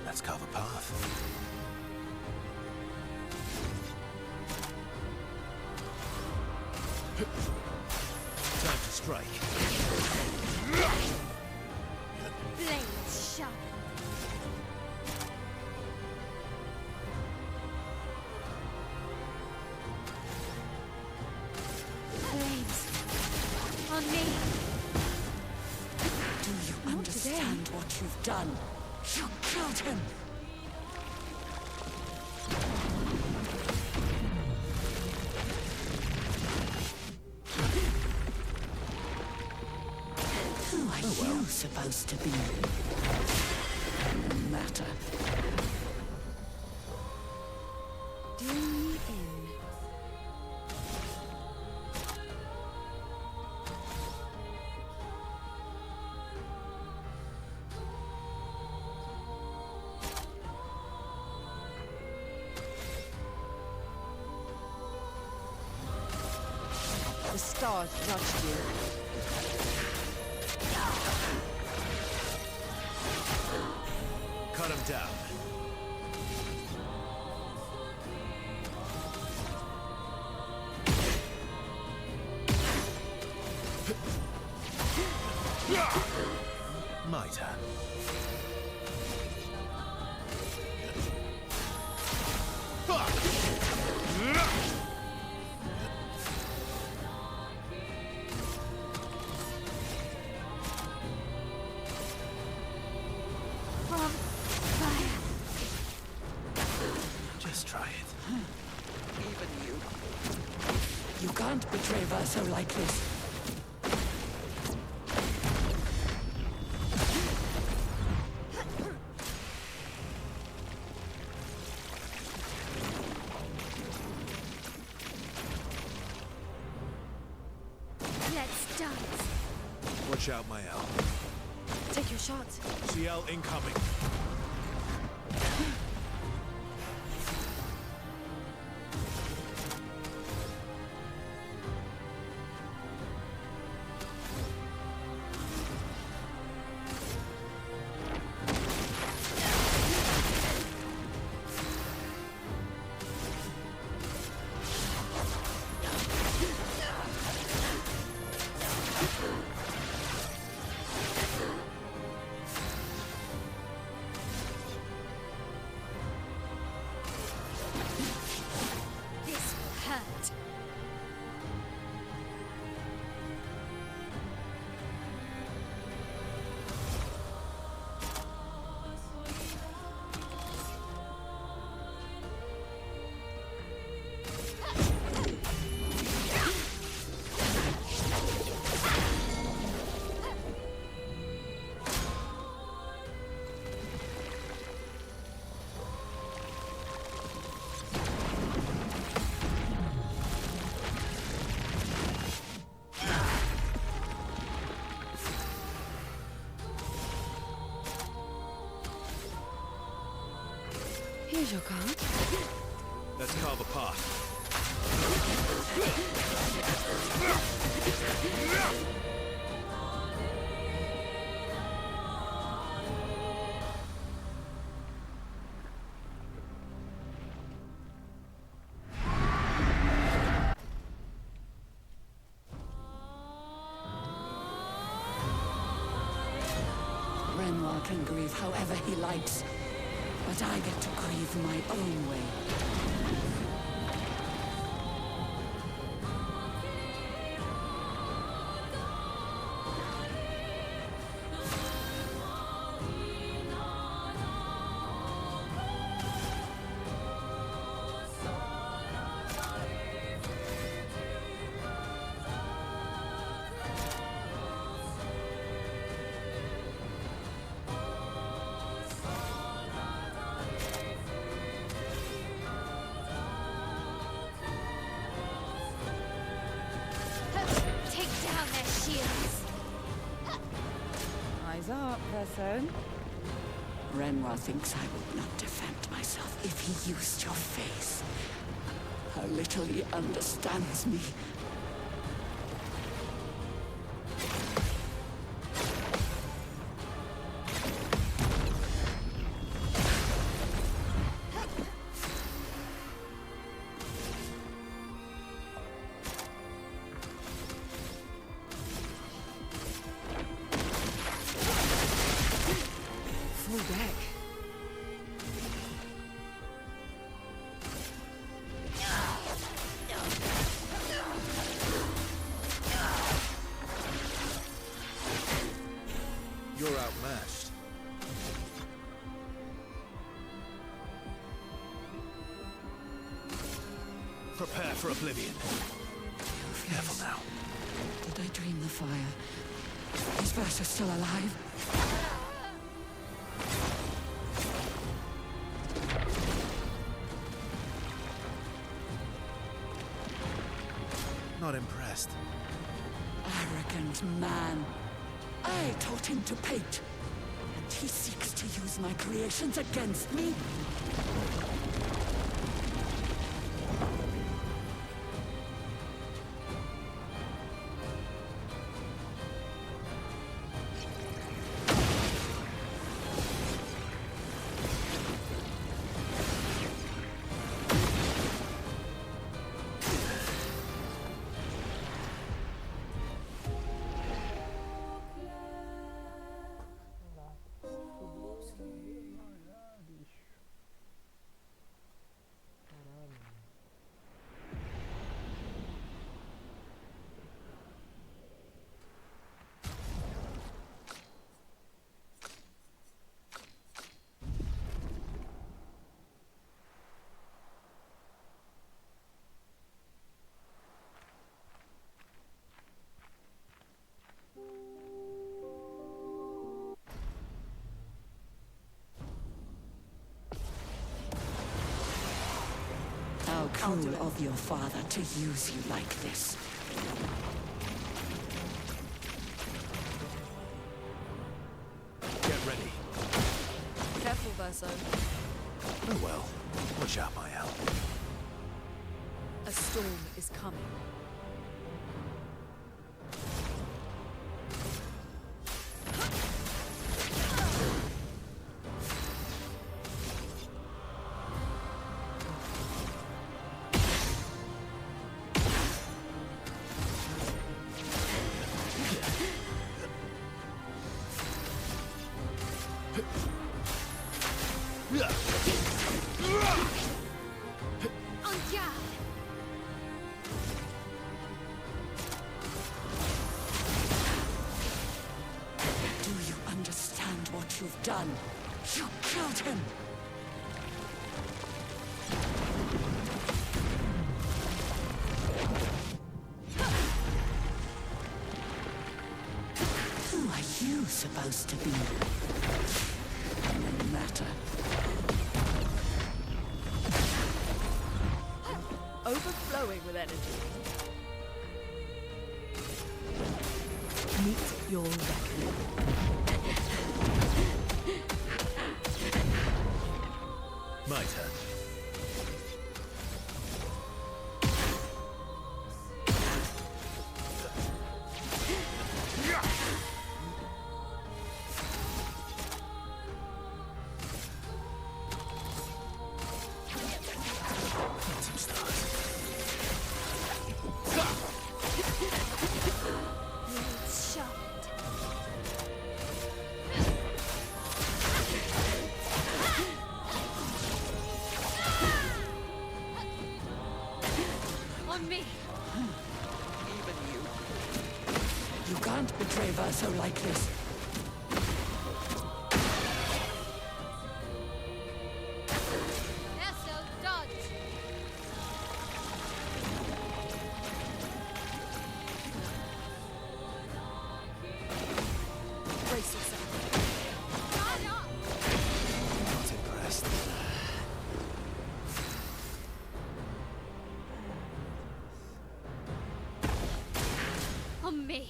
Let's carve a path. Time to strike. Blades sharp. Blades. On me. Do you understand what you've done? You killed him! Who are you supposed to be? No matter. Do me in. The stars judged you. Cut him down. My turn. Just try it. Even you. You can't betray Verso like this. Let's dance. Watch out, Mael. Take your shot. CL incoming. Here's your card. Let's carve a path. Renoir can grieve however he likes, but I get to grieve my own way. Take down their shields. Eyes up, person. Renoir thinks I would not defend myself if he used your face. How little he understands me. Full deck. You're outmatched. Prepare for oblivion. Careful now. Did I dream the fire? Is Bertha still alive? Not impressed. Arrogant man. I taught him to paint, and he seeks to use my creations against me? How cruel of your father to use you like this. Get ready. Careful, Verso. Oh well. Watch out, my owl. A storm is coming. Do you understand what you've done? You killed him! Who are you supposed to be? No matter. Overflowing with energy. Meet your reckoning. My turn. On me. Even you. You can't betray Verso like this. Verso, dodge. Brace yourself. Not impressed. On me.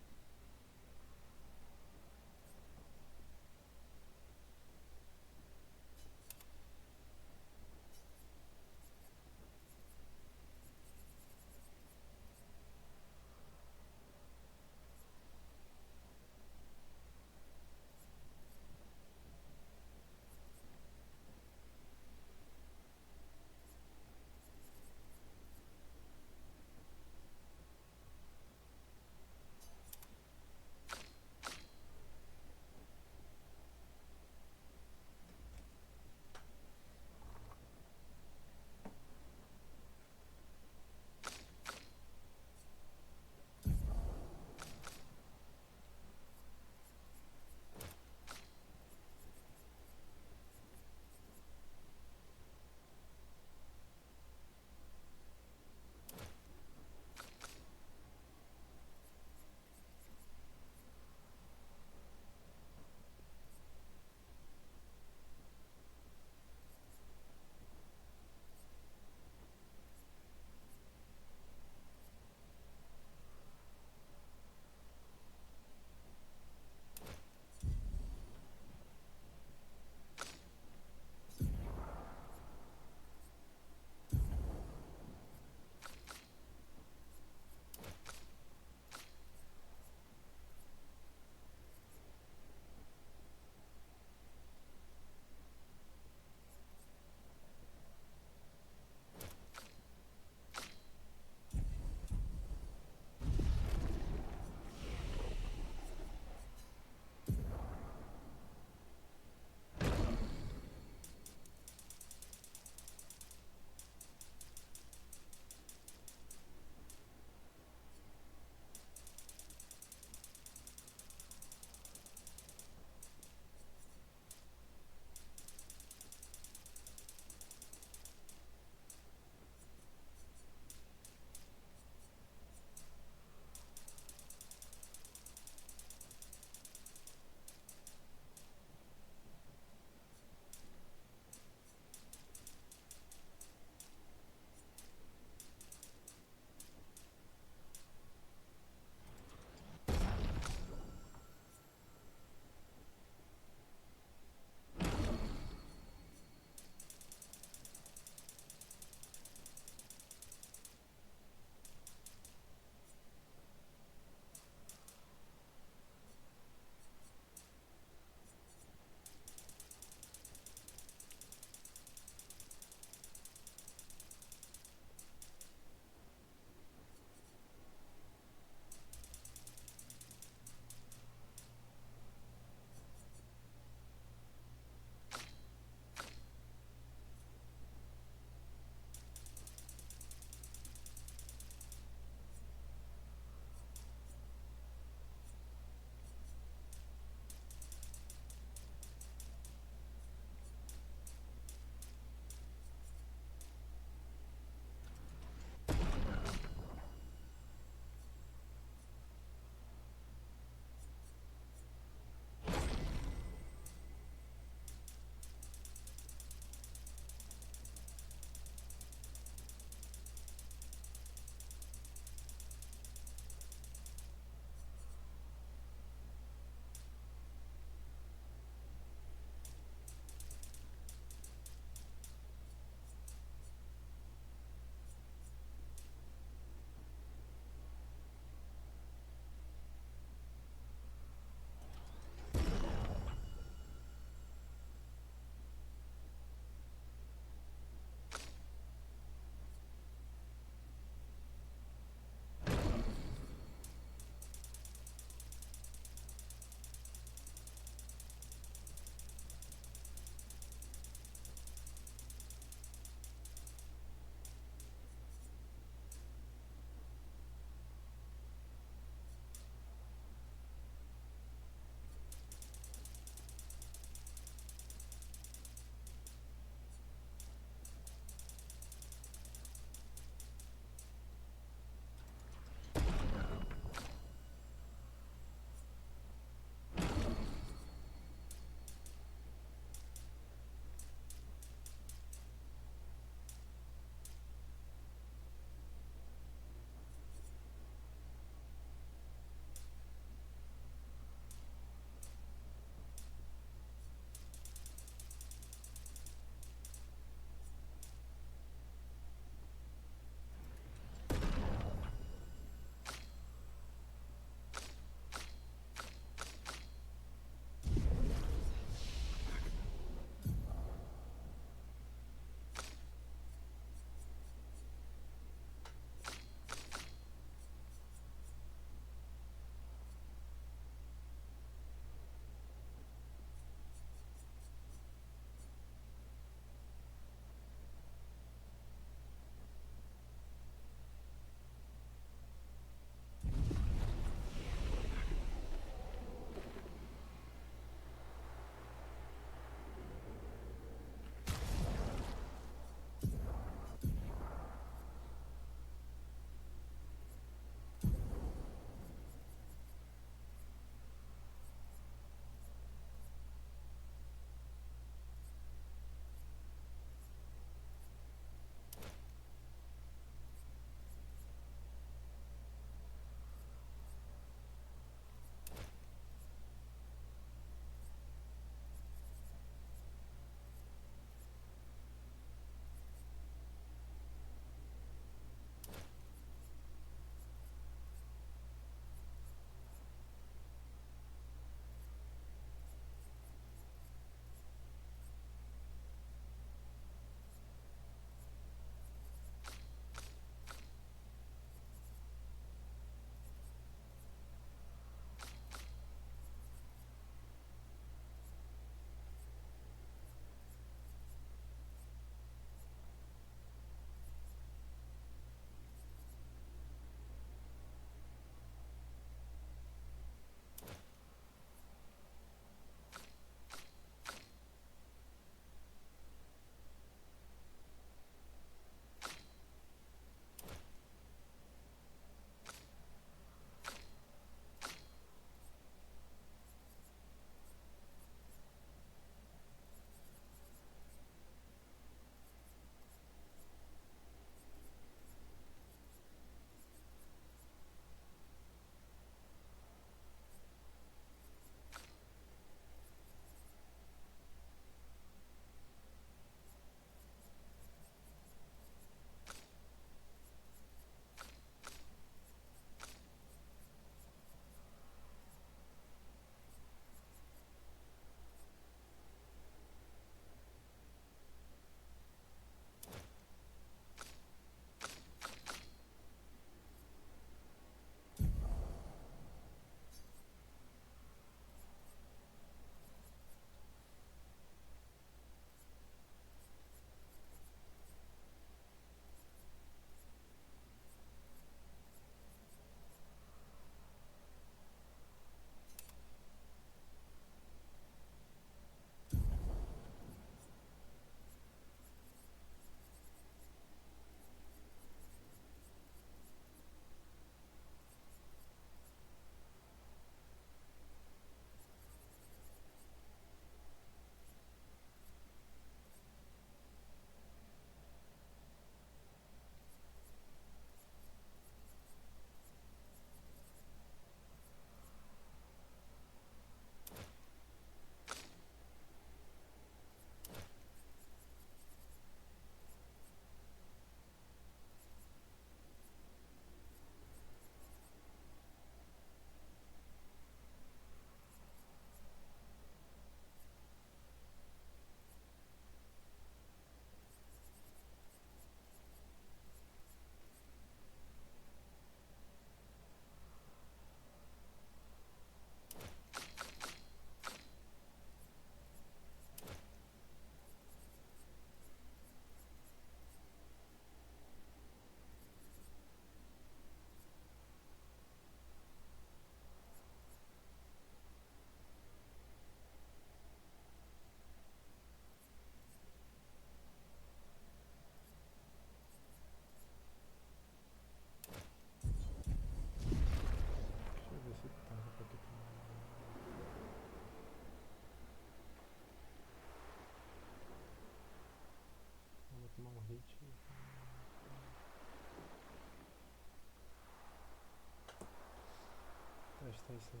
resistência aí.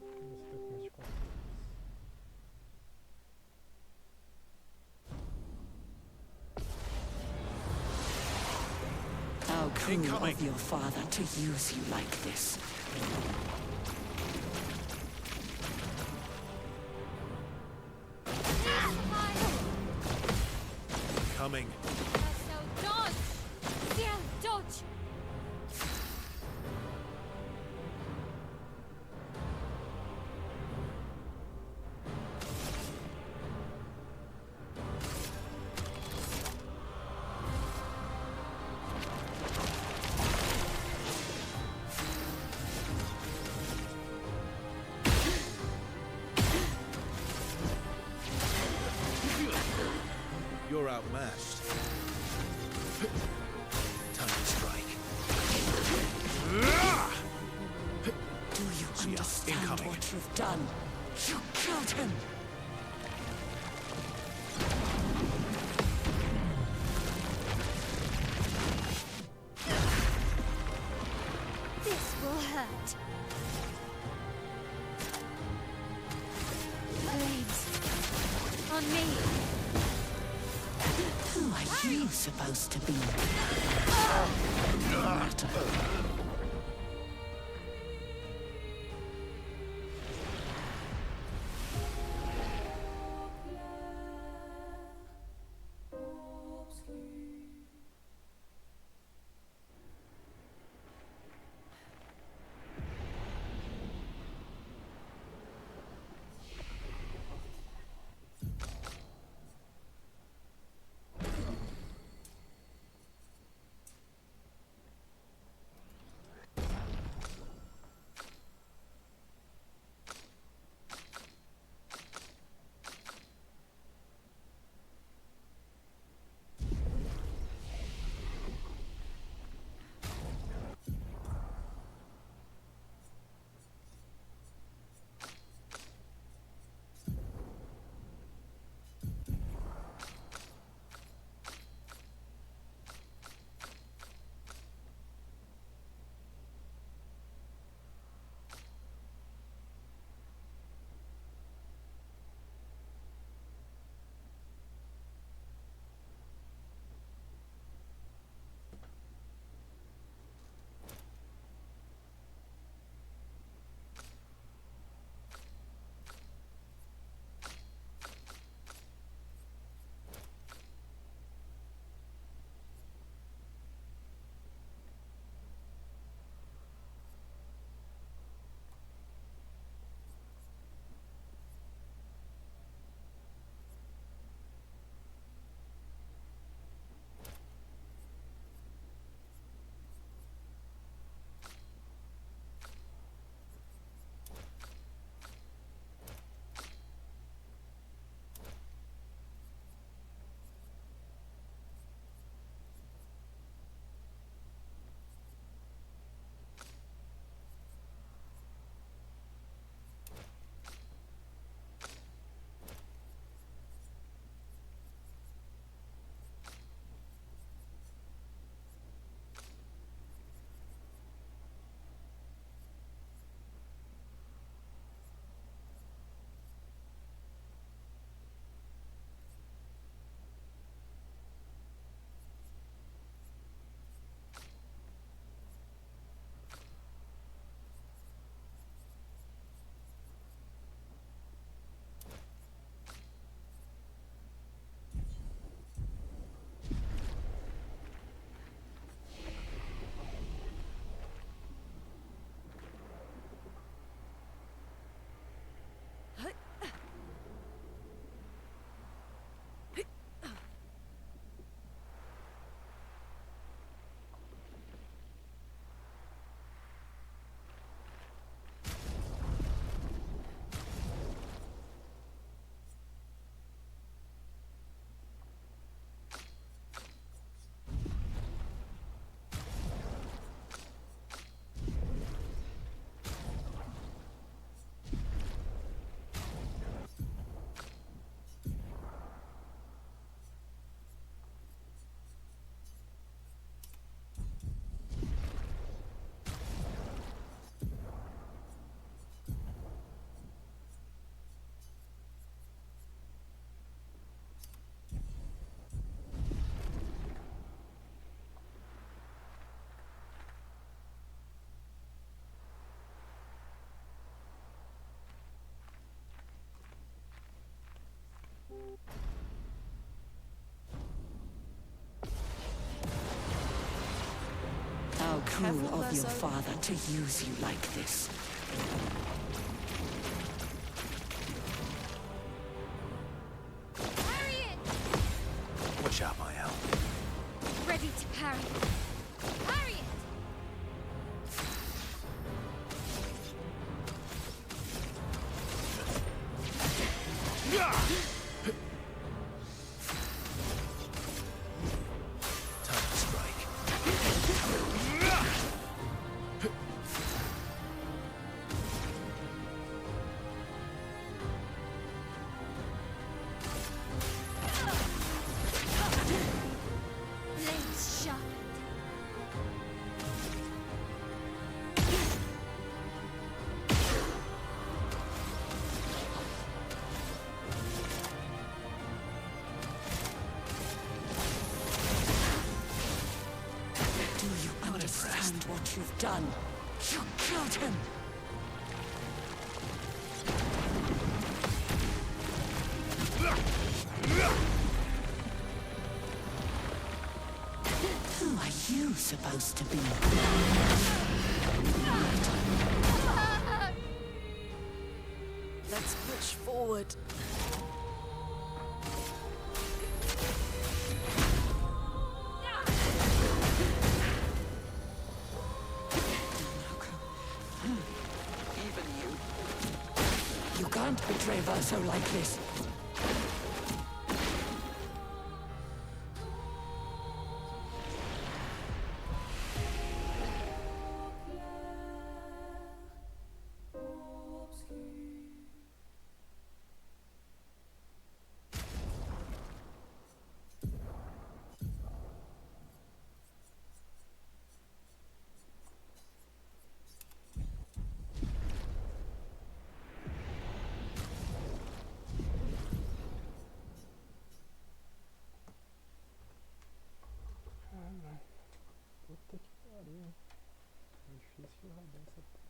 Esse documento de contas. How cruel of your father to use you like this. Coming. Dodge! There, dodge! You're outmatched. Time to strike. Do you understand incoming. what you've done? You killed him! This will hurt. Blades. On me. Who are you supposed to be? Matter. cruel of your father to use you like this. Watch out, my owl. Ready to parry. Parry it! Time to strike. Blades sharpened. Do you understand what you've done? You killed him! Who are you supposed to be? Let's push forward. Even you. You can't betray Verso like this. Puta que pariu. É difícil rodar essa porra.